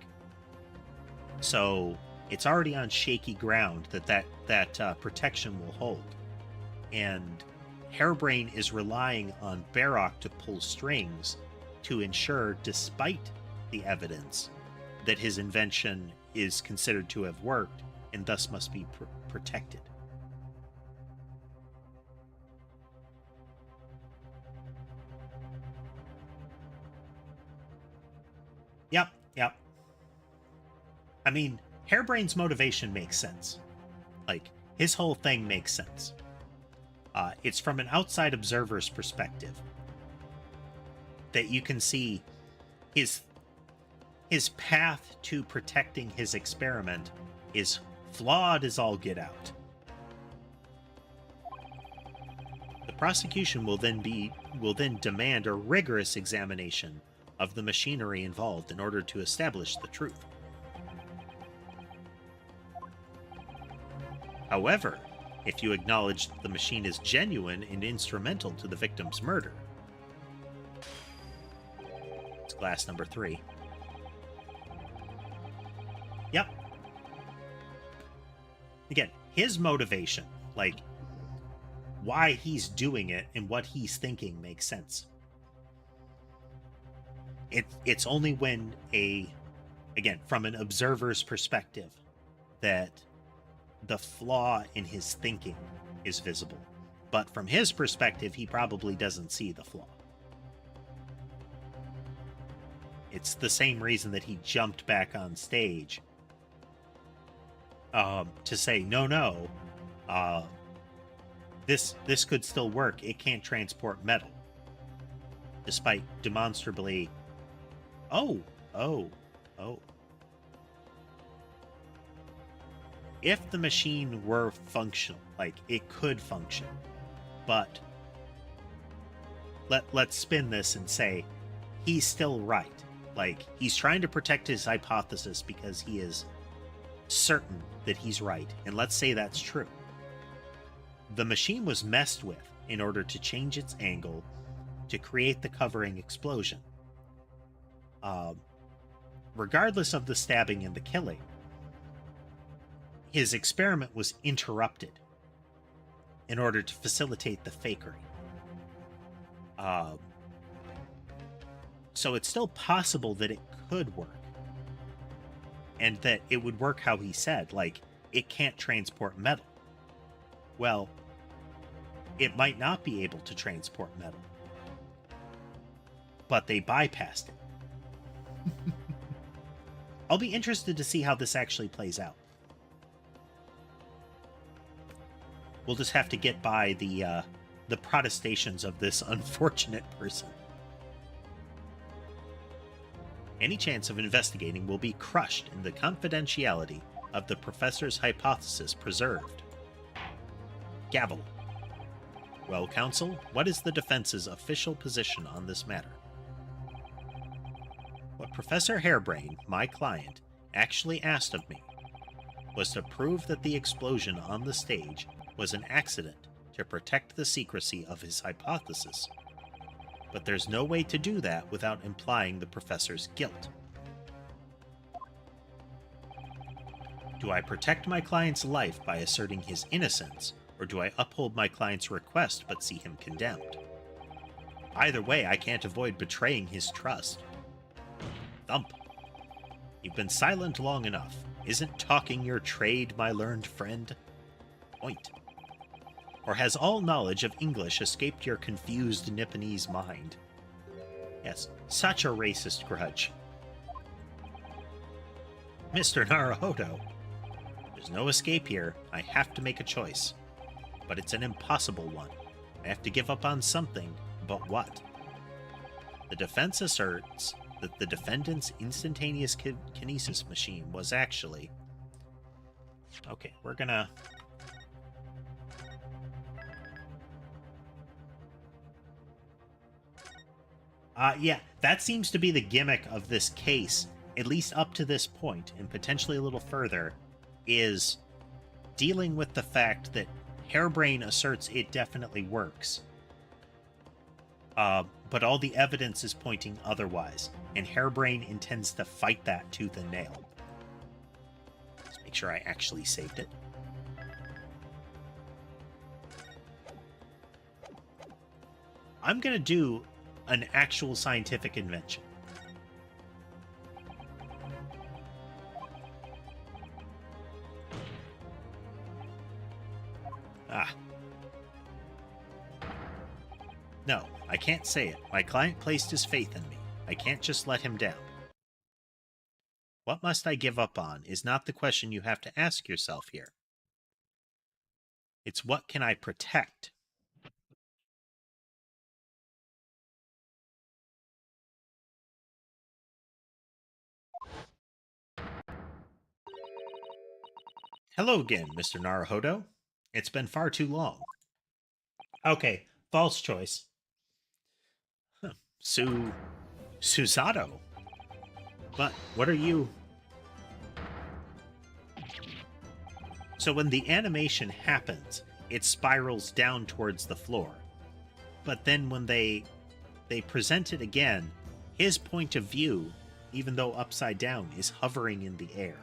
So it's already on shaky ground that protection will hold. And Harebrain is relying on Barak to pull strings to ensure, despite the evidence, that his invention is considered to have worked and thus must be protected. Yep. I mean, Harebrain's motivation makes sense. Like, his whole thing makes sense. It's from an outside observer's perspective that you can see his path to protecting his experiment is flawed as all get out. The prosecution will then demand a rigorous examination of the machinery involved in order to establish the truth. However, if you acknowledge the machine is genuine and instrumental to the victim's murder, it's glass number 3. Yep. Again, his motivation, like why he's doing it and what he's thinking makes sense. It's only when again, from an observer's perspective, that the flaw in his thinking is visible. But from his perspective, he probably doesn't see the flaw. It's the same reason that he jumped back on stage to say, no, this could still work. It can't transport metal. Despite demonstrably, oh. If the machine were functional, like it could function, but let's spin this and say he's still right. Like, he's trying to protect his hypothesis because he is certain that he's right. And let's say that's true. The machine was messed with in order to change its angle to create the covering explosion. Regardless of the stabbing and the killing, his experiment was interrupted in order to facilitate the fakery. So it's still possible that it could work. And that it would work how he said, like, it can't transport metal. Well, it might not be able to transport metal. But they bypassed it. I'll be interested to see how this actually plays out. We'll just have to get by the protestations of this unfortunate person. Any chance of investigating will be crushed in the confidentiality of the professor's hypothesis preserved. Gavel. Well, counsel, what is the defense's official position on this matter? What Professor Harebrain, my client, actually asked of me was to prove that the explosion on the stage was an accident to protect the secrecy of his hypothesis. But there's no way to do that without implying the professor's guilt. Do I protect my client's life by asserting his innocence, or do I uphold my client's request but see him condemned? Either way, I can't avoid betraying his trust. Thump. You've been silent long enough. Isn't talking your trade, my learned friend? Point. Or has all knowledge of English escaped your confused Nipponese mind? Yes, such a racist grudge. Mr. Naruhodo, there's no escape here. I have to make a choice. But it's an impossible one. I have to give up on something, but what? The defense asserts that the defendant's instantaneous kinesis machine was actually... Okay, we're gonna... yeah, that seems to be the gimmick of this case, at least up to this point, and potentially a little further, is dealing with the fact that Harebrain asserts it definitely works. But all the evidence is pointing otherwise, and Harebrain intends to fight that tooth and nail. Let's make sure I actually saved it. I'm going to do an actual scientific invention. No, I can't say it. My client placed his faith in me. I can't just let him down. What must I give up on is not the question you have to ask yourself here. It's what can I protect? Hello again, Mr. Naruhodo. It's been far too long. Okay, false choice. Sue, Susato? But what are you... So when the animation happens, it spirals down towards the floor. But then when they present it again, his point of view, even though upside down, is hovering in the air.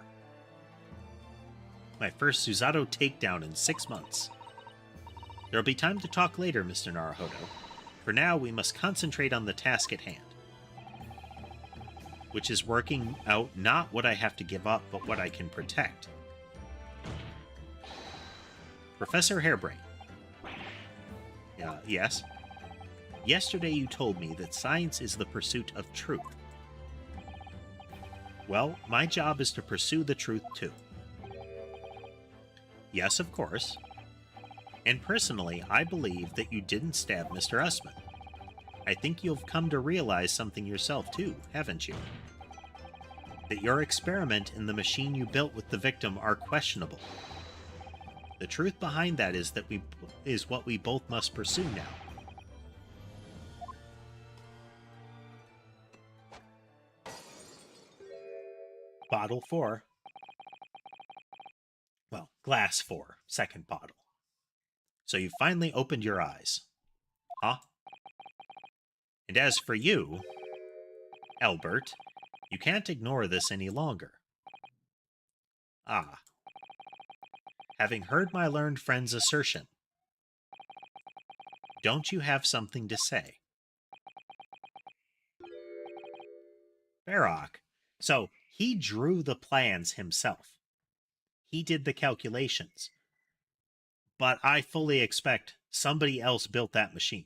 My first Susato takedown in 6 months. There'll be time to talk later, Mr. Naruhodo. For now, we must concentrate on the task at hand. Which is working out not what I have to give up, but what I can protect. Professor Hairbrain. Yes? Yesterday you told me that science is the pursuit of truth. Well, my job is to pursue the truth too. Yes, of course. And personally, I believe that you didn't stab Mr. Usman. I think you've come to realize something yourself too, haven't you? That your experiment and the machine you built with the victim are questionable. The truth behind that is what we both must pursue now. Bottle 4. Well, glass 4, second bottle. So you finally opened your eyes. Huh? And as for you, Albert, you can't ignore this any longer. Ah. Having heard my learned friend's assertion, don't you have something to say? Varrock. So he drew the plans himself. He did the calculations. But I fully expect somebody else built that machine.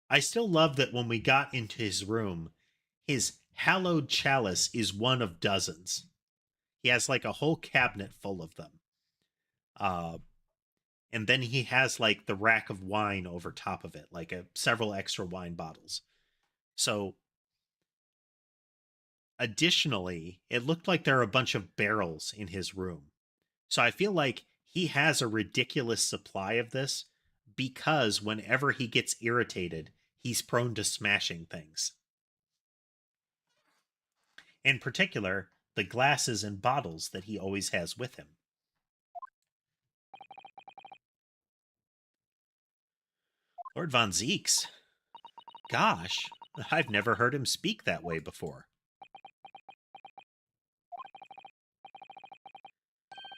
I still love that when we got into his room, his hallowed chalice is one of dozens. He has like a whole cabinet full of them. And then he has like the rack of wine over top of it, like several extra wine bottles. So additionally, it looked like there are a bunch of barrels in his room. So I feel like he has a ridiculous supply of this because whenever he gets irritated, he's prone to smashing things. In particular, the glasses and bottles that he always has with him. Lord Von Zeeks. Gosh, I've never heard him speak that way before.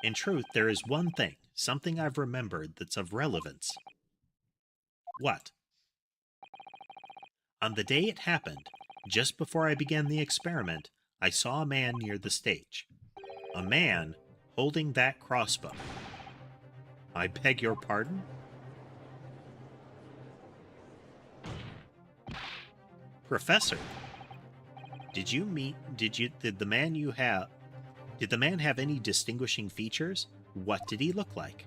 In truth, there is one thing, something I've remembered that's of relevance. What? On the day it happened, just before I began the experiment, I saw a man near the stage. A man holding that crossbow. I beg your pardon? Professor, did the man have any distinguishing features? What did he look like?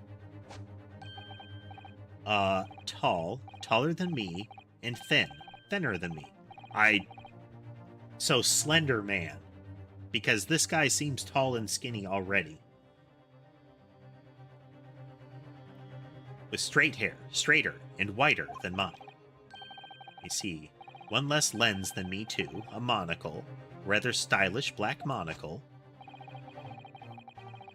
Tall, taller than me, and thinner than me. So slender man, because this guy seems tall and skinny already. With straight hair, straighter and whiter than mine. I see. One less lens than me, too. A monocle. Rather stylish black monocle.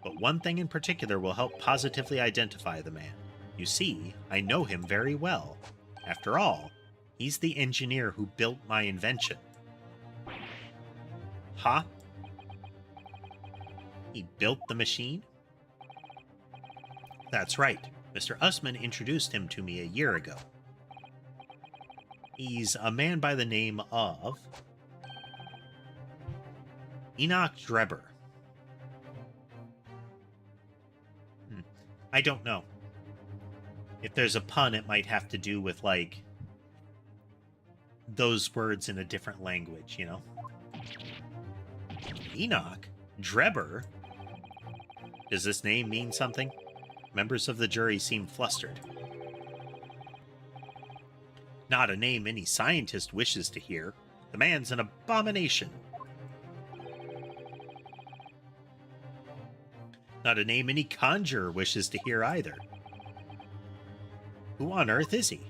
But one thing in particular will help positively identify the man. You see, I know him very well. After all, he's the engineer who built my invention. Huh? He built the machine? That's right. Mr. Usman introduced him to me a year ago. He's a man by the name of Enoch Drebber. I don't know. If there's a pun, it might have to do with, like, those words in a different language, you know? Enoch? Drebber? Does this name mean something? Members of the jury seem flustered. Not a name any scientist wishes to hear. The man's an abomination. Not a name any conjurer wishes to hear either. Who on earth is he?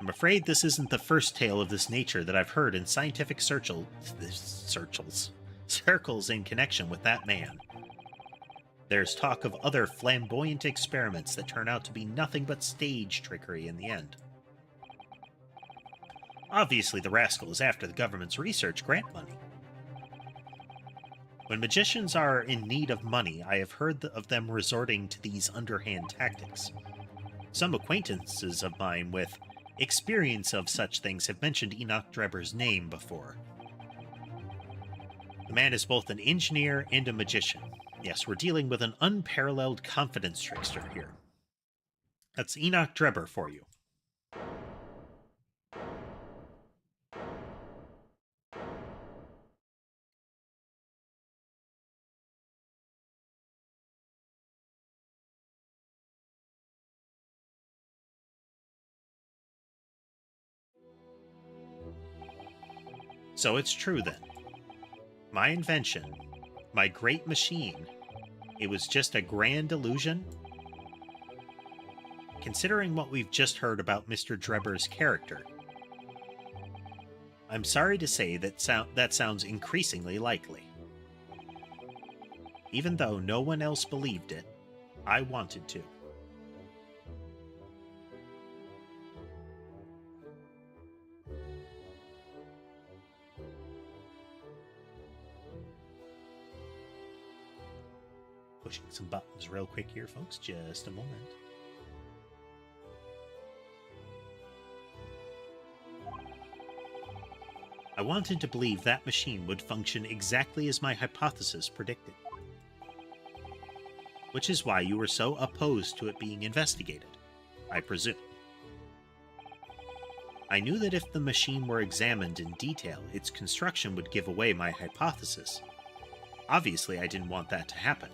I'm afraid this isn't the first tale of this nature that I've heard in scientific circles in connection with that man. There's talk of other flamboyant experiments that turn out to be nothing but stage trickery in the end. Obviously, the rascal is after the government's research grant money. When magicians are in need of money, I have heard of them resorting to these underhand tactics. Some acquaintances of mine with experience of such things have mentioned Enoch Drebber's name before. The man is both an engineer and a magician. Yes, we're dealing with an unparalleled confidence trickster here. That's Enoch Drebber for you. So it's true then. My invention, my great machine, it was just a grand illusion? Considering what we've just heard about Mr. Drebber's character, I'm sorry to say that sounds increasingly likely. Even though no one else believed it, I wanted to. Pushing some buttons real quick here, folks. Just a moment. I wanted to believe that machine would function exactly as my hypothesis predicted. Which is why you were so opposed to it being investigated, I presume. I knew that if the machine were examined in detail, its construction would give away my hypothesis. Obviously, I didn't want that to happen.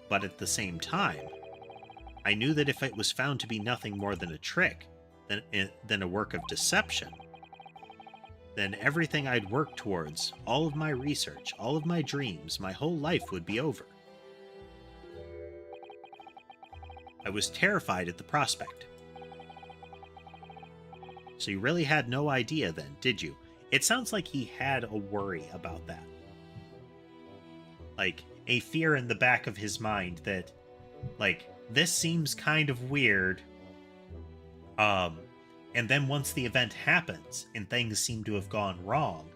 But at the same time, I knew that if it was found to be nothing more than a trick, than a work of deception, then everything I'd worked towards, all of my research, all of my dreams, my whole life would be over. I was terrified at the prospect. So you really had no idea then, did you? It sounds like he had a worry about that. Like, a fear in the back of his mind that, like, this seems kind of weird. And then once the event happens and things seem to have gone wrong,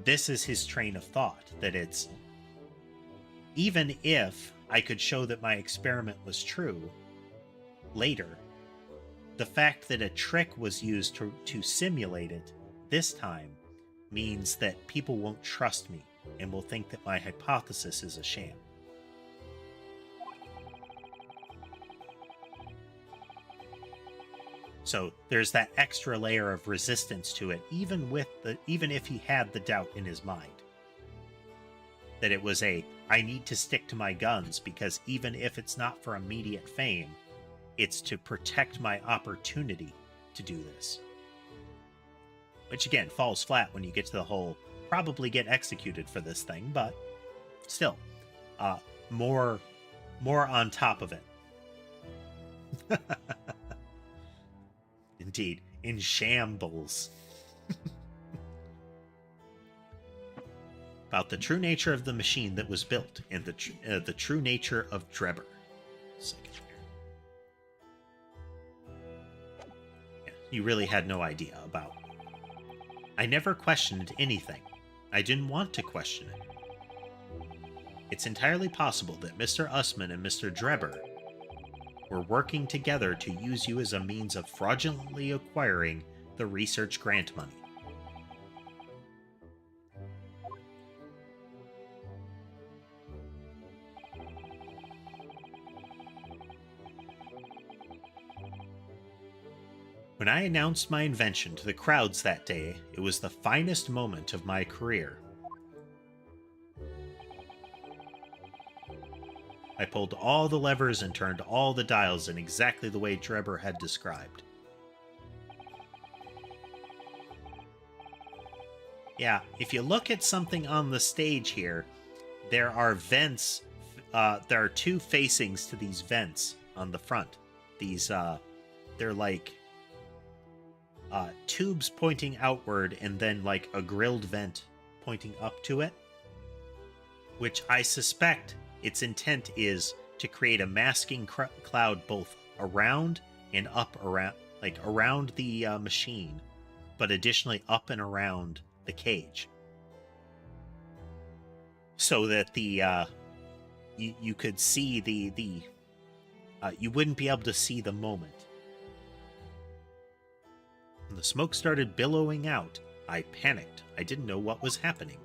this is his train of thought, that it's, even if I could show that my experiment was true later, the fact that a trick was used to simulate it this time means that people won't trust me and will think that my hypothesis is a sham. So there's that extra layer of resistance to it, even if he had the doubt in his mind. That it was I need to stick to my guns, because even if it's not for immediate fame, it's to protect my opportunity to do this. Which again falls flat when you get to the whole probably get executed for this thing, but still, more on top of it. Indeed, in shambles. About the true nature of the machine that was built, and the true nature of Drebber. Yeah, you really had no idea about. I never questioned anything. I didn't want to question it. It's entirely possible that Mr. Usman and Mr. Drebber were working together to use you as a means of fraudulently acquiring the research grant money. When I announced my invention to the crowds that day, it was the finest moment of my career. I pulled all the levers and turned all the dials in exactly the way Drebber had described. Yeah, if you look at something on the stage here, there are vents, there are two facings to these vents on the front. These, they're like tubes pointing outward and then like a grilled vent pointing up to it, which I suspect its intent is to create a masking cloud both around and up around, like around the machine, but additionally up and around the cage, so that the you could see the you wouldn't be able to see the moment. When the smoke started billowing out, I panicked. I didn't know what was happening.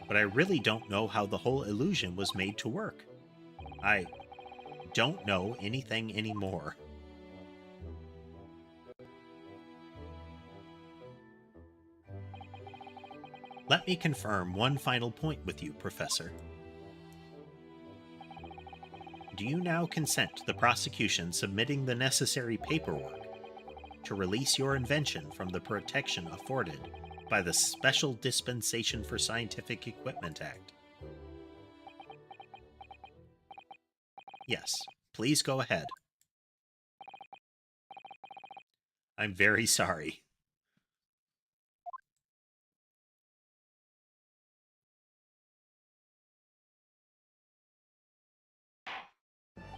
But I really don't know how the whole illusion was made to work. I don't know anything anymore. Let me confirm one final point with you, Professor. Do you now consent to the prosecution submitting the necessary paperwork to release your invention from the protection afforded by the Special Dispensation for Scientific Equipment Act? Yes, please go ahead. I'm very sorry.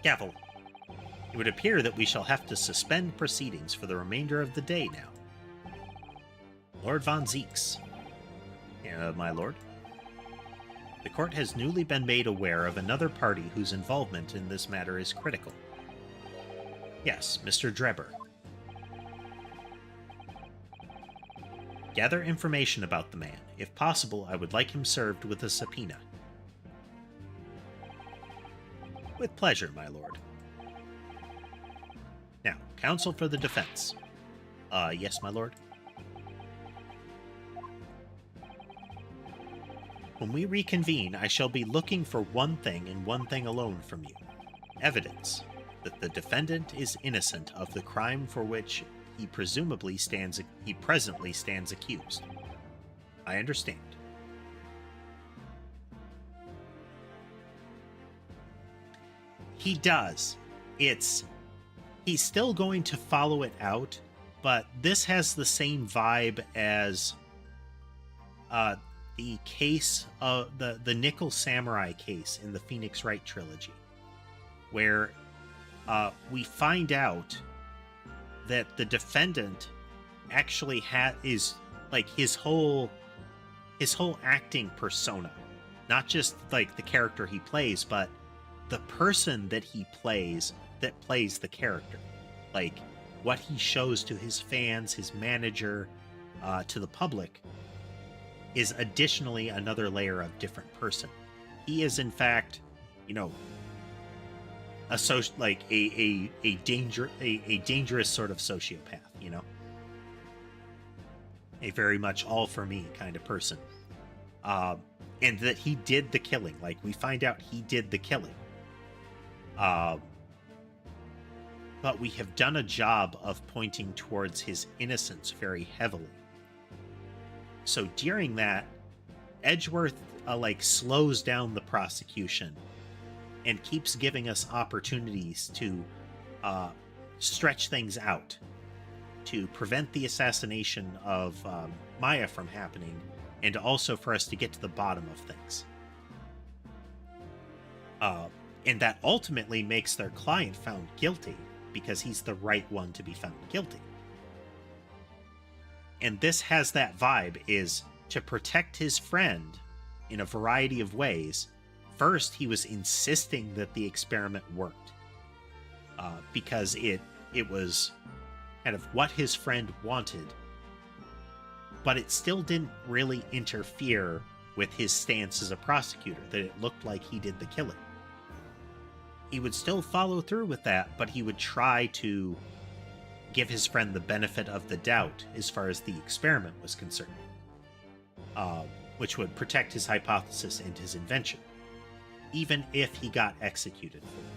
Gavel, it would appear that we shall have to suspend proceedings for the remainder of the day now. Lord von Zeeks. My lord. The court has newly been made aware of another party whose involvement in this matter is critical. Yes, Mr. Drebber. Gather information about the man. If possible, I would like him served with a subpoena. With pleasure, my lord. Now, counsel for the defense. Yes, my lord. When we reconvene, I shall be looking for one thing and one thing alone from you. Evidence that the defendant is innocent of the crime for which he presently stands accused. I understand. He does. He's still going to follow it out, but this has the same vibe as the case of the Nickel Samurai case in the Phoenix Wright trilogy, where we find out that the defendant actually is like his whole acting persona, not just like the character he plays, but the person that he plays that plays the character, like what he shows to his fans, his manager, to the public, is additionally another layer of different person. He is, in fact, a dangerous sort of sociopath, a very much all for me kind of person, and that he did the killing. Like, we find out he did the killing, but we have done a job of pointing towards his innocence very heavily. So during that, Edgeworth slows down the prosecution and keeps giving us opportunities to stretch things out, to prevent the assassination of Maya from happening, and also for us to get to the bottom of things. And that ultimately makes their client found guilty, because he's the right one to be found guilty. And this has that vibe, is to protect his friend in a variety of ways. First, he was insisting that the experiment worked, because it was kind of what his friend wanted, but it still didn't really interfere with his stance as a prosecutor, that it looked like he did the killing. He would still follow through with that, but he would try to give his friend the benefit of the doubt as far as the experiment was concerned, which would protect his hypothesis and his invention, even if he got executed for it.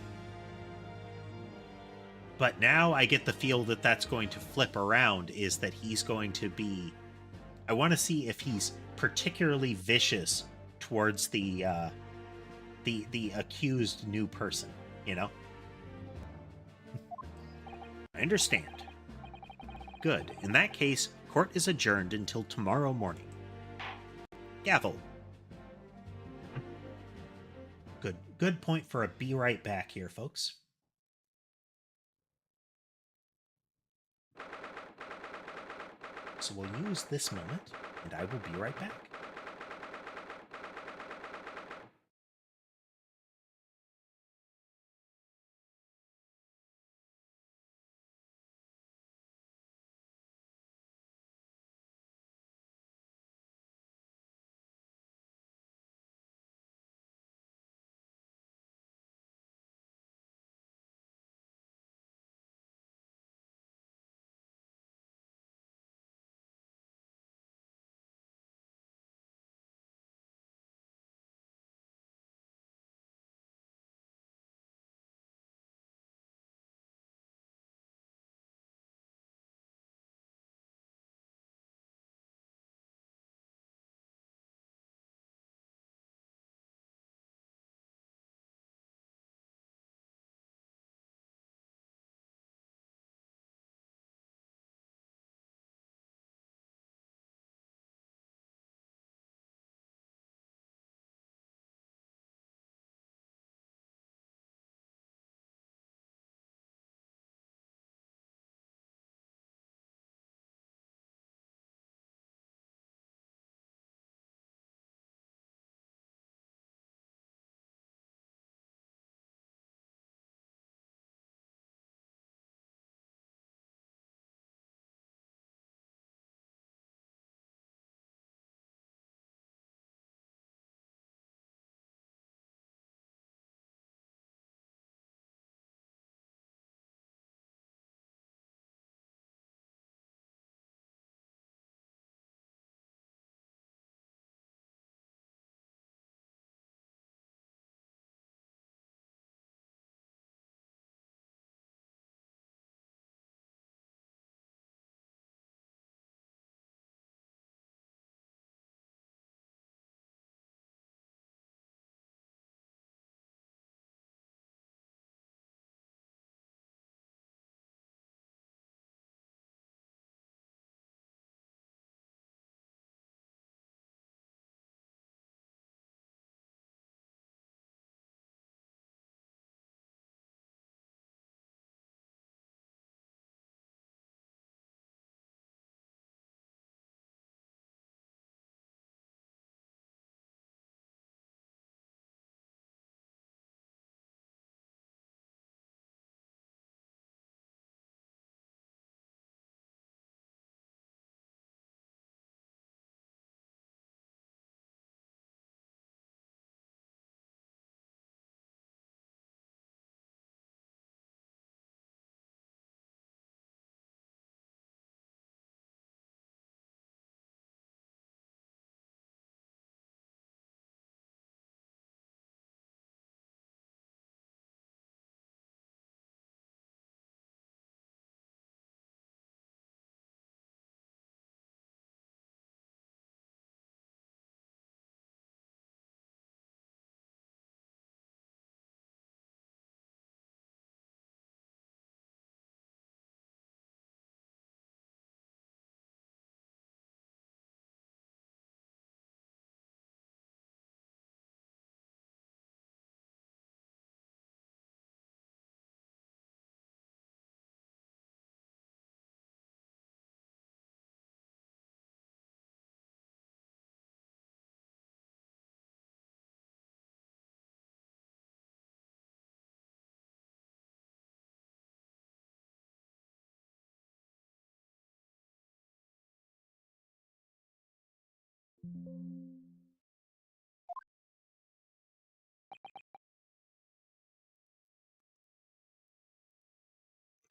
But now I get the feel that that's going to flip around, is that he's going to be... I want to see if he's particularly vicious towards the accused new person, you know? I understand. Good. In that case, court is adjourned until tomorrow morning. Gavel. Good point for a be right back here, folks. So we'll use this moment, and I will be right back.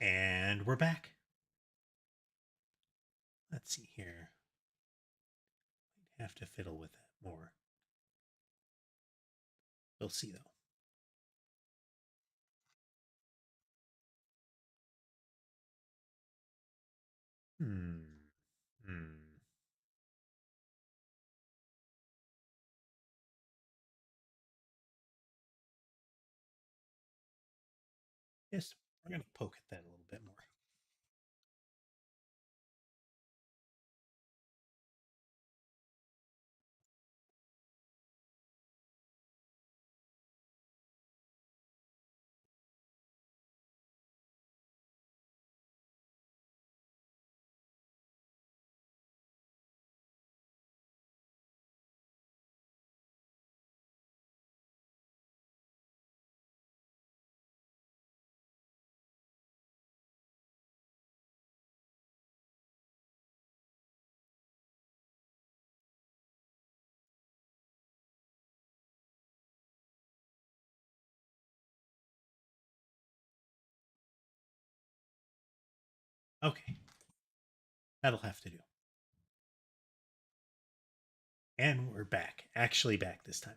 And we're back. Let's see here. Have to fiddle with that more. We'll see, though. Hmm. Hmm. Yes, we're going to poke at that a little bit more. Okay, that'll have to do. And we're back. Actually back this time.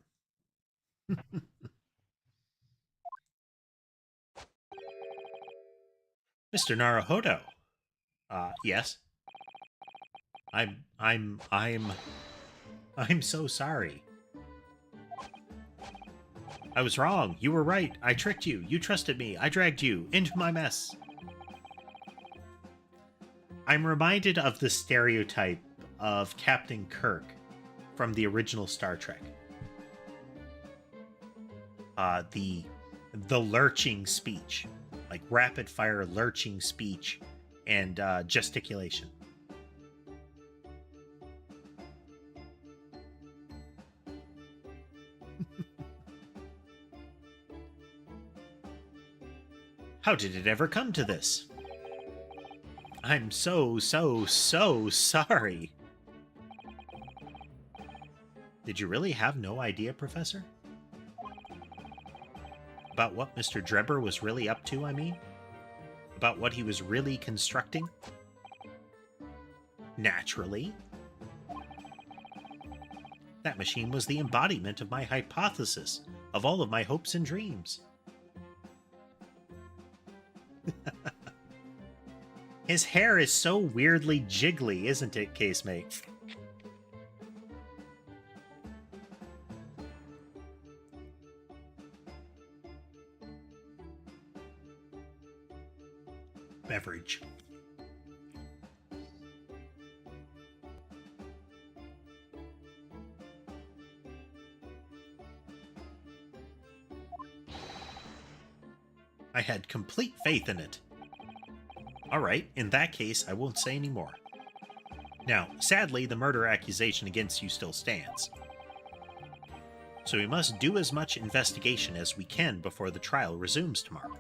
Mr. Naruhodo. Yes. I'm so sorry. I was wrong. You were right. I tricked you. You trusted me. I dragged you into my mess. I'm reminded of the stereotype of Captain Kirk from the original Star Trek. The lurching speech, like rapid fire lurching speech and gesticulation. How did it ever come to this? I'm so sorry. Did you really have no idea, Professor? About what Mr. Drebber was really up to, I mean? About what he was really constructing? Naturally. That machine was the embodiment of my hypothesis, of all of my hopes and dreams. His hair is so weirdly jiggly, isn't it, casemate? Beverage. I had complete faith in it. All right, in that case, I won't say any more. Now, sadly, the murder accusation against you still stands. So we must do as much investigation as we can before the trial resumes tomorrow.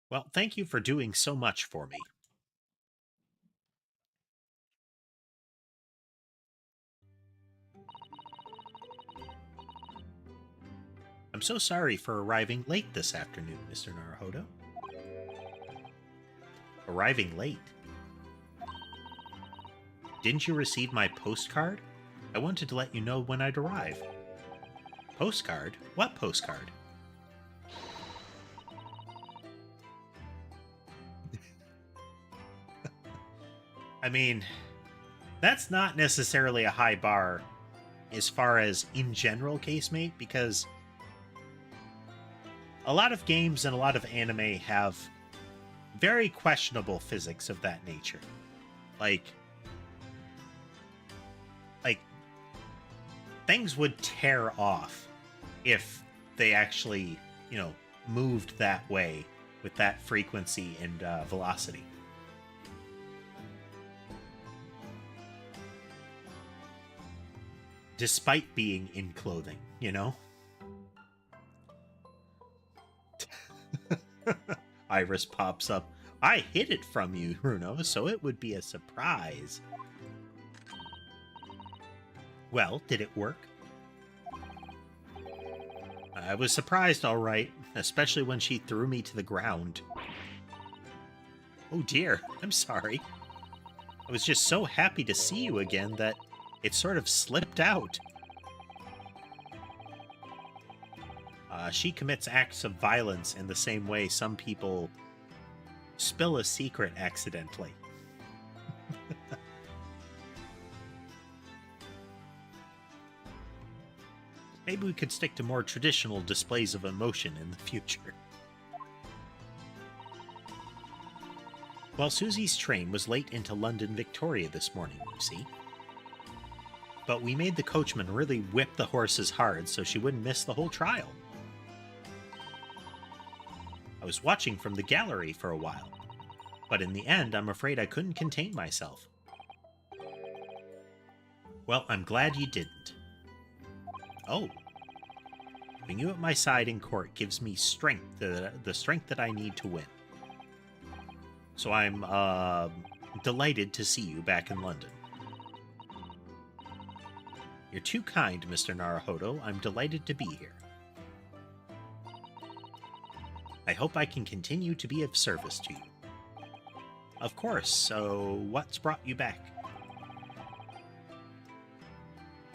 Well, thank you for doing so much for me. I'm so sorry for arriving late this afternoon, Mr. Naruhodo. Arriving late? Didn't you receive my postcard? I wanted to let you know when I'd arrive. Postcard? What postcard? I mean, that's not necessarily a high bar as far as in general, casemate, because a lot of games and a lot of anime have very questionable physics of that nature. Like things would tear off if they actually, moved that way with that frequency and velocity. Despite being in clothing, Iris pops up. I hid it from you, Bruno, so it would be a surprise. Well, did it work? I was surprised, all right, especially when she threw me to the ground. Oh dear, I'm sorry. I was just so happy to see you again that it sort of slipped out. She commits acts of violence in the same way some people spill a secret accidentally. Maybe we could stick to more traditional displays of emotion in the future. Well, Susie's train was late into London Victoria this morning, you see. But we made the coachman really whip the horses hard so she wouldn't miss the whole trial. I was watching from the gallery for a while, but in the end, I'm afraid I couldn't contain myself. Well, I'm glad you didn't. Oh. Having you at my side in court gives me strength, the strength that I need to win. So I'm delighted to see you back in London. You're too kind, Mr. Naruhodo. I'm delighted to be here. I hope I can continue to be of service to you. Of course, so what's brought you back?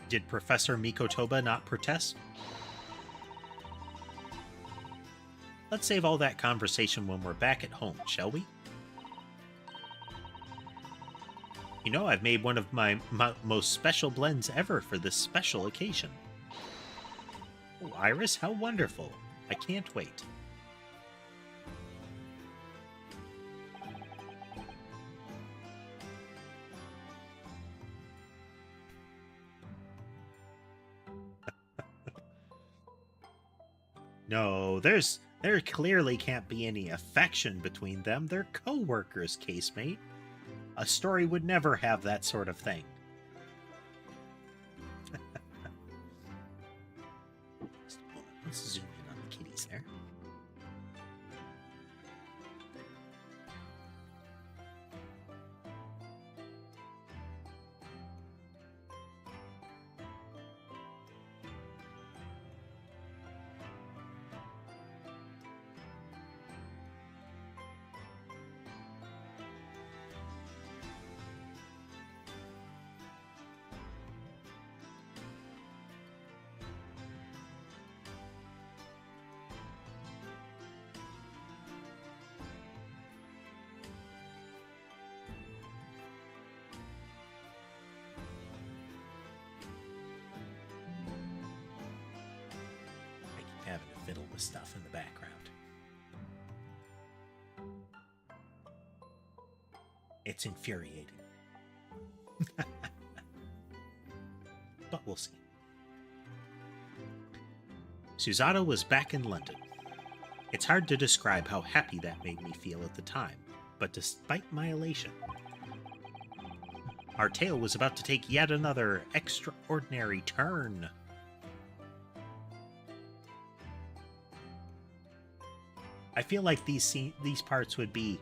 Did Professor Mikotoba not protest? Let's save all that conversation when we're back at home, shall we? You know, I've made one of my most special blends ever for this special occasion. Oh, Iris, how wonderful. I can't wait. No, there clearly can't be any affection between them. They're co-workers, casemate. A story would never have that sort of thing. Just a moment. Let's zoom in on the kitties there. Having to fiddle with stuff in the background. It's infuriating. But we'll see. Susato was back in London. It's hard to describe how happy that made me feel at the time, but despite my elation, our tale was about to take yet another extraordinary turn. I feel like these parts would be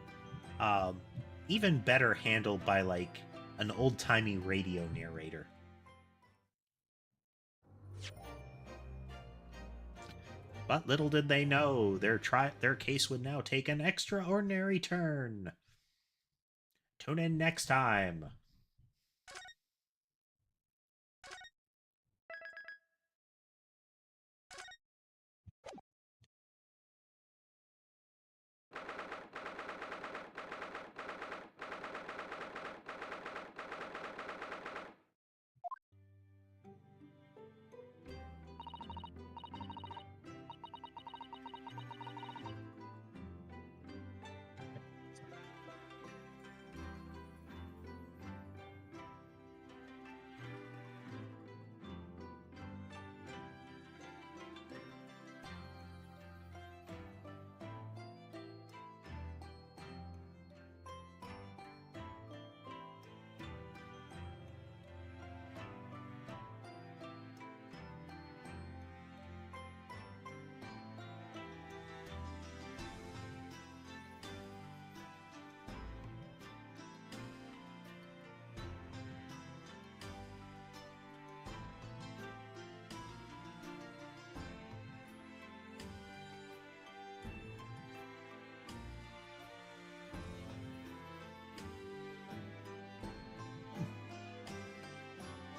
even better handled by like an old-timey radio narrator. But little did they know, their case would now take an extraordinary turn. Tune in next time.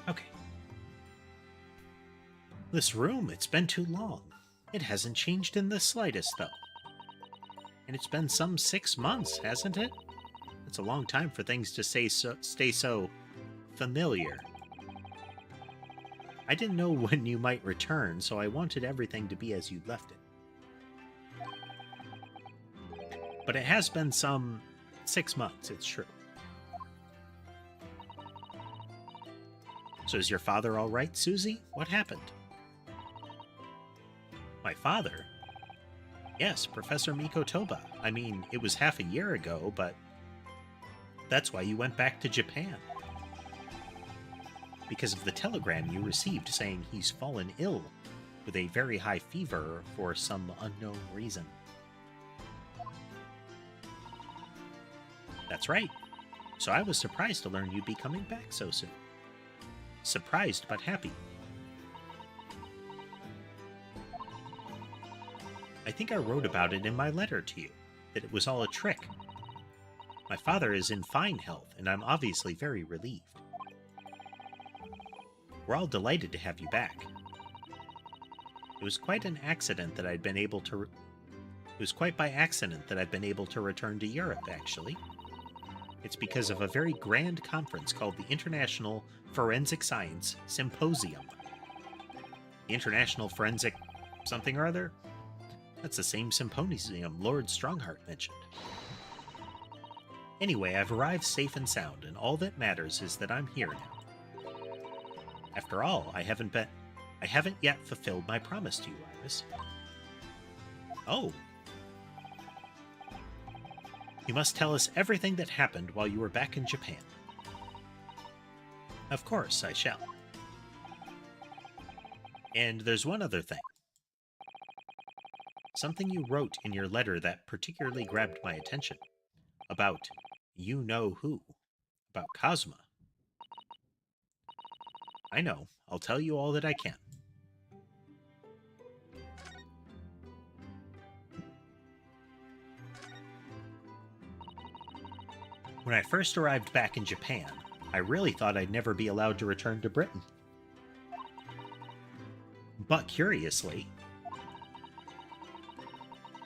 Okay. This room, it's been too long. It hasn't changed in the slightest, though. And it's been some 6 months, hasn't it? It's a long time for things to stay so familiar. I didn't know when you might return, so I wanted everything to be as you'd left it. But it has been some 6 months, it's true. So is your father all right, Susie? What happened? My father? Yes, Professor Mikotoba. I mean, it was half a year ago, but that's why you went back to Japan. Because of the telegram you received saying he's fallen ill with a very high fever for some unknown reason. That's right. So I was surprised to learn you'd be coming back so soon. Surprised but happy. I think I wrote about it in my letter to you, that it was all a trick. My father is in fine health, and I'm obviously very relieved. We're all delighted to have you back. It was quite by accident that I've been able to return to Europe, actually. It's because of a very grand conference called the International Forensic Science Symposium. The International Forensic something or other? That's the same symposium Lord Strongheart mentioned. Anyway, I've arrived safe and sound, and all that matters is that I'm here now. After all, I haven't yet fulfilled my promise to you, Iris. Oh. You must tell us everything that happened while you were back in Japan. Of course, I shall. And there's one other thing. Something you wrote in your letter that particularly grabbed my attention. About you-know-who. About Cosma. I know. I'll tell you all that I can. When I first arrived back in Japan, I really thought I'd never be allowed to return to Britain. But curiously,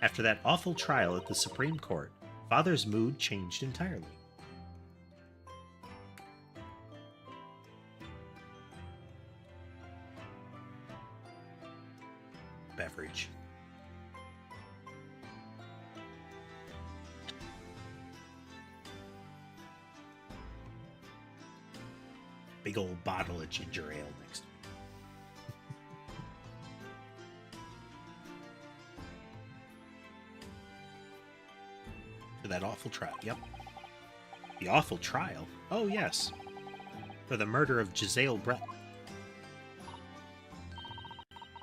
after that awful trial at the Supreme Court, Father's mood changed entirely. Beverage. Big old bottle of ginger ale next to me. For that awful trial, yep. The awful trial? Oh, yes. For the murder of Giselle Breton.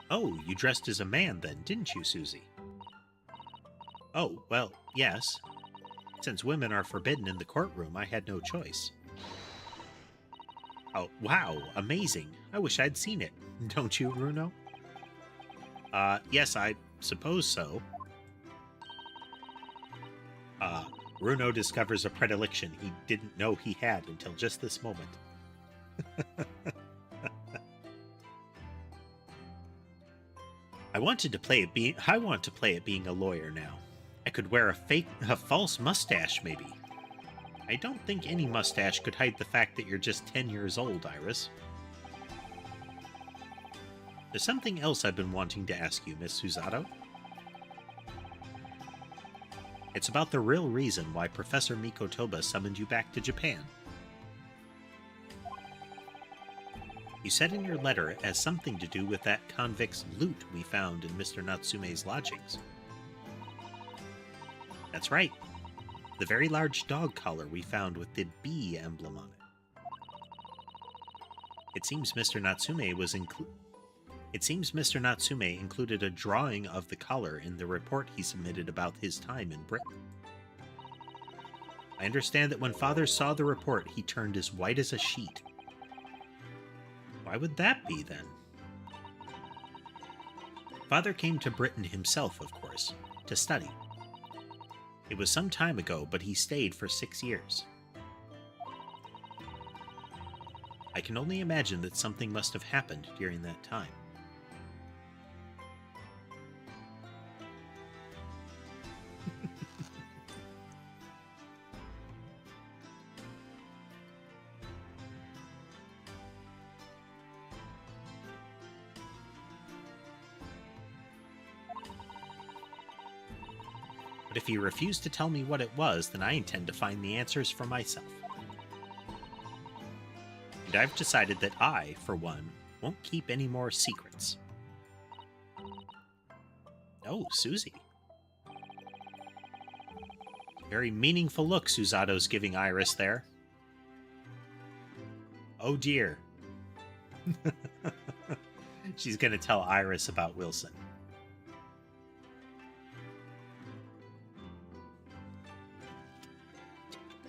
Oh, you dressed as a man then, didn't you, Susie? Oh, well, yes. Since women are forbidden in the courtroom, I had no choice. Oh, wow, amazing. I wish I'd seen it. Don't you, Runo? Yes, I suppose so. Runo discovers a predilection he didn't know he had until just this moment. I want to play it being a lawyer now. I could wear a false mustache, maybe. I don't think any mustache could hide the fact that you're just 10 years old, Iris. There's something else I've been wanting to ask you, Miss Susato. It's about the real reason why Professor Mikotoba summoned you back to Japan. You said in your letter it has something to do with that convict's loot we found in Mr. Natsume's lodgings. That's right. The very large dog collar we found with the bee emblem on it. It seems Mr. Natsume included a drawing of the collar in the report he submitted about his time in Britain. I understand that when Father saw the report, he turned as white as a sheet. Why would that be, then? Father came to Britain himself, of course, to study. It was some time ago, but he stayed for 6 years. I can only imagine that something must have happened during that time. But if you refuse to tell me what it was, then I intend to find the answers for myself. And I've decided that I, for one, won't keep any more secrets. Oh, Susie. Very meaningful look Susato's giving Iris there. Oh dear. She's going to tell Iris about Wilson.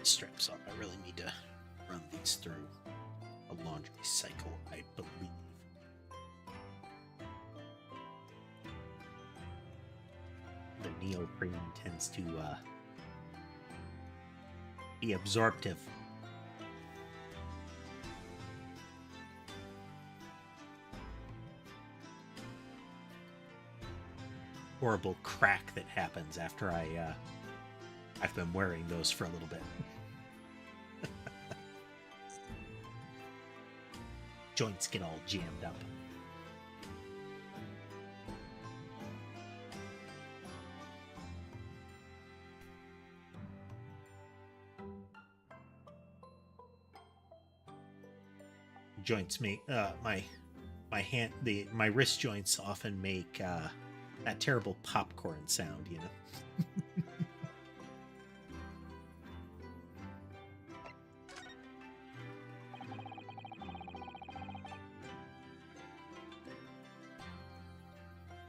Strips off. I really need to run these through a laundry cycle, I believe. The neoprene tends to be absorptive. Horrible crack that happens after I've been wearing those for a little bit. Joints get all jammed up. Joints make my wrist joints often make that terrible popcorn sound, you know.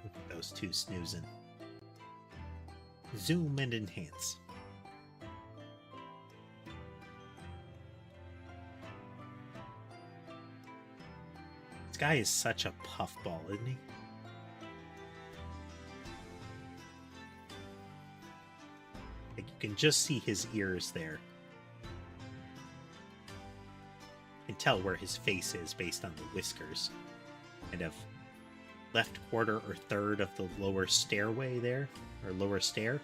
Look at those two snoozing. Zoom and enhance. This guy is such a puffball, isn't he? Like, you can just see his ears there. You can tell where his face is based on the whiskers. Kind of left quarter or third of the lower stairway there, or lower stair.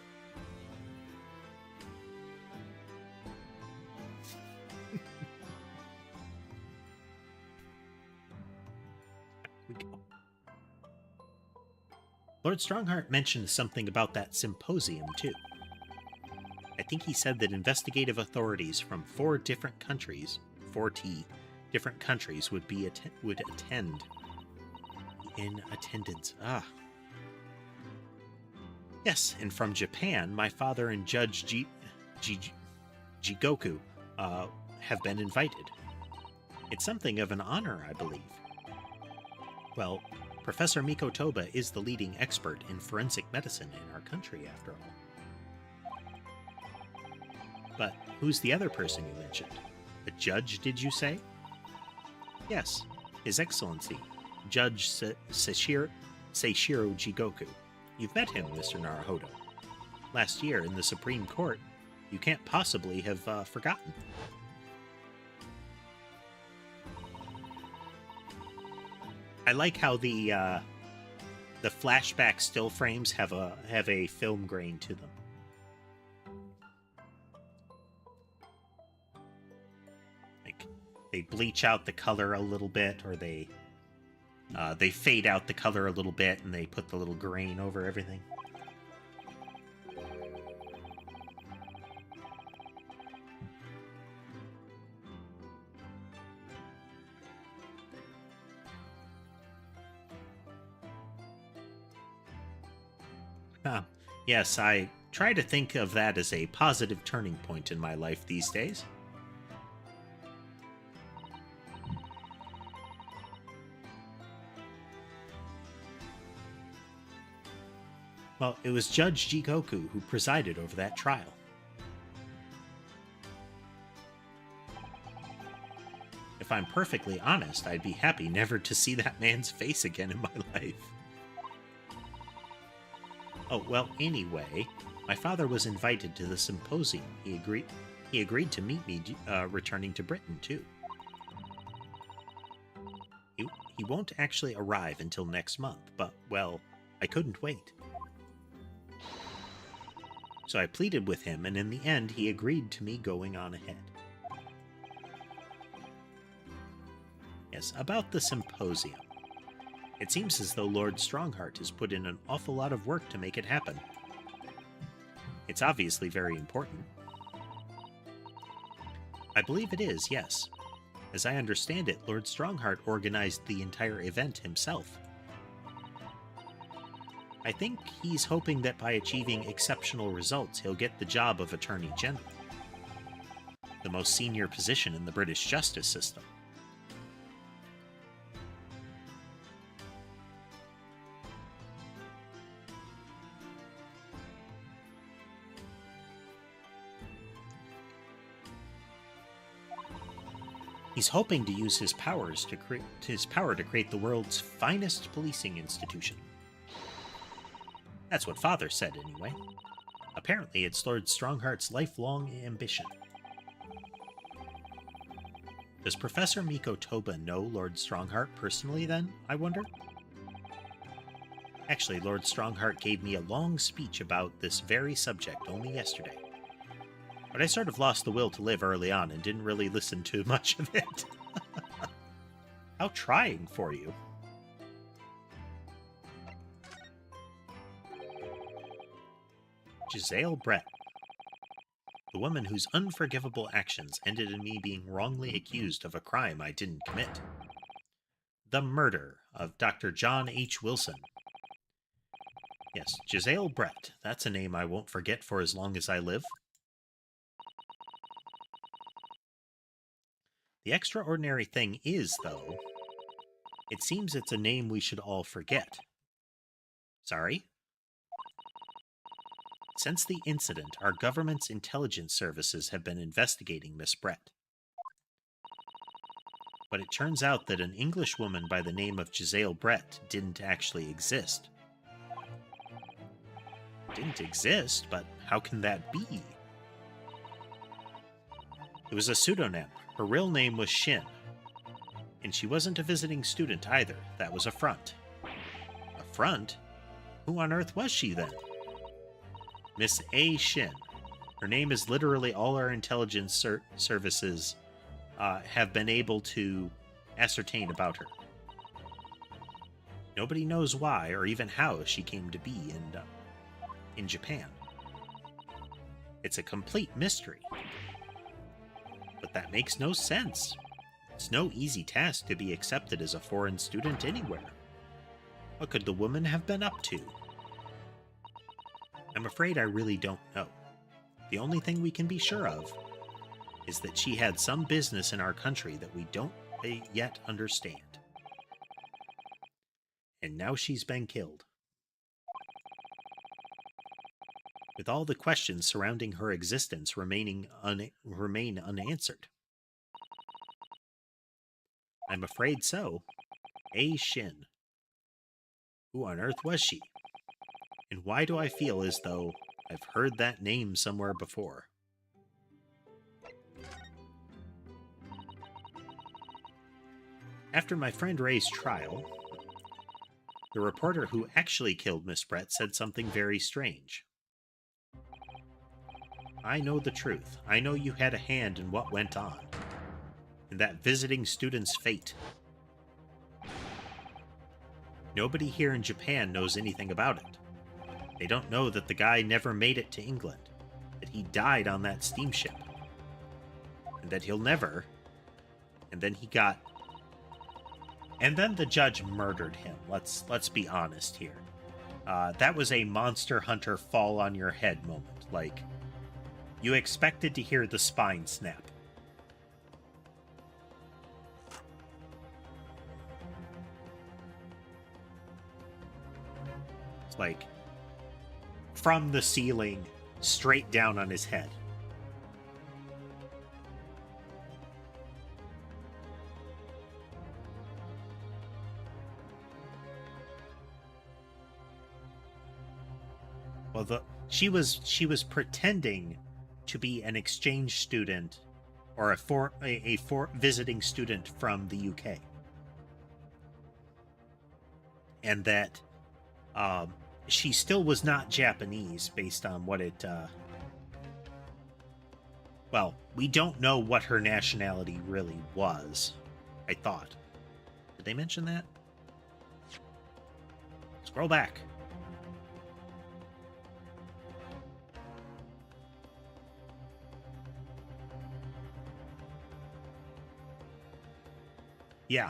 Lord Strongheart mentioned something about that symposium, too. I think he said that investigative authorities from 4 different countries, 4T, different countries would attend. In attendance. Ah. Yes, and from Japan, my father and Judge Jigoku have been invited. It's something of an honor, I believe. Well, Professor Miko Toba is the leading expert in forensic medicine in our country, after all. But who's the other person you mentioned? A judge, did you say? Yes, His Excellency, Judge Seishiro Jigoku. You've met him, Mr. Naruhodo. Last year in the Supreme Court. You can't possibly have forgotten. I like how the flashback still frames have a film grain to them. Like they bleach out the color a little bit, or they fade out the color a little bit, and they put the little grain over everything. Yes, I try to think of that as a positive turning point in my life these days. Well, it was Judge Jigoku who presided over that trial. If I'm perfectly honest, I'd be happy never to see that man's face again in my life. Oh, well, anyway, my father was invited to the symposium. He agreed to meet me returning to Britain, too. He won't actually arrive until next month, but, well, I couldn't wait. So I pleaded with him, and in the end, he agreed to me going on ahead. Yes, about the symposium. It seems as though Lord Strongheart has put in an awful lot of work to make it happen. It's obviously very important. I believe it is, yes. As I understand it, Lord Strongheart organized the entire event himself. I think he's hoping that by achieving exceptional results, he'll get the job of Attorney General, the most senior position in the British justice system. He's hoping to use his powers to create the world's finest policing institution. That's what Father said, anyway. Apparently, it's Lord Strongheart's lifelong ambition. Does Professor Miko Toba know Lord Strongheart personally, then, I wonder? Actually, Lord Strongheart gave me a long speech about this very subject only yesterday. But I sort of lost the will to live early on and didn't really listen to much of it. How trying for you. Giselle Brett. The woman whose unforgivable actions ended in me being wrongly accused of a crime I didn't commit. The murder of Dr. John H. Wilson. Yes, Giselle Brett. That's a name I won't forget for as long as I live. The extraordinary thing is, though, it seems it's a name we should all forget. Sorry? Since the incident, our government's intelligence services have been investigating Miss Brett. But it turns out that an English woman by the name of Giselle Brett didn't actually exist. Didn't exist, but how can that be? It was a pseudonym. Her real name was Shin. And she wasn't a visiting student either. That was a front. A front? Who on earth was she then? Miss A. Shin. Her name is literally all our intelligence services have been able to ascertain about her. Nobody knows why or even how she came to be in Japan. It's a complete mystery. But that makes no sense. It's no easy task to be accepted as a foreign student anywhere. What could the woman have been up to? I'm afraid I really don't know. The only thing we can be sure of is that she had some business in our country that we don't yet understand. And now she's been killed. With all the questions surrounding her existence remain unanswered. I'm afraid so. A. Shin. Who on earth was she? And why do I feel as though I've heard that name somewhere before? After my friend Ray's trial, the reporter who actually killed Miss Brett said something very strange. I know the truth. I know you had a hand in what went on, in that visiting student's fate. Nobody here in Japan knows anything about it. They don't know that the guy never made it to England, that he died on that steamship, and that he'll never... And then he got... And then the judge murdered him. Let's be honest here. That was a Monster Hunter fall on your head moment. Like, you expected to hear the spine snap. It's like, from the ceiling, straight down on his head. Well, she was pretending to be an exchange student or a visiting student from the UK, and that she still was not Japanese based on what it. Well, we don't know what her nationality really was. I thought. Did they mention that? Scroll back. Yeah.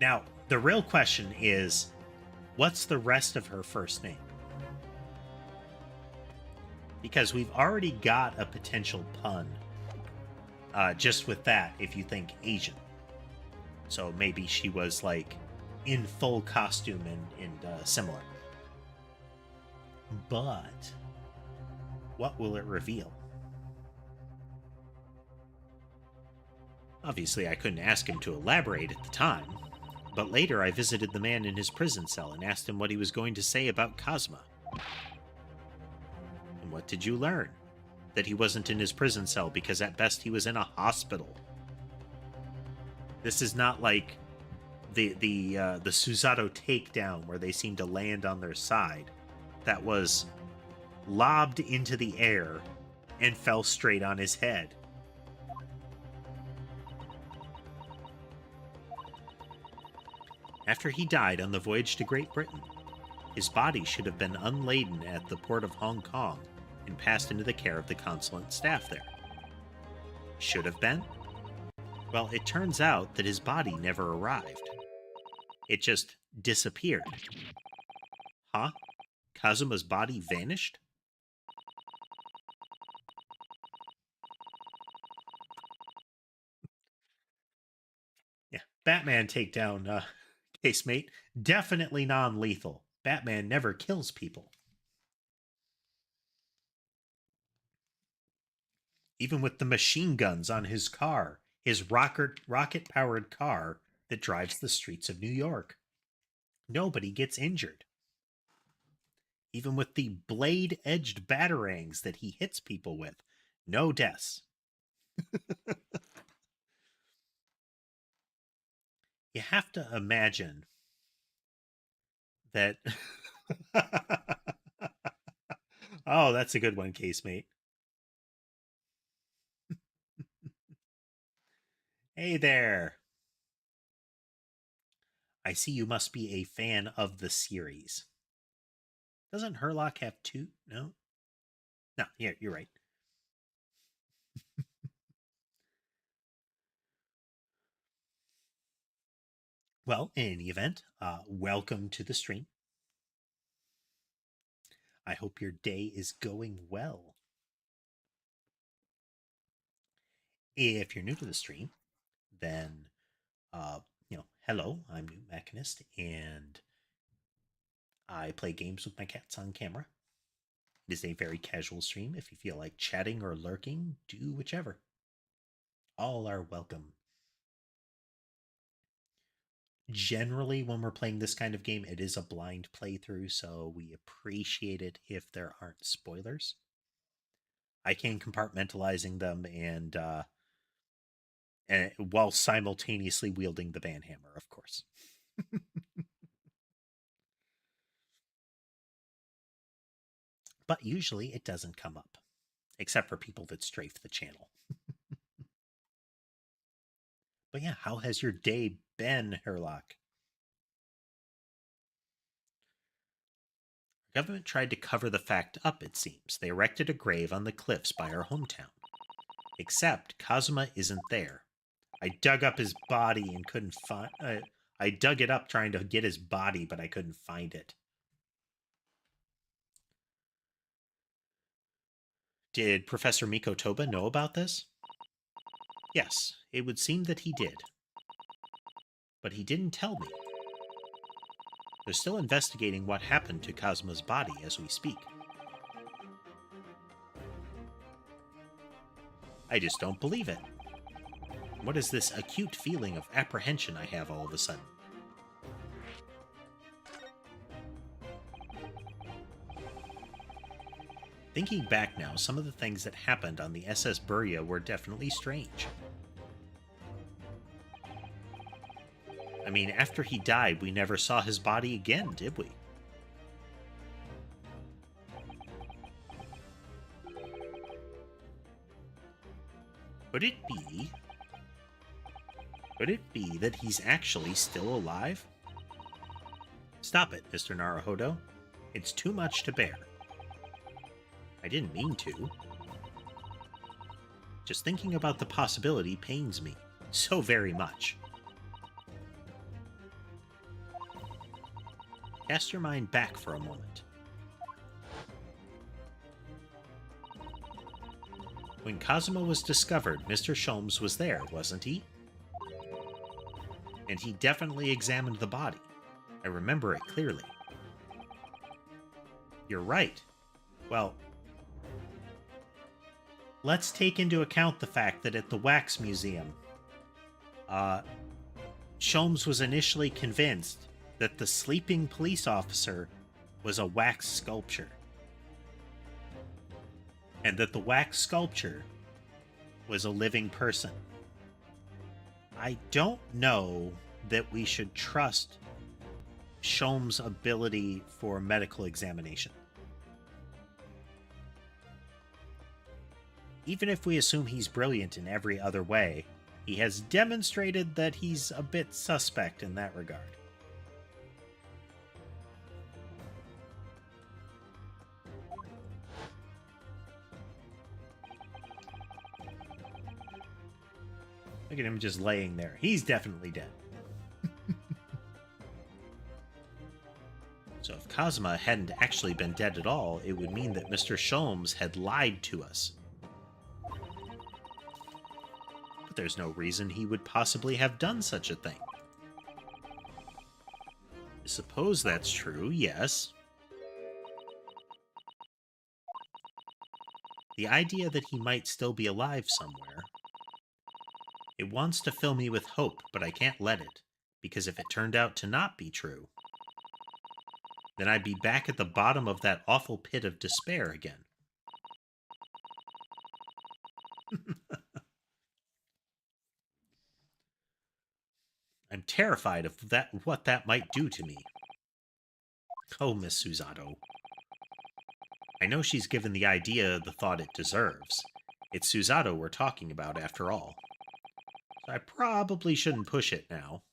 Now, the real question is, what's the rest of her first name? Because we've already got a potential pun just with that, if you think Asian. So maybe she was like in full costume and similar. But what will it reveal? Obviously, I couldn't ask him to elaborate at the time, but later I visited the man in his prison cell and asked him what he was going to say about Cosma. And what did you learn? That he wasn't in his prison cell because at best he was in a hospital. This is not like the Susato takedown where they seem to land on their side. That was lobbed into the air and fell straight on his head. After he died on the voyage to Great Britain, his body should have been unladen at the port of Hong Kong and passed into the care of the consulate staff there. Should have been? Well, it turns out that his body never arrived. It just disappeared. Huh? Kazuma's body vanished? Yeah, Batman takedown, casemate. Definitely non-lethal. Batman never kills people. Even with the machine guns on his car, his rocket-powered car that drives the streets of New York. Nobody gets injured. Even with the blade-edged batarangs that he hits people with, no deaths. You have to imagine that... Oh, that's a good one, casemate. Hey there. I see you must be a fan of the series. Doesn't Herlock have two? No? No, yeah, you're right. Well, in any event, welcome to the stream. I hope your day is going well. If you're new to the stream, then, hello, I'm newtmechanist, and I play games with my cats on camera. It is a very casual stream. If you feel like chatting or lurking, do whichever. All are welcome. Generally, when we're playing this kind of game, it is a blind playthrough, so we appreciate it if there aren't spoilers. I can compartmentalizing them and while simultaneously wielding the banhammer, of course. But usually it doesn't come up, except for people that strafe the channel. But yeah, how has your day been, Herlock? Our government tried to cover the fact up, it seems. They erected a grave on the cliffs by our hometown. Except Kazuma isn't there. I dug up his body and couldn't find... I dug it up trying to get his body, but I couldn't find it. Did Professor Mikotoba know about this? Yes, it would seem that he did. But he didn't tell me. They're still investigating what happened to Kazuma's body as we speak. I just don't believe it. What is this acute feeling of apprehension I have all of a sudden? Thinking back now, some of the things that happened on the SS Burya were definitely strange. I mean, after he died, we never saw his body again, did we? Could it be that he's actually still alive? Stop it, Mr. Naruhodo. It's too much to bear. I didn't mean to. Just thinking about the possibility pains me. so very much. Cast your mind back for a moment. When Cosmo was discovered, Mr. Sholmes was there, wasn't he? And he definitely examined the body. I remember it clearly. You're right. Well, let's take into account the fact that at the Wax Museum, Sholmes was initially convinced that the sleeping police officer was a wax sculpture, and that the wax sculpture was a living person. I don't know that we should trust Sholmes' ability for medical examination. Even if we assume he's brilliant in every other way, he has demonstrated that he's a bit suspect in that regard. Look at him just laying there. He's definitely dead. So if Cosma hadn't actually been dead at all, it would mean that Mr. Sholmes had lied to us. But there's no reason he would possibly have done such a thing. I suppose that's true, yes. The idea that he might still be alive somewhere, it wants to fill me with hope, but I can't let it, because if it turned out to not be true, then I'd be back at the bottom of that awful pit of despair again. I'm terrified of what that might do to me. Oh, Miss Susato. I know she's given the idea the thought it deserves. It's Susato we're talking about, after all. So I probably shouldn't push it now.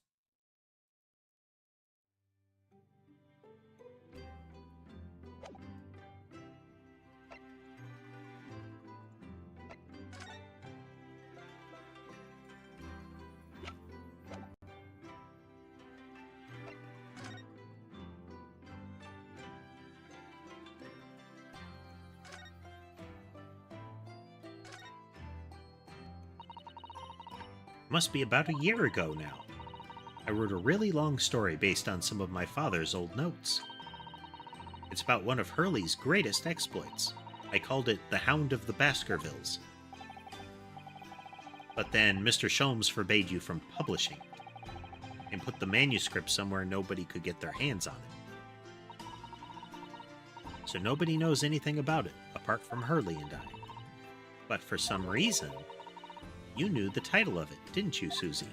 Must be about a year ago now. I wrote a really long story based on some of my father's old notes. It's about one of Hurley's greatest exploits. I called it The Hound of the Baskervilles. But then Mr. Sholmes forbade you from publishing it, and put the manuscript somewhere nobody could get their hands on it. So nobody knows anything about it, apart from Hurley and I. But for some reason, you knew the title of it, didn't you, Susie?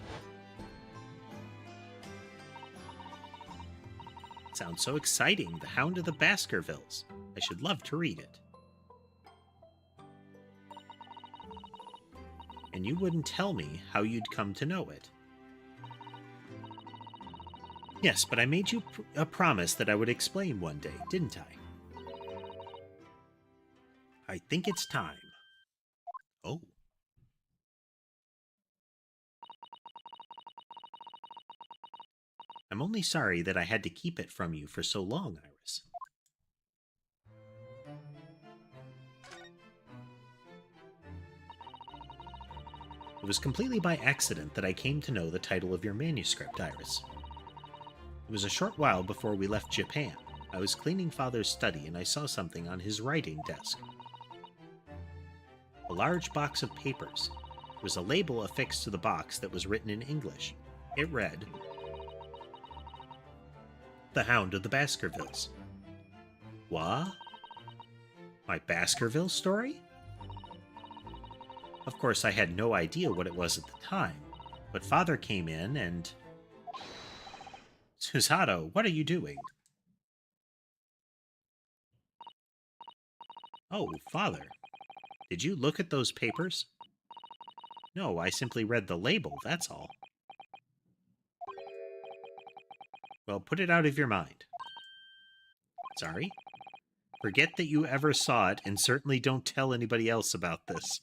It sounds so exciting, The Hound of the Baskervilles. I should love to read it. And you wouldn't tell me how you'd come to know it. Yes, but I made you a promise that I would explain one day, didn't I? I think it's time. Oh. I'm only sorry that I had to keep it from you for so long, Iris. It was completely by accident that I came to know the title of your manuscript, Iris. It was a short while before we left Japan. I was cleaning Father's study and I saw something on his writing desk. A large box of papers. There was a label affixed to the box that was written in English. It read, The Hound of the Baskervilles. What? My Baskerville story? Of course, I had no idea what it was at the time, but Father came in and... Susato, what are you doing? Oh, Father. Did you look at those papers? No, I simply read the label, that's all. Well, put it out of your mind. Sorry? Forget that you ever saw it, and certainly don't tell anybody else about this.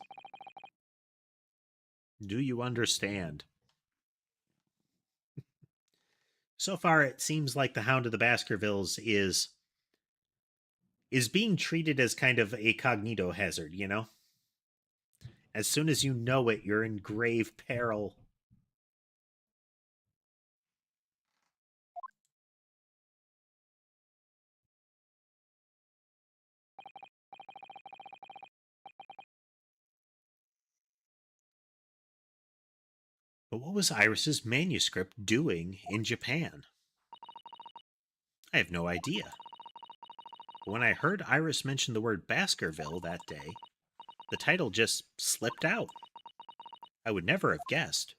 Do you understand? So far, it seems like the Hound of the Baskervilles is being treated as kind of a cognito hazard, you know? As soon as you know it, you're in grave peril. But what was Iris's manuscript doing in Japan? I have no idea. But when I heard Iris mention the word Baskerville that day, the title just slipped out. I would never have guessed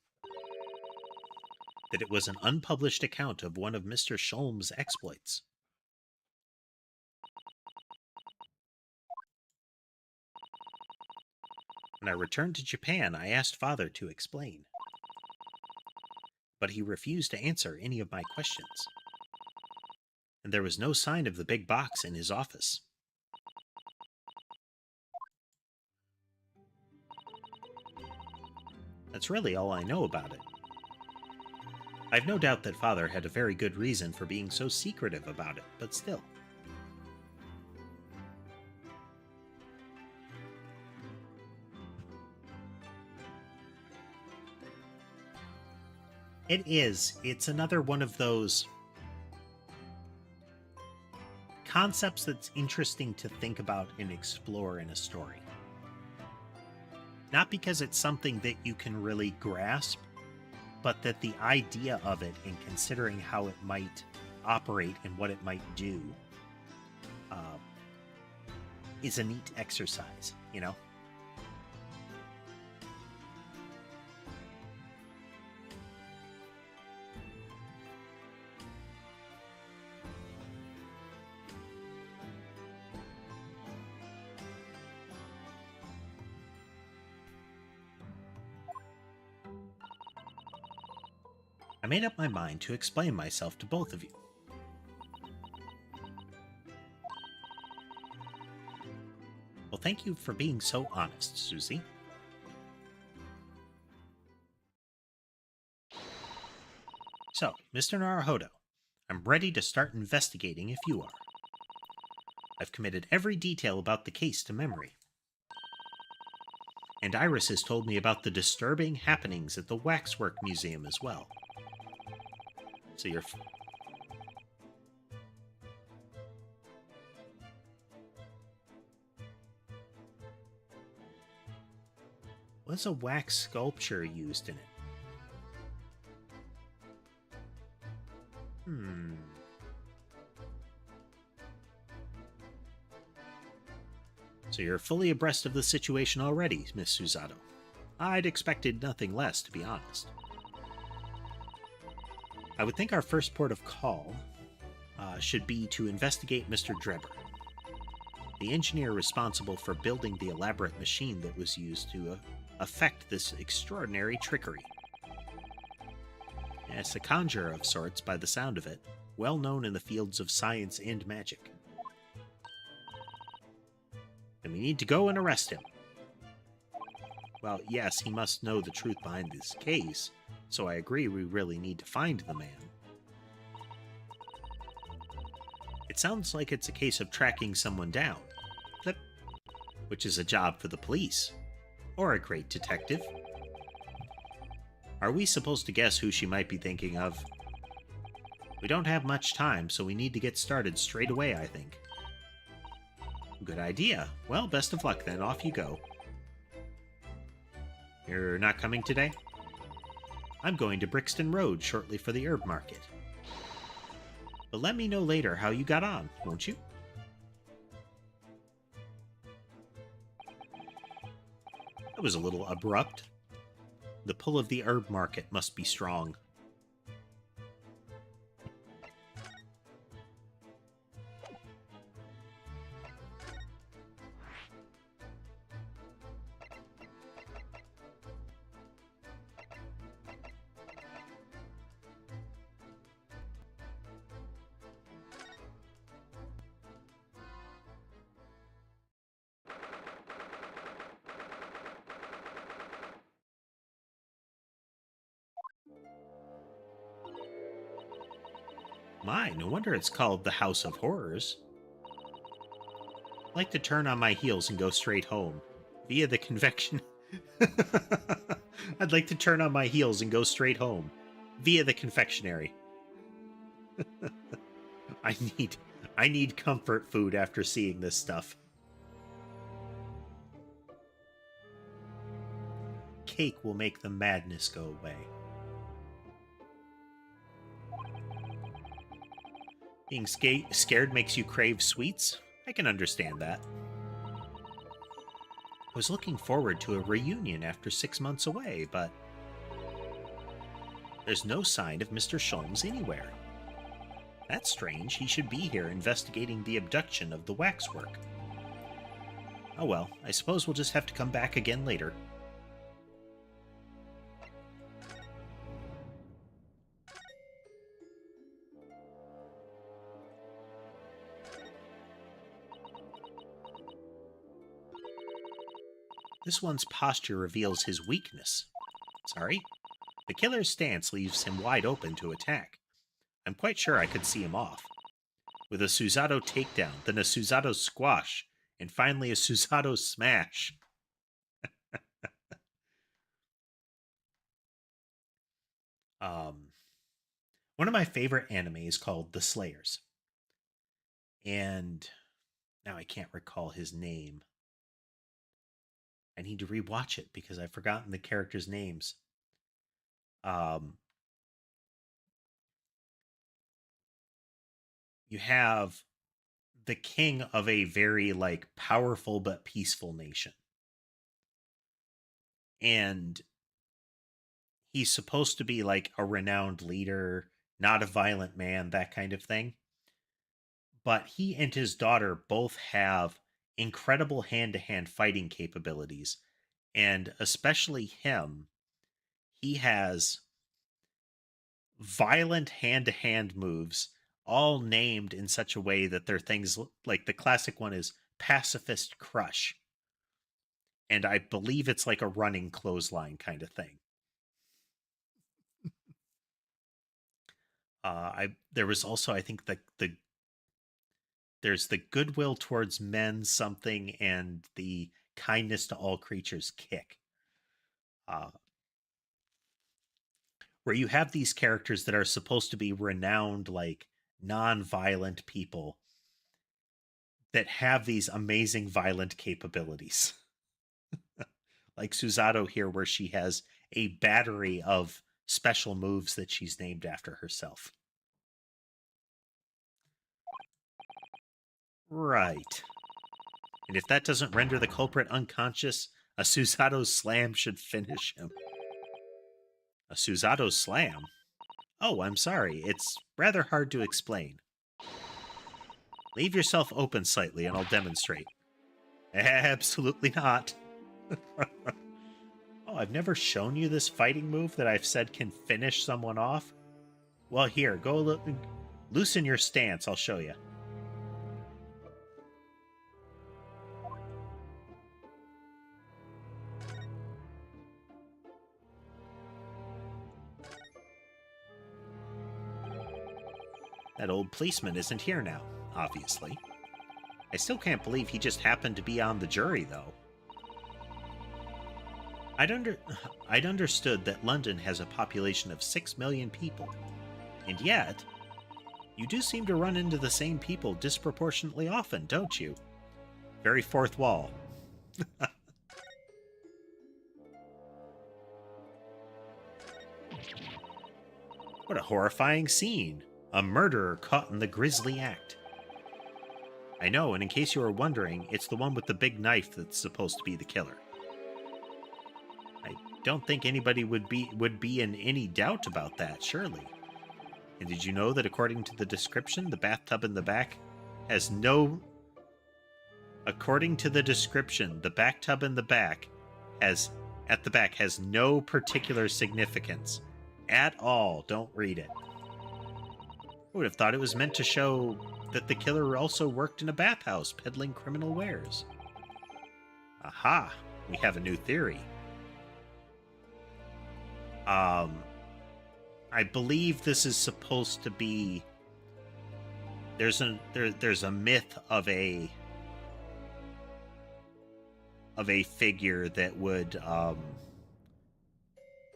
that it was an unpublished account of one of Mr. Sholm's exploits. When I returned to Japan, I asked Father to explain, but he refused to answer any of my questions, and there was no sign of the big box in his office. That's really all I know about it. I've no doubt that Father had a very good reason for being so secretive about it, but still. It is. It's another one of those concepts that's interesting to think about and explore in a story. Not because it's something that you can really grasp, but that the idea of it and considering how it might operate and what it might do is a neat exercise, you know? I made up my mind to explain myself to both of you. Well, thank you for being so honest, Susie. So, Mr. Naruhodo, I'm ready to start investigating if you are. I've committed every detail about the case to memory. And Iris has told me about the disturbing happenings at the Waxwork Museum as well. So you're... Was a wax sculpture used in it? So you're fully abreast of the situation already, Miss Susato. I'd expected nothing less, to be honest. I would think our first port of call should be to investigate Mr. Drebber, the engineer responsible for building the elaborate machine that was used to effect this extraordinary trickery. Yes, a conjurer of sorts by the sound of it, well known in the fields of science and magic. And we need to go and arrest him. Well, yes, he must know the truth behind this case, so I agree we really need to find the man. It sounds like it's a case of tracking someone down. Flip. Which is a job for the police. Or a great detective. Are we supposed to guess who she might be thinking of? We don't have much time, so we need to get started straight away, I think. Good idea. Well, best of luck then. Off you go. You're not coming today? I'm going to Brixton Road shortly for the herb market. But let me know later how you got on, won't you? That was a little abrupt. The pull of the herb market must be strong. My, no wonder it's called the House of Horrors. I'd like to turn on my heels and go straight home. Via the convection... I'd like to turn on my heels and go straight home. Via the confectionery. I need comfort food after seeing this stuff. Cake will make the madness go away. Being scared makes you crave sweets? I can understand that. I was looking forward to a reunion after 6 months away, but there's no sign of Mr. Sholmes anywhere. That's strange. He should be here investigating the abduction of the waxwork. Oh well, I suppose we'll just have to come back again later. This one's posture reveals his weakness. Sorry? The killer's stance leaves him wide open to attack. I'm quite sure I could see him off. With a Susato takedown, then a Susato squash, and finally a Susato smash. One of my favorite anime is called The Slayers. And now I can't recall his name. I need to rewatch it because I've forgotten the characters' names. You have the king of a very powerful but peaceful nation. And he's supposed to be a renowned leader, not a violent man, that kind of thing. But he and his daughter both have incredible hand-to-hand fighting capabilities. And especially him, he has violent hand-to-hand moves, all named in such a way that they're things like the classic one is Pacifist Crush. And I believe it's like a running clothesline kind of thing. There was also, I think, there's the goodwill towards men something and the kindness to all creatures kick. Where you have these characters that are supposed to be renowned, non-violent people that have these amazing violent capabilities. Like Susato here, where she has a battery of special moves that she's named after herself. Right. And if that doesn't render the culprit unconscious, a Susato slam should finish him. A Susato slam? Oh, I'm sorry. It's rather hard to explain. Leave yourself open slightly and I'll demonstrate. Absolutely not. Oh, I've never shown you this fighting move that I've said can finish someone off? Well, here, go loosen your stance. I'll show you. That old policeman isn't here now, obviously. I still can't believe he just happened to be on the jury, though. I'd understood that London has a population of 6 million people, and yet, you do seem to run into the same people disproportionately often, don't you? Very fourth wall. What a horrifying scene. A murderer caught in the grisly act. I know, and in case you were wondering, it's the one with the big knife that's supposed to be the killer. I don't think anybody would be in any doubt about that, surely. And did you know that according to the description, the bathtub in the back has no... According to the description, the bathtub in the back has no particular significance. At all. Don't read it. I would have thought it was meant to show that the killer also worked in a bathhouse peddling criminal wares. Aha! We have a new theory. I believe this is supposed to be there's a myth of a figure that would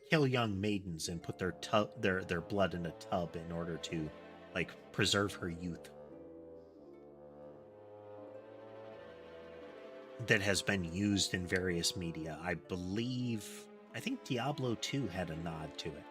kill young maidens and put their blood in a tub in order to like preserve her youth. That has been used in various media. I think Diablo 2 had a nod to it.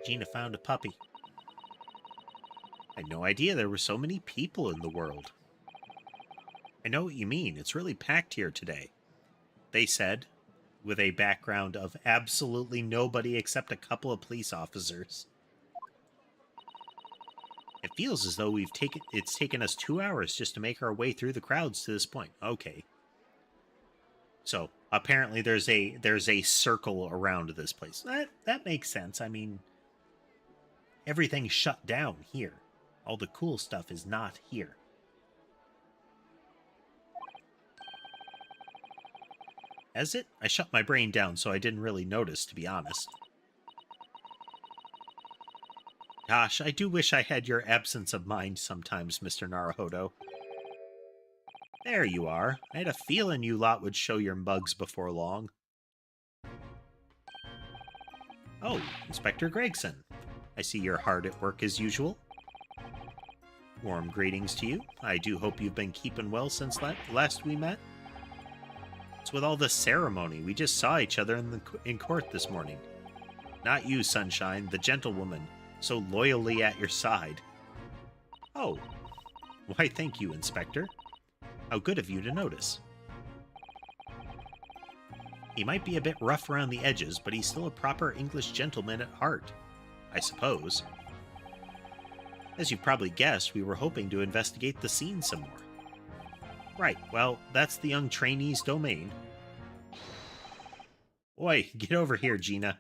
Gina found a puppy. I had no idea there were so many people in the world. I know what you mean. It's really packed here today, they said, with a background of absolutely nobody except a couple of police officers. It feels as though it's taken us 2 hours just to make our way through the crowds to this point. Okay. So apparently there's a circle around this place. That makes sense. I mean, everything's shut down here. All the cool stuff is not here. Has it? I shut my brain down, so I didn't really notice, to be honest. Gosh, I do wish I had your absence of mind sometimes, Mr. Naruhodo. There you are. I had a feeling you lot would show your mugs before long. Oh, Inspector Gregson. I see you're hard at work as usual. Warm greetings to you. I do hope you've been keeping well since last we met. It's with all the ceremony. We just saw each other in court this morning. Not you, Sunshine, the gentlewoman, so loyally at your side. Oh. Why, thank you, Inspector. How good of you to notice. He might be a bit rough around the edges, but he's still a proper English gentleman at heart, I suppose. As you've probably guessed, we were hoping to investigate the scene some more. Right, well, that's the young trainee's domain. Oi, get over here, Gina.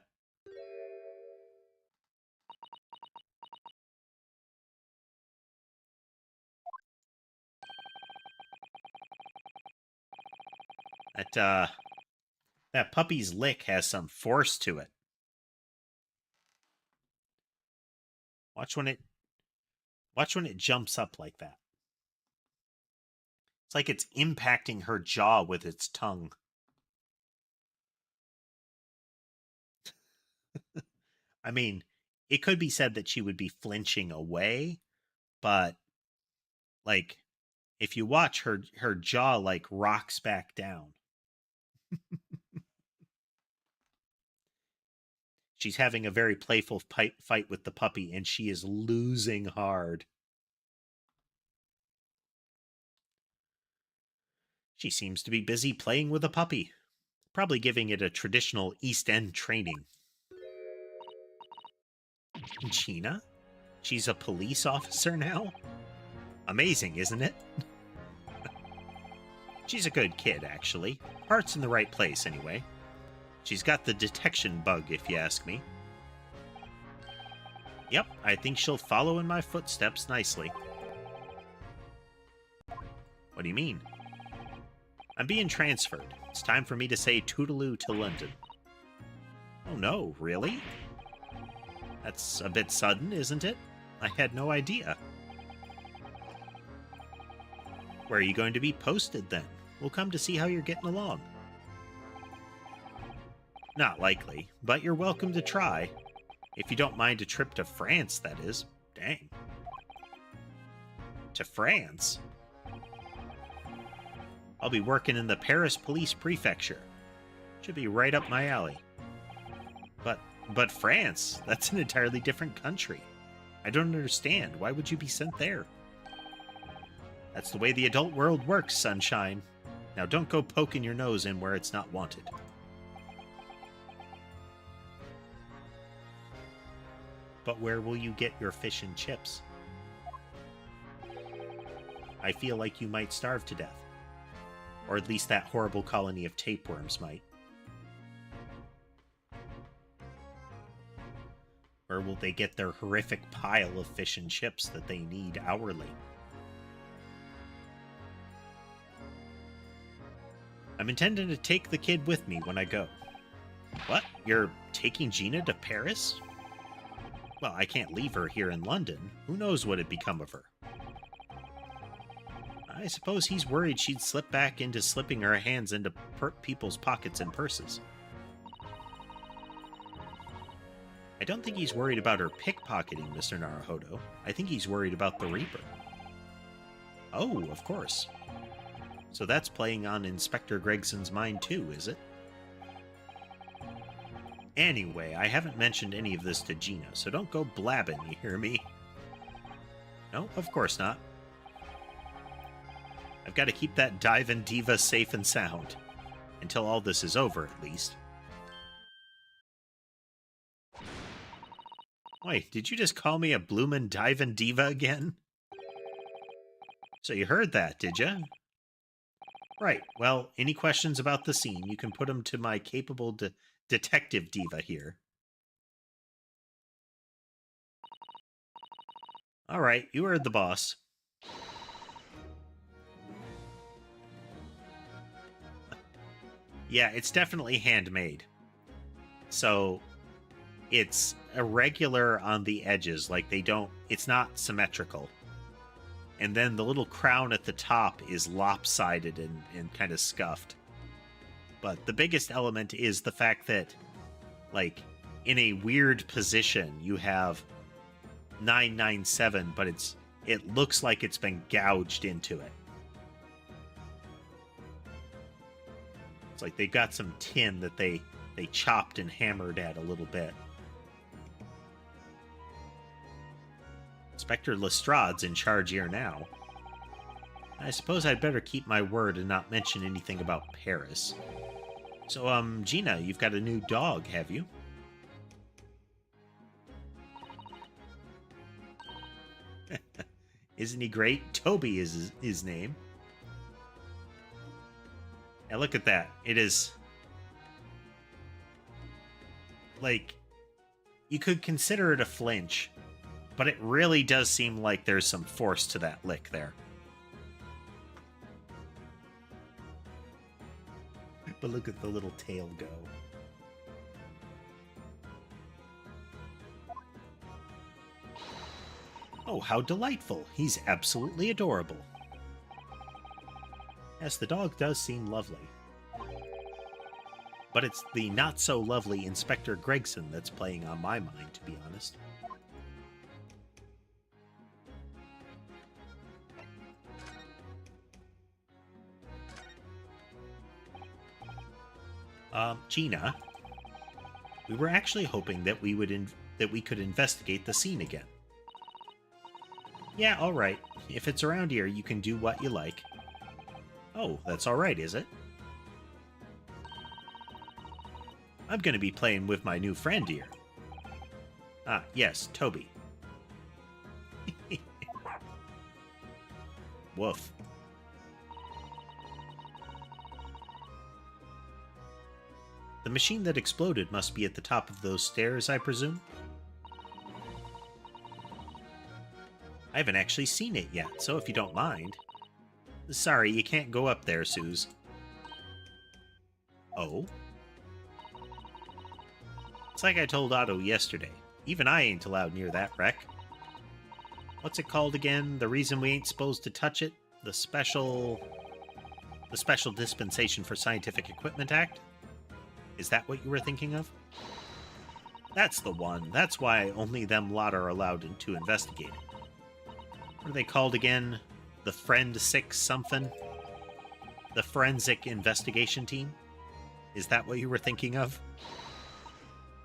That puppy's lick has some force to it. Watch when it jumps up like that. It's like it's impacting her jaw with its tongue. I mean, it could be said that she would be flinching away, but like if you watch her jaw like rocks back down. She's having a very playful fight with the puppy, and she is losing hard. She seems to be busy playing with a puppy, probably giving it a traditional East End training. Gina? She's a police officer now? Amazing, isn't it? She's a good kid, actually. Heart's in the right place, anyway. She's got the detection bug, if you ask me. Yep, I think she'll follow in my footsteps nicely. What do you mean? I'm being transferred. It's time for me to say toodaloo to London. Oh no, really? That's a bit sudden, isn't it? I had no idea. Where are you going to be posted, then? We'll come to see how you're getting along. Not likely, but you're welcome to try. If you don't mind a trip to France, that is. Dang. To France? I'll be working in the Paris Police Prefecture. Should be right up my alley. But France? That's an entirely different country. I don't understand. Why would you be sent there? That's the way the adult world works, Sunshine. Now don't go poking your nose in where it's not wanted. But where will you get your fish and chips? I feel like you might starve to death. Or at least that horrible colony of tapeworms might. Where will they get their horrific pile of fish and chips that they need hourly? I'm intending to take the kid with me when I go. What? You're taking Gina to Paris? Well, I can't leave her here in London. Who knows what'd become of her? I suppose he's worried she'd slip back into slipping her hands into people's pockets and purses. I don't think he's worried about her pickpocketing, Mr. Naruhodo. I think he's worried about the Reaper. Oh, of course. So that's playing on Inspector Gregson's mind too, is it? Anyway, I haven't mentioned any of this to Gina, so don't go blabbing, you hear me? No, of course not. I've got to keep that Dive Diva safe and sound. Until all this is over, at least. Wait, did you just call me a bloomin' Dive Diva again? So you heard that, did ya? Right, well, any questions about the scene, you can put them to my capable detective diva here. Alright, you heard the boss. Yeah, it's definitely handmade. So, it's irregular on the edges, like it's not symmetrical. And then the little crown at the top is lopsided and kind of scuffed. But the biggest element is the fact that, like, in a weird position, you have 997, but it looks like it's been gouged into it. It's like they got some tin that they chopped and hammered at a little bit. Inspector Lestrade's in charge here now. I suppose I'd better keep my word and not mention anything about Paris. So, Gina, you've got a new dog, have you? Isn't he great? Toby is his name. Yeah, look at that. It is... like, you could consider it a flinch, but it really does seem like there's some force to that lick there. But look at the little tail go. Oh, how delightful. He's absolutely adorable. Yes, the dog does seem lovely. But it's the not-so-lovely Inspector Gregson that's playing on my mind, to be honest. Gina, we were actually hoping that we could investigate the scene again. Yeah, all right. If it's around here, you can do what you like. Oh, that's all right, is it? I'm going to be playing with my new friend here. Ah, yes, Toby. Woof. The machine that exploded must be at the top of those stairs, I presume? I haven't actually seen it yet, so if you don't mind... Sorry, you can't go up there, Suze. Oh? It's like I told Otto yesterday. Even I ain't allowed near that wreck. What's it called again? The reason we ain't supposed to touch it? The Special Dispensation for Scientific Equipment Act? Is that what you were thinking of? That's the one. That's why only them lot are allowed to investigate it. What are they called again? The Forensic something? The Forensic Investigation Team? Is that what you were thinking of?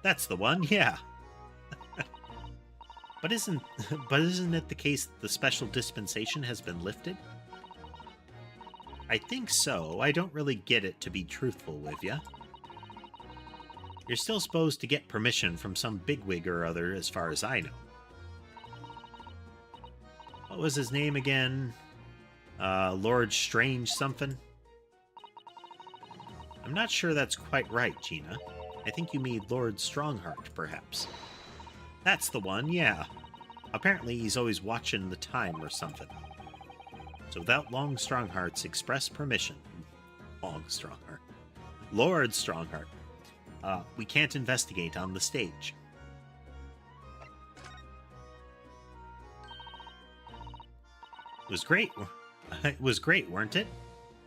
That's the one, yeah. But isn't it the case that the special dispensation has been lifted? I think so. I don't really get it, to be truthful with you. You're still supposed to get permission from some bigwig or other, as far as I know. What was his name again? Lord Strange something? I'm not sure that's quite right, Gina. I think you mean Lord Strongheart, perhaps. That's the one, yeah. Apparently he's always watching the time or something. So without Long Strongheart's express permission... Long Strongheart. Lord Strongheart. We can't investigate on the stage. It was great. It was great, weren't it?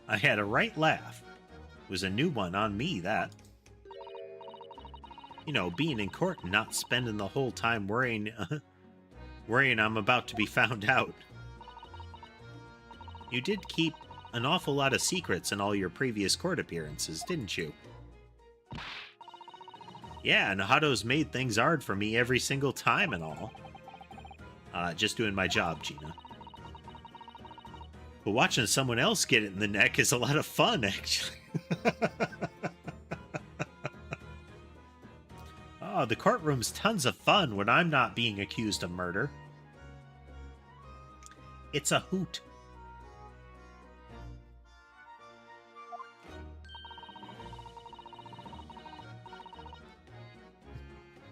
I had a right laugh. It was a new one on me, that. You know, being in court and not spending the whole time worrying I'm about to be found out. You did keep an awful lot of secrets in all your previous court appearances, didn't you? Yeah, and Hado's made things hard for me every single time and all. Just doing my job, Gina. But watching someone else get it in the neck is a lot of fun, actually. Oh, the courtroom's tons of fun when I'm not being accused of murder. It's a hoot.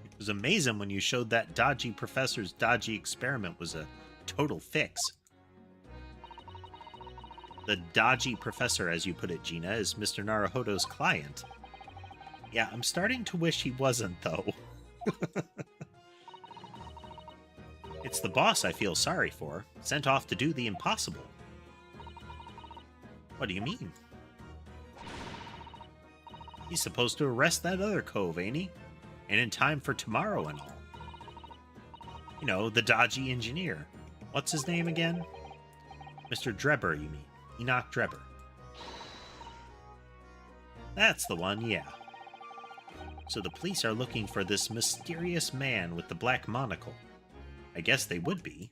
It was amazing when you showed that dodgy professor's dodgy experiment was a total fix. The dodgy professor, as you put it, Gina, is Mr. Naruhodo's client. Yeah, I'm starting to wish he wasn't, though. It's the boss I feel sorry for, sent off to do the impossible. What do you mean? He's supposed to arrest that other cove, ain't he? And in time for tomorrow and all. You know, the dodgy engineer. What's his name again? Mr. Drebber, you mean. Enoch Drebber. That's the one, yeah. So the police are looking for this mysterious man with the black monocle. I guess they would be.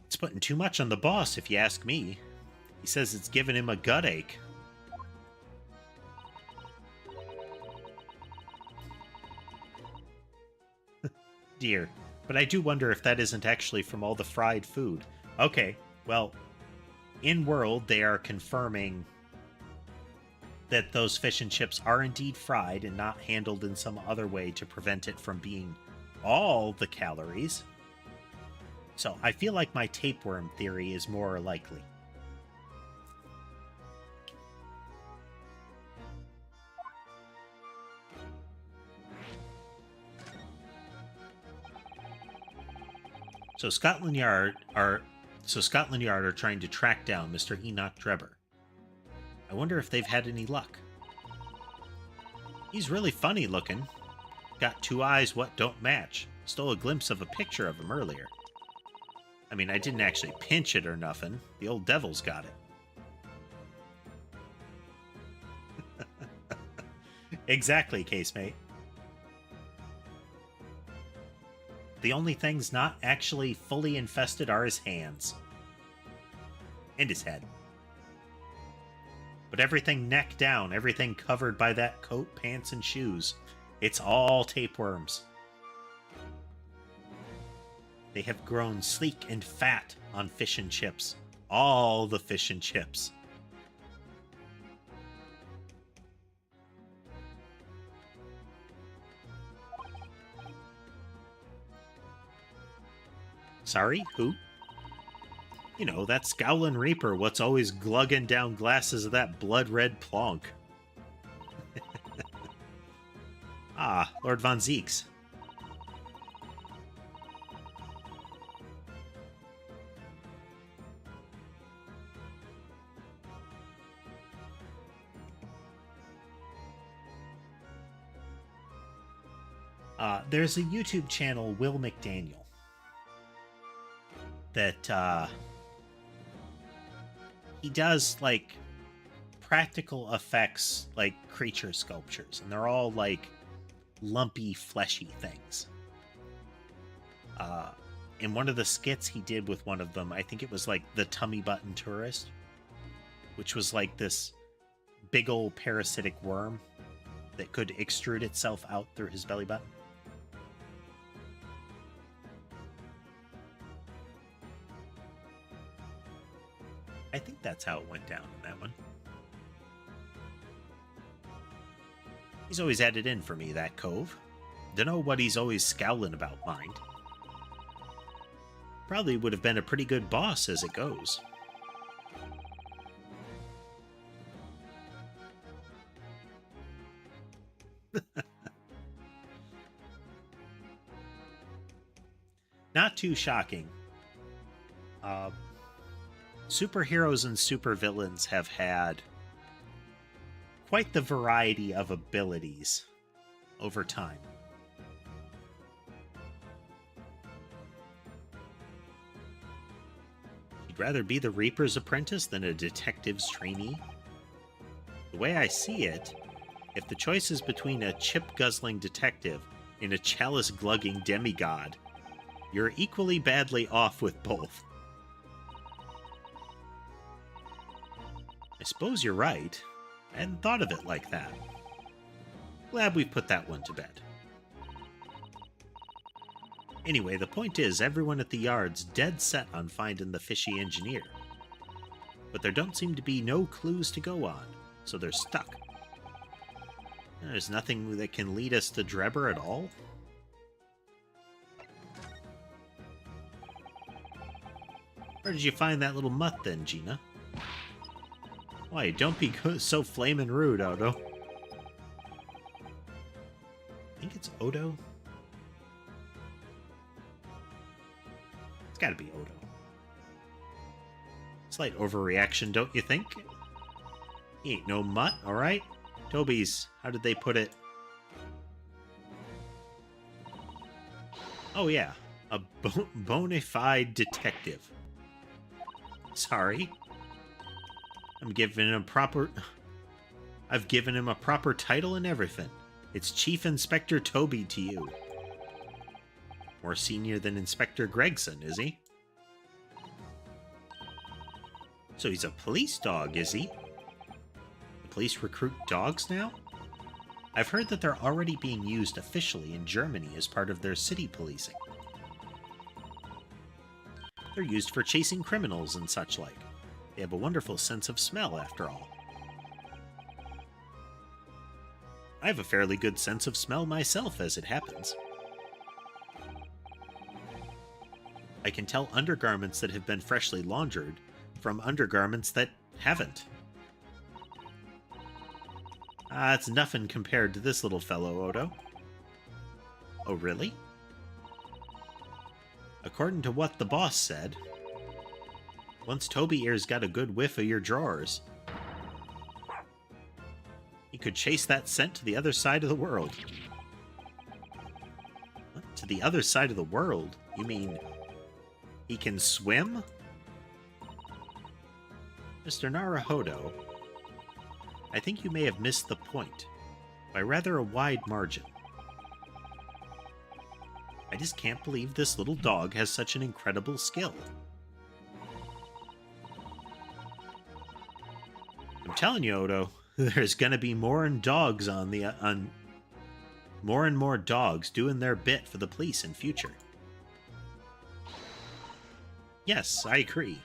It's putting too much on the boss, if you ask me. He says it's giving him a gut ache. Dear, but I do wonder if that isn't actually from all the fried food. Okay, well, in world they are confirming that those fish and chips are indeed fried and not handled in some other way to prevent it from being all the calories. So I feel like my tapeworm theory is more likely. So Scotland Yard are trying to track down Mr. Enoch Drebber. I wonder if they've had any luck. He's really funny looking. Got two eyes what don't match. Stole a glimpse of a picture of him earlier. I mean, I didn't actually pinch it or nothing. The old devil's got it. Exactly, casemate. The only things not actually fully infested are his hands. And his head. But everything neck down, everything covered by that coat, pants, and shoes, it's all tapeworms. They have grown sleek and fat on fish and chips. All the fish and chips. Sorry, who? You know, that Scowlin' Reaper what's always glugging down glasses of that blood-red plonk. Ah, Lord Von Zeeks. There's a YouTube channel, Will McDaniel, that he does like practical effects, like creature sculptures, and they're all like lumpy, fleshy things. In one of the skits he did with one of them, I think it was like the tummy button tourist, which was like this big old parasitic worm that could extrude itself out through his belly button. I think that's how it went down in that one. He's always had it in for me, that cove. Dunno what he's always scowling about, mind. Probably would have been a pretty good boss as it goes. Not too shocking. Superheroes and supervillains have had quite the variety of abilities over time. You'd rather be the Reaper's apprentice than a detective's trainee? The way I see it, if the choice is between a chip-guzzling detective and a chalice-glugging demigod, you're equally badly off with both. I suppose you're right. I hadn't thought of it like that. Glad we've put that one to bed. Anyway, the point is, everyone at the yard's dead set on finding the fishy engineer. But there don't seem to be no clues to go on, so they're stuck. There's nothing that can lead us to Drebber at all? Where did you find that little mutt then, Gina? Why, don't be so flamin' rude, Odo. I think it's Odo? It's gotta be Odo. Slight overreaction, don't you think? He ain't no mutt, alright? Toby's, how did they put it? Oh yeah, a bona fide detective. Sorry. I've given him a proper title and everything. It's Chief Inspector Toby to you. More senior than Inspector Gregson, is he? So he's a police dog, is he? The police recruit dogs now? I've heard that they're already being used officially in Germany as part of their city policing. They're used for chasing criminals and such like. They have a wonderful sense of smell, after all. I have a fairly good sense of smell myself, as it happens. I can tell undergarments that have been freshly laundered from undergarments that haven't. It's nothing compared to this little fellow, Odo. Oh, really? According to what the boss said, once Toby Ears got a good whiff of your drawers, he could chase that scent to the other side of the world. What? To the other side of the world? You mean he can swim? Mr. Naruhodo, I think you may have missed the point by rather a wide margin. I just can't believe this little dog has such an incredible skill. I'm telling you, Odo, there's gonna be more and dogs more and more dogs doing their bit for the police in future. Yes, I agree.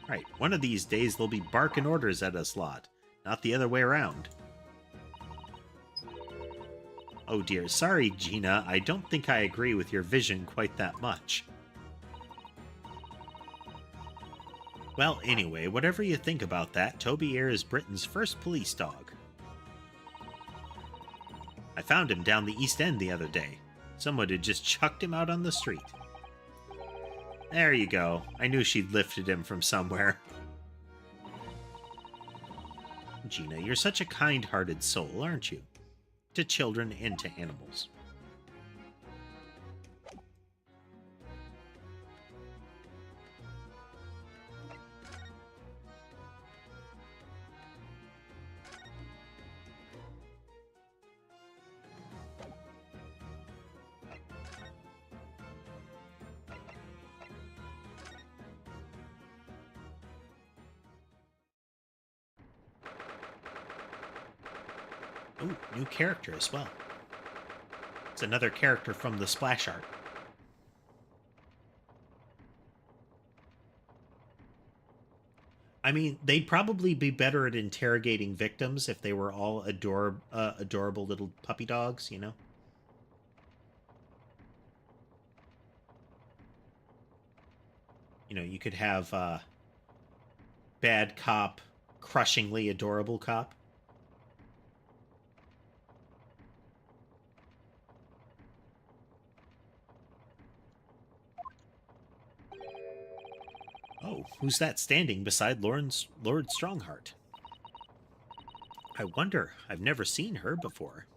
Right, one of these days they'll be barking orders at us lot, not the other way around. Oh dear, sorry Gina, I don't think I agree with your vision quite that much. Well, anyway, whatever you think about that, Toby Ear is Britain's first police dog. I found him down the East End the other day. Someone had just chucked him out on the street. There you go. I knew she'd lifted him from somewhere. Gina, you're such a kind-hearted soul, aren't you? To children and to animals. Ooh, new character as well. It's another character from the splash art. I mean, they'd probably be better at interrogating victims if they were all adorable little puppy dogs, you know? You know, you could have bad cop, crushingly adorable cop. Oh, who's that standing beside Lord Strongheart? I wonder. I've never seen her before.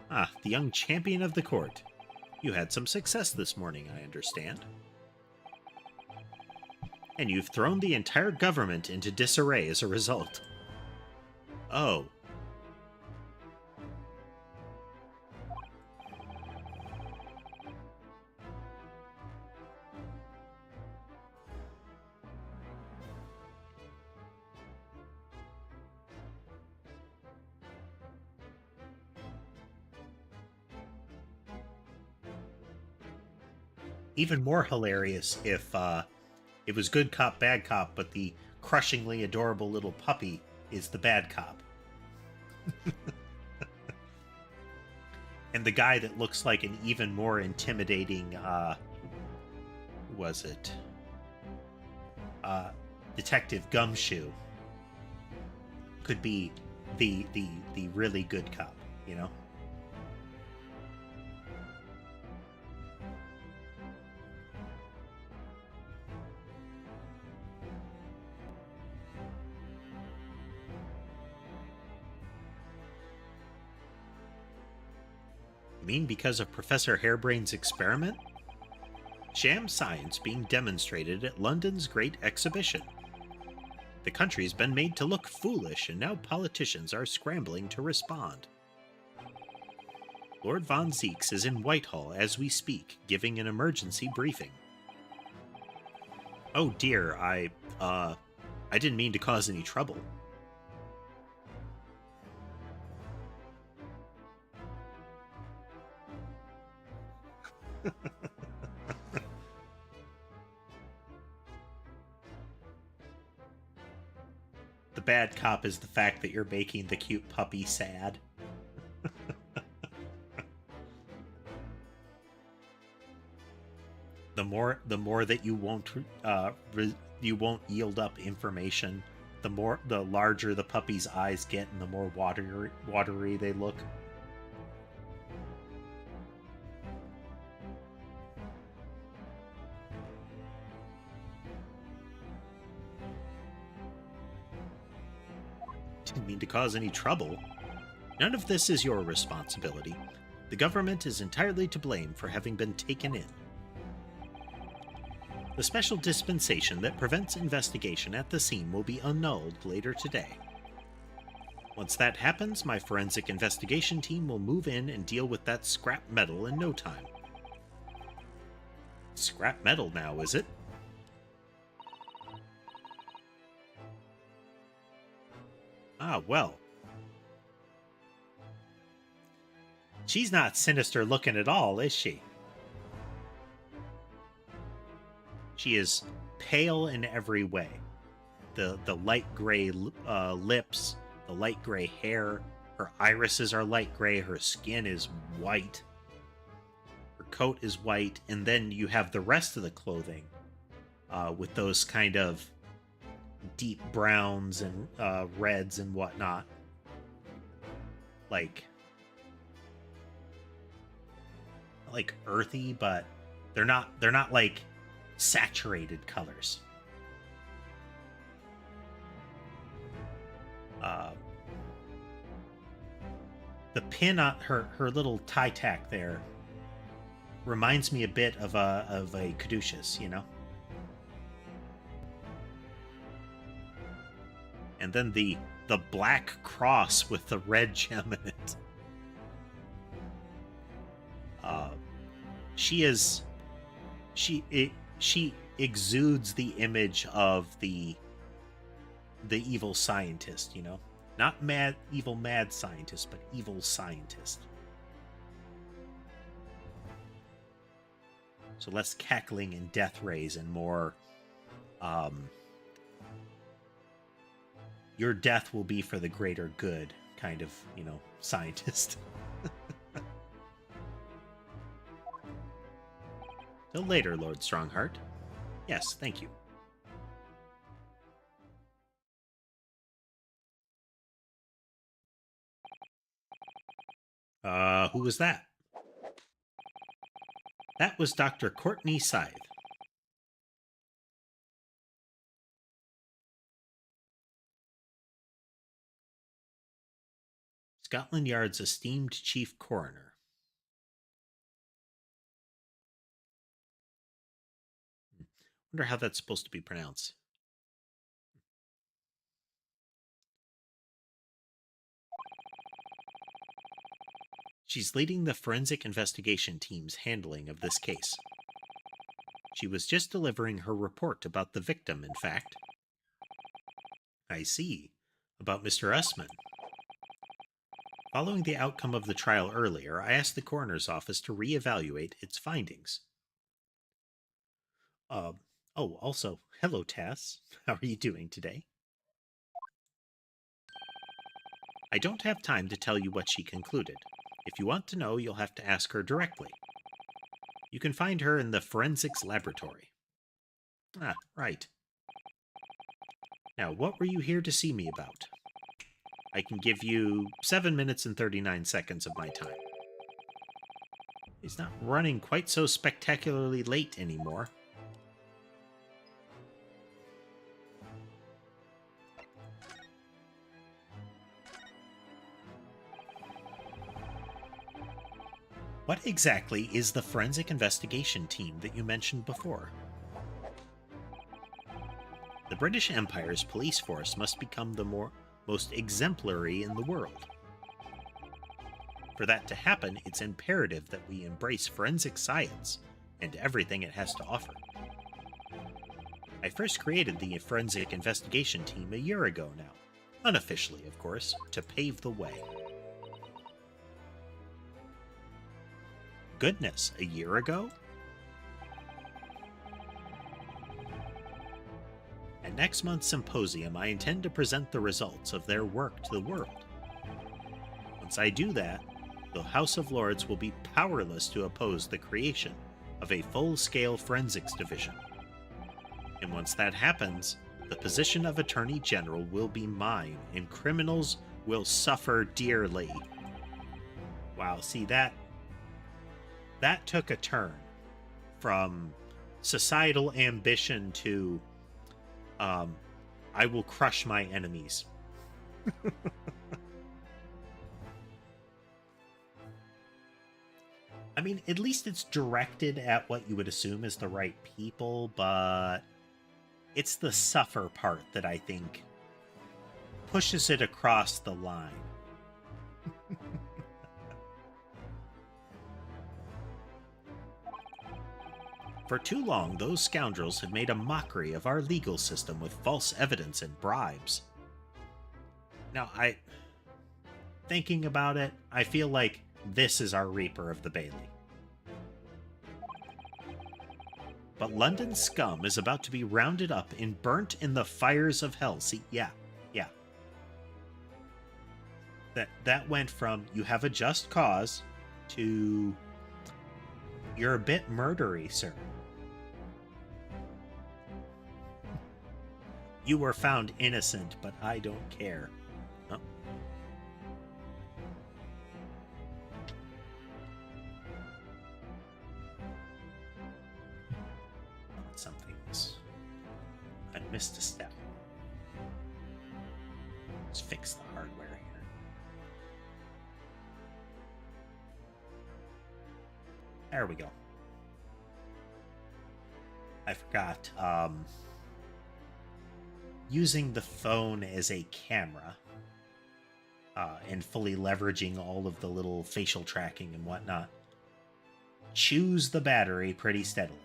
Ah, the young champion of the court. You had some success this morning, I understand. And you've thrown the entire government into disarray as a result. Oh. Even more hilarious if it was good cop, bad cop, but the crushingly adorable little puppy is the bad cop. And the guy that looks like an even more intimidating, who was it? Detective Gumshoe could be the really good cop, you know? You mean because of Professor Harebrain's experiment? Sham science being demonstrated at London's Great Exhibition. The country's been made to look foolish, and now politicians are scrambling to respond. Lord Von Zeeks is in Whitehall as we speak, giving an emergency briefing. Oh dear, I didn't mean to cause any trouble. The bad cop is the fact that you're making the cute puppy sad. The more that you won't yield up information, the larger the puppy's eyes get and the more watery they look. Didn't mean to cause any trouble. None of this is your responsibility. The government is entirely to blame for having been taken in. The special dispensation that prevents investigation at the scene will be annulled later today. Once that happens, my forensic investigation team will move in and deal with that scrap metal in no time. Scrap metal now, is it? Ah, well. She's not sinister looking at all, is she? She is pale in every way. The light gray lips, the light gray hair, her irises are light gray, her skin is white, her coat is white, and then you have the rest of the clothing with those kind of deep browns and reds and whatnot. Like earthy, but they're not like saturated colors. The pin on her little tie tack there reminds me a bit of a caduceus, you know. And then the black cross with the red gem in it. She exudes the image of the evil scientist, you know? Not evil mad scientist, but evil scientist. So less cackling and death rays and more, your death will be for the greater good kind of, scientist. Till later, Lord Strongheart. Yes, thank you. Who was that? That was Dr. Courtney Scythe. Scotland Yard's esteemed chief coroner. Wonder how that's supposed to be pronounced. She's leading the forensic investigation team's handling of this case. She was just delivering her report about the victim, in fact. I see. About Mr. Usman. Following the outcome of the trial earlier, I asked the coroner's office to reevaluate its findings. Also, hello, Tess. How are you doing today? I don't have time to tell you what she concluded. If you want to know, you'll have to ask her directly. You can find her in the forensics laboratory. Ah, right. Now, what were you here to see me about? I can give you 7 minutes and 39 seconds of my time. He's not running quite so spectacularly late anymore. What exactly is the forensic investigation team that you mentioned before? The British Empire's police force must become the most exemplary in the world. For that to happen, it's imperative that we embrace forensic science and everything it has to offer. I first created the forensic investigation team a year ago now, unofficially, of course, to pave the way. Goodness, a year ago? At next month's symposium, I intend to present the results of their work to the world. Once I do that, the House of Lords will be powerless to oppose the creation of a full-scale forensics division. And once that happens, the position of Attorney General will be mine, and criminals will suffer dearly. Wow, see, that took a turn from societal ambition to I will crush my enemies. I mean, at least it's directed at what you would assume is the right people, but it's the suffer part that I think pushes it across the line. For too long, those scoundrels have made a mockery of our legal system with false evidence and bribes. Now, thinking about it, I feel like this is our Reaper of the Bailey. But London scum is about to be rounded up and burnt in the fires of hell. See, yeah. That went from you have a just cause to you're a bit murdery, sir. You were found innocent, but I don't care. Oh. Something's... I missed a step. Let's fix the hardware here. There we go. I forgot, using the phone as a camera and fully leveraging all of the little facial tracking and whatnot chews the battery pretty steadily.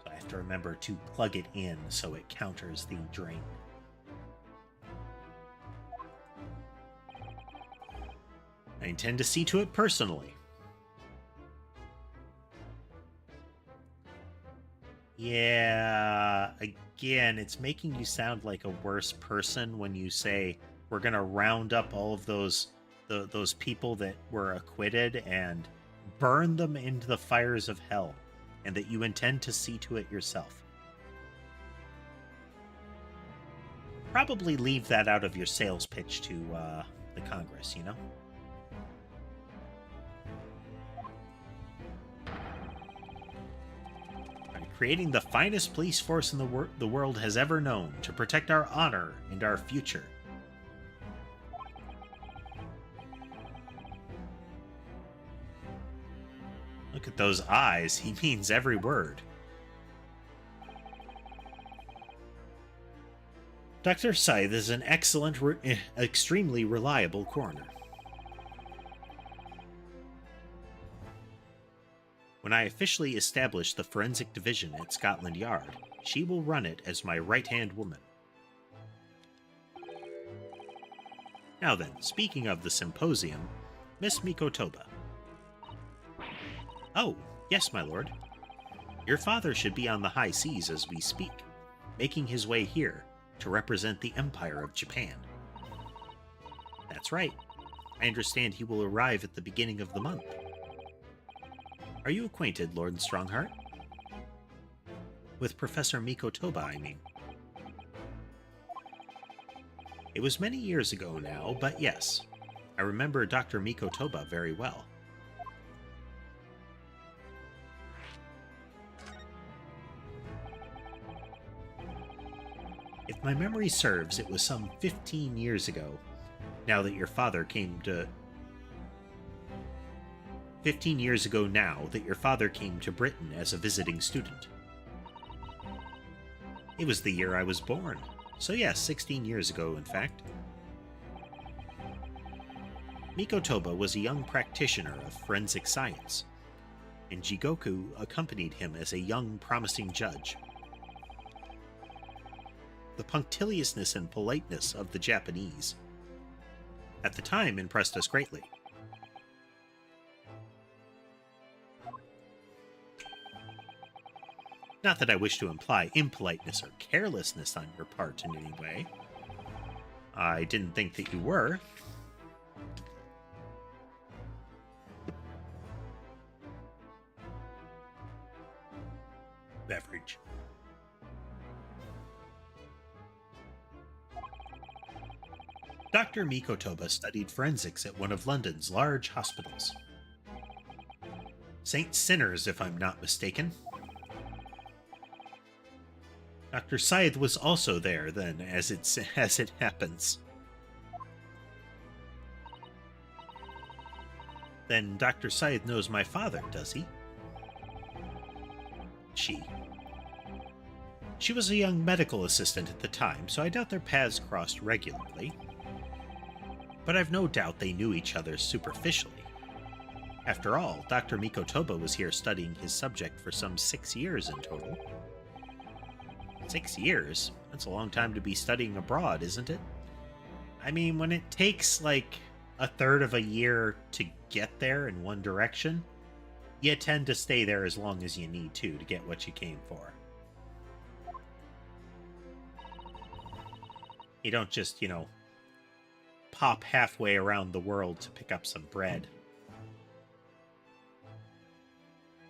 So I have to remember to plug it in so it counters the drain. I intend to see to it personally. Yeah, again, it's making you sound like a worse person when you say we're gonna round up all of those people that were acquitted and burn them into the fires of hell, and that you intend to see to it yourself. Probably leave that out of your sales pitch to the Congress, you know? By creating the finest police force in the world has ever known to protect our honor and our future. Look at those eyes. He means every word. Dr. Scythe is an excellent, extremely reliable coroner. When I officially establish the forensic division at Scotland Yard, she will run it as my right-hand woman. Now then, speaking of the symposium, Miss Mikotoba. Oh, yes, my lord. Your father should be on the high seas as we speak, making his way here to represent the Empire of Japan. That's right. I understand he will arrive at the beginning of the month. Are you acquainted, Lord Strongheart? With Professor Mikotoba, I mean. It was many years ago now, but yes, I remember Dr. Mikotoba very well. If my memory serves, it was some 15 years ago, now that your father came to... 15 years ago now that your father came to Britain as a visiting student. It was the year I was born, so yes, 16 years ago, in fact. Mikotoba was a young practitioner of forensic science, and Jigoku accompanied him as a young, promising judge. The punctiliousness and politeness of the Japanese at the time impressed us greatly. Not that I wish to imply impoliteness or carelessness on your part in any way. I didn't think that you were. Beverage. Dr. Mikotoba studied forensics at one of London's large hospitals. St. Sinners, if I'm not mistaken. Dr. Scythe was also there then, as it happens. Then Dr. Scythe knows my father, does he? She. She was a young medical assistant at the time, so I doubt their paths crossed regularly. But I've no doubt they knew each other superficially. After all, Dr. Mikotoba was here studying his subject for some 6 years in total. 6 years? That's a long time to be studying abroad, isn't it? I mean, when it takes, like, a third of a year to get there in one direction, you tend to stay there as long as you need to get what you came for. You don't just, pop halfway around the world to pick up some bread.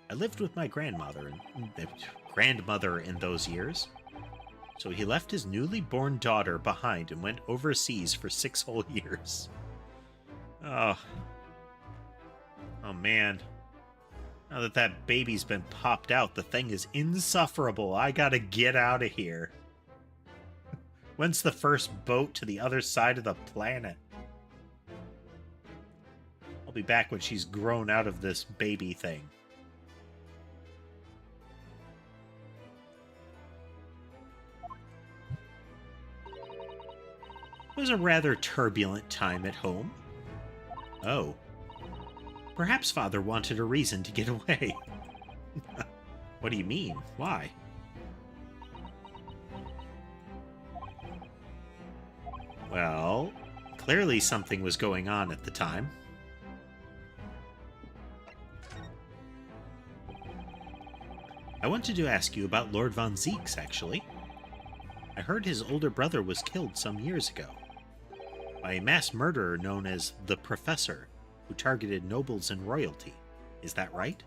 I lived with my grandmother in those years. So he left his newly born daughter behind and went overseas for 6 whole years. Oh man. Now that that baby's been popped out, the thing is insufferable. I gotta get out of here. When's the first boat to the other side of the planet? I'll be back when she's grown out of this baby thing. It was a rather turbulent time at home. Oh. Perhaps Father wanted a reason to get away. What do you mean? Why? Well, clearly something was going on at the time. wanted to ask you about Lord von Zeeks, actually. I heard his older brother was killed some years ago by a mass murderer known as the Professor, who targeted nobles and royalty. Is that right?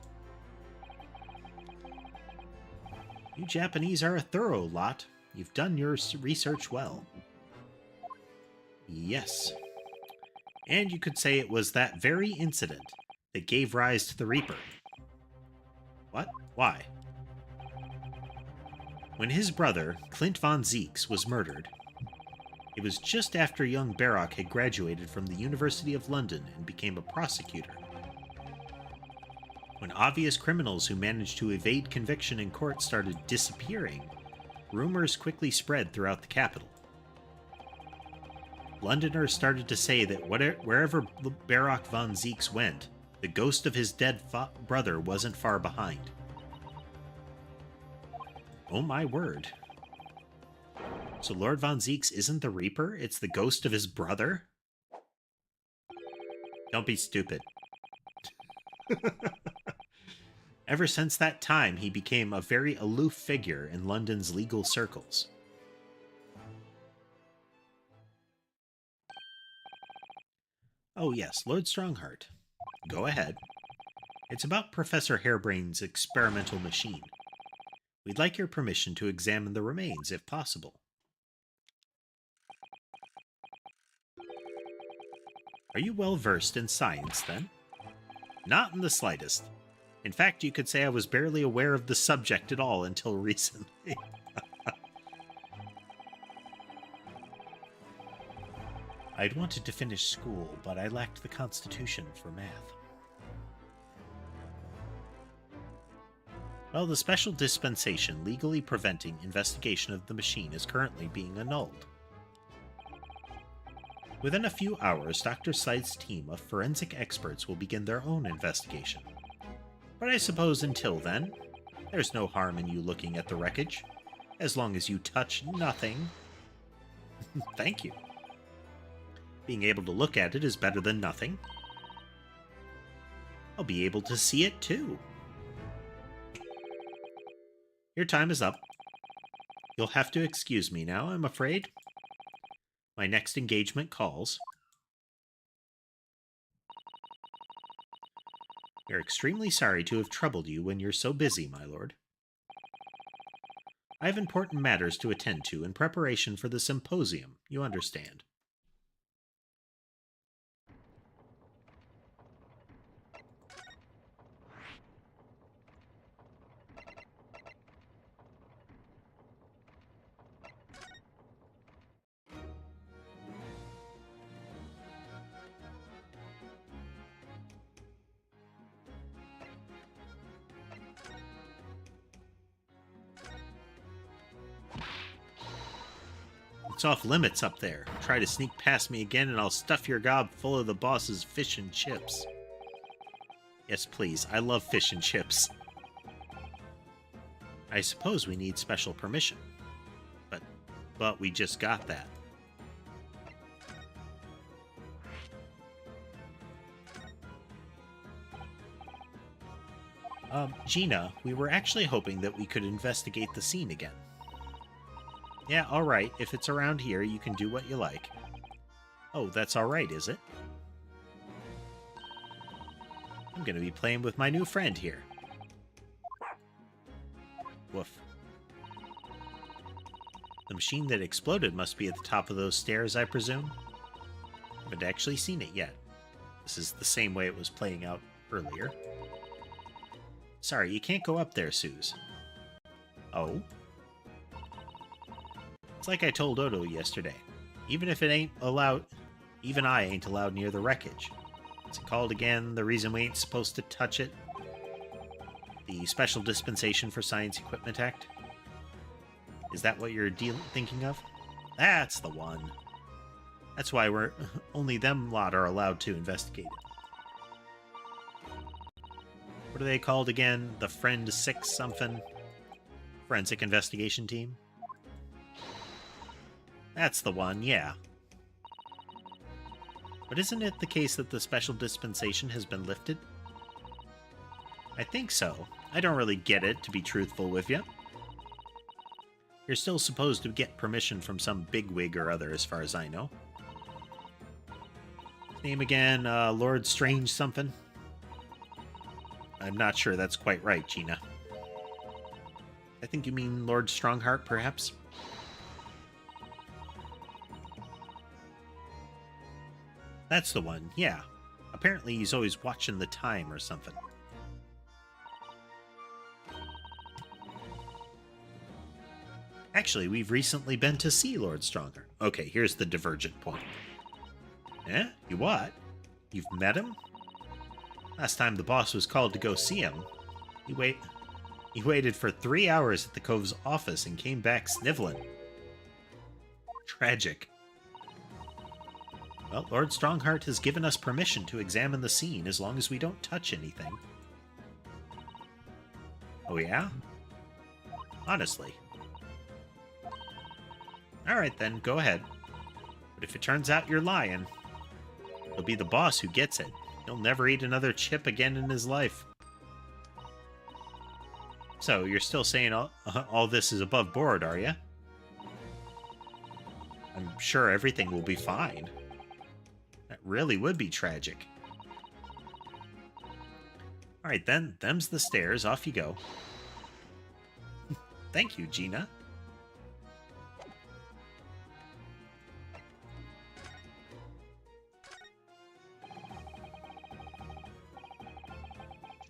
You Japanese are a thorough lot. You've done your research well. Yes. And you could say it was that very incident that gave rise to the Reaper. What? Why? When his brother, Clint von Zeeks, was murdered, it was just after young Barock had graduated from the University of London and became a prosecutor. When obvious criminals who managed to evade conviction in court started disappearing, rumors quickly spread throughout the capital. Londoners started to say that wherever Barock von Zeeks went, the ghost of his dead brother wasn't far behind. Oh my word. So Lord von Zeeks isn't the Reaper, it's the ghost of his brother? Don't be stupid. Ever since that time, he became a very aloof figure in London's legal circles. Oh yes, Lord Strongheart. Go ahead. It's about Professor Harebrain's experimental machine. We'd like your permission to examine the remains, if possible. Are you well versed in science, then? Not in the slightest. In fact, you could say I was barely aware of the subject at all until recently. I'd wanted to finish school, but I lacked the constitution for math. Well, the special dispensation legally preventing investigation of the machine is currently being annulled. Within a few hours, Dr. Scythe's team of forensic experts will begin their own investigation. But I suppose until then, there's no harm in you looking at the wreckage, as long as you touch nothing. Thank you. Being able to look at it is better than nothing. I'll be able to see it too. Your time is up. You'll have to excuse me now, I'm afraid. My next engagement calls. We're extremely sorry to have troubled you when you're so busy, my lord. I have important matters to attend to in preparation for the symposium, you understand. It's off limits up there. Try to sneak past me again and I'll stuff your gob full of the boss's fish and chips. Yes, please. I love fish and chips. I suppose we need special permission. But we just got that. Gina, we were actually hoping that we could investigate the scene again. Yeah, alright. If it's around here, you can do what you like. Oh, that's alright, is it? I'm gonna be playing with my new friend here. Woof. The machine that exploded must be at the top of those stairs, I presume? I haven't actually seen it yet. This is the same way it was playing out earlier. Sorry, you can't go up there, Suze. Oh? It's like I told Odo yesterday. Even if it ain't allowed, even I ain't allowed near the wreckage. What's it called again? The reason we ain't supposed to touch it? The Special Dispensation for Science Equipment Act? Is that what you're thinking of? That's the one. That's why only them lot are allowed to investigate it. What are they called again? The Friend 6 something? Forensic Investigation Team? That's the one, yeah. But isn't it the case that the special dispensation has been lifted? I think so. I don't really get it, to be truthful with you. You're still supposed to get permission from some bigwig or other, as far as I know. Name again, Lord Strange something? I'm not sure that's quite right, Gina. I think you mean Lord Strongheart, perhaps? That's the one, yeah. Apparently he's always watching the time or something. Actually, we've recently been to see Lord Strongheart. Okay, here's the divergent point. Eh? You what? You've met him? Last time the boss was called to go see him, he waited for 3 hours at the Cove's office and came back sniveling. Tragic. Well, Lord Strongheart has given us permission to examine the scene as long as we don't touch anything. Oh yeah? Honestly. Alright then, go ahead. But if it turns out you're lying, it'll be the boss who gets it. He'll never eat another chip again in his life. So, you're still saying all this is above board, are you? I'm sure everything will be fine. That really would be tragic. Alright then, them's the stairs. Off you go. Thank you, Gina.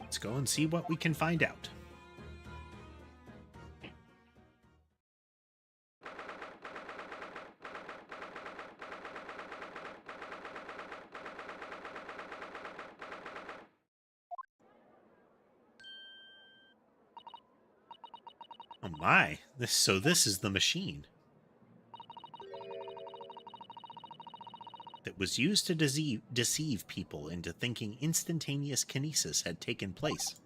Let's go and see what we can find out. Oh my, this is the machine that was used to deceive people into thinking instantaneous kinesis had taken place.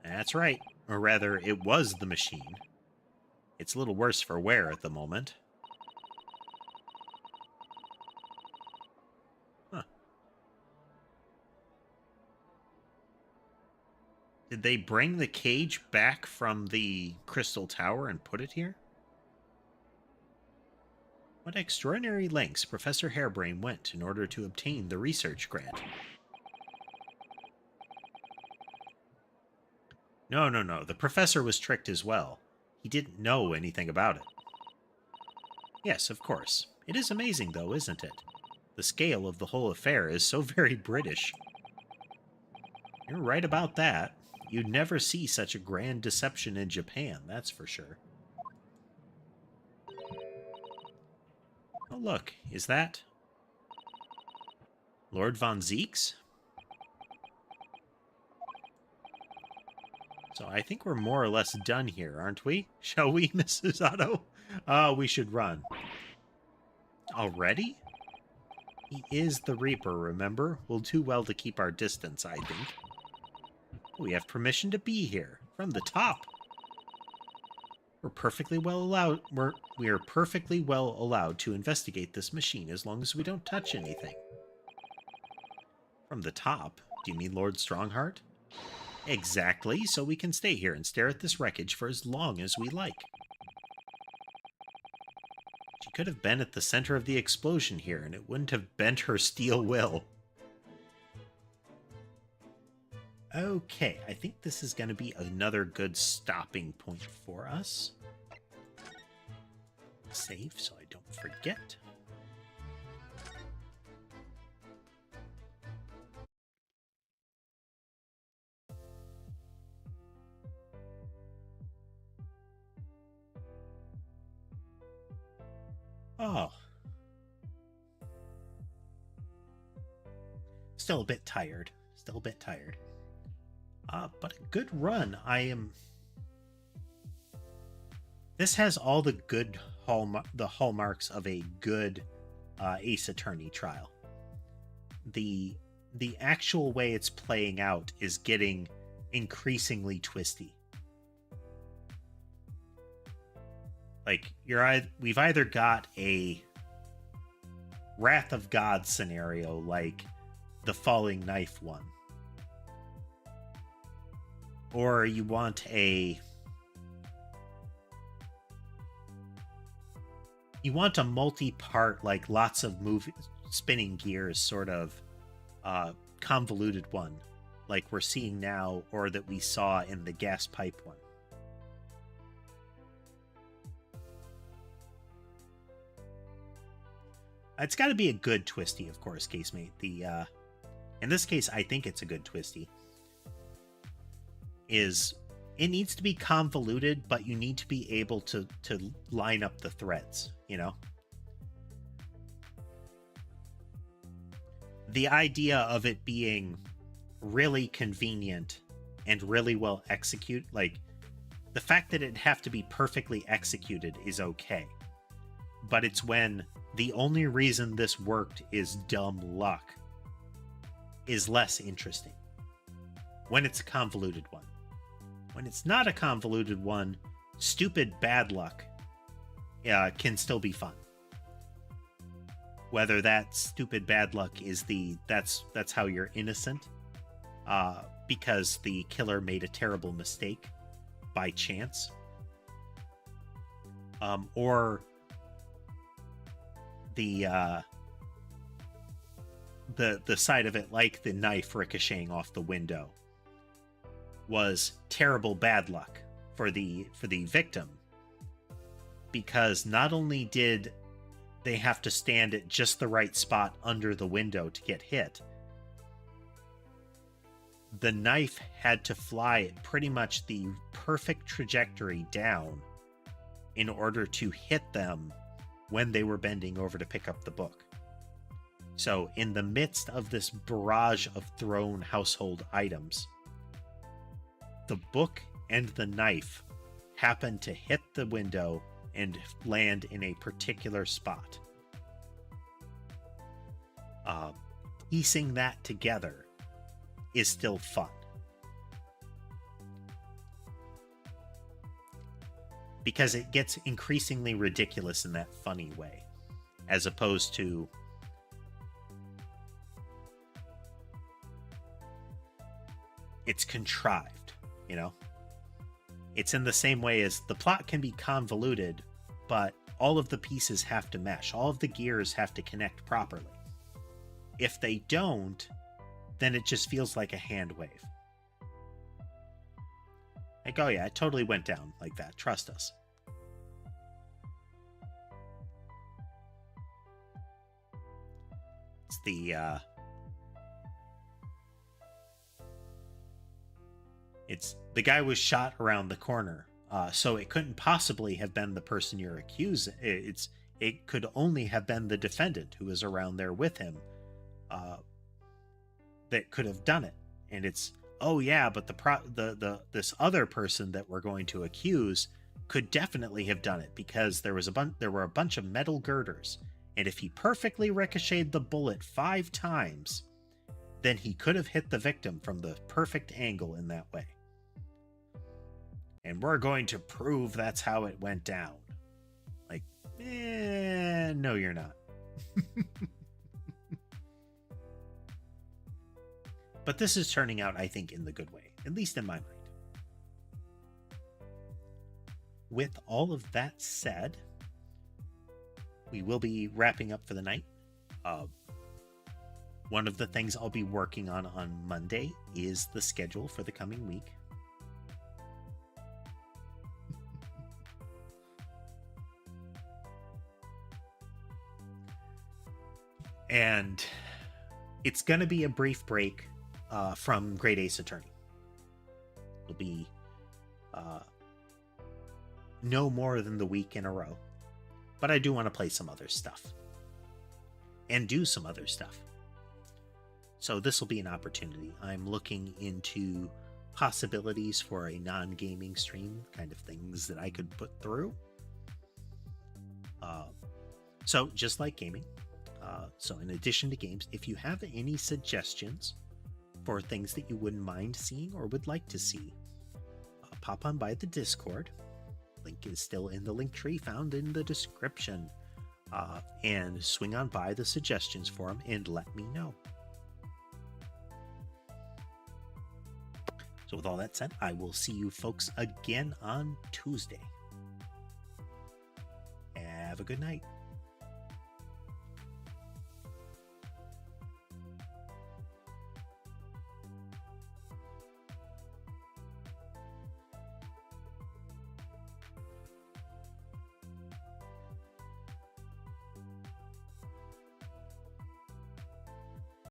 That's right, or rather, it was the machine. It's a little worse for wear at the moment. Huh. Did they bring the cage back from the Crystal Tower and put it here? What extraordinary lengths Professor Harebrain went in order to obtain the research grant. No. The professor was tricked as well. He didn't know anything about it. Yes, of course. It is amazing, though, isn't it? The scale of the whole affair is so very British. You're right about that. You'd never see such a grand deception in Japan, that's for sure. Oh, look. Is that Lord Von Zeeks? So I think we're more or less done here, aren't we? Shall we, Mrs. Otto? We should run. Already? He is the Reaper, remember? We'll do well to keep our distance, I think. We have permission to be here. From the top. We are perfectly well allowed to investigate this machine as long as we don't touch anything. From the top? Do you mean Lord Strongheart? Exactly, so we can stay here and stare at this wreckage for as long as we like. She could have been at the center of the explosion here, and it wouldn't have bent her steel will. Okay, I think this is going to be another good stopping point for us. Save so I don't forget. Oh. Still a bit tired. But a good run. This has all the good hallmarks of a good Ace Attorney trial. The actual way it's playing out is getting increasingly twisty. Like we've either got a Wrath of God scenario like the Falling Knife one, or you want a multi-part, like lots of spinning gears sort of convoluted one, like we're seeing now, or that we saw in the gas pipe one. It's got to be a good twisty, of course, casemate. In this case, I think it's a good twisty. It needs to be convoluted, but you need to be able to line up the threads, you know? The idea of it being really convenient and really well executed, like the fact that it'd have to be perfectly executed is okay. But it's when the only reason this worked is dumb luck is less interesting. When it's a convoluted one. When it's not a convoluted one, stupid bad luck can still be fun. Whether that stupid bad luck is that's how you're innocent, because the killer made a terrible mistake by chance, or the side of it, like the knife ricocheting off the window, was terrible bad luck for the victim, because not only did they have to stand at just the right spot under the window to get hit, the knife had to fly at pretty much the perfect trajectory down in order to hit them when they were bending over to pick up the book. So in the midst of this barrage of thrown household items, the book and the knife happened to hit the window and land in a particular spot. Piecing that together is still fun. Because it gets increasingly ridiculous in that funny way, as opposed to it's contrived, you know? It's in the same way as the plot can be convoluted, but all of the pieces have to mesh. All of the gears have to connect properly. If they don't, then it just feels like a hand wave. Like, oh yeah, it totally went down like that. Trust us. It's the guy was shot around the corner, so it couldn't possibly have been the person you're accusing. It could only have been the defendant who was around there with him, that could have done it. And it's, oh yeah, but this other person that we're going to accuse could definitely have done it, because there were a bunch of metal girders, and if he perfectly ricocheted the bullet 5 times, then he could have hit the victim from the perfect angle in that way. And we're going to prove that's how it went down. Like, no, you're not. But this is turning out, I think, in the good way, at least in my mind. With all of that said, we will be wrapping up for the night. One of the things I'll be working on Monday is the schedule for the coming week. And it's going to be a brief break from Great Ace Attorney. It'll be no more than the week in a row. But I do want to play some other stuff. And do some other stuff. So this will be an opportunity. I'm looking into possibilities for a non-gaming stream, kind of things that I could put through. So just like gaming. So in addition to games, if you have any suggestions for things that you wouldn't mind seeing or would like to see, pop on by the Discord. Link is still in the link tree found in the description. And swing on by the suggestions forum and let me know. So with all that said, I will see you folks again on Tuesday. Have a good night.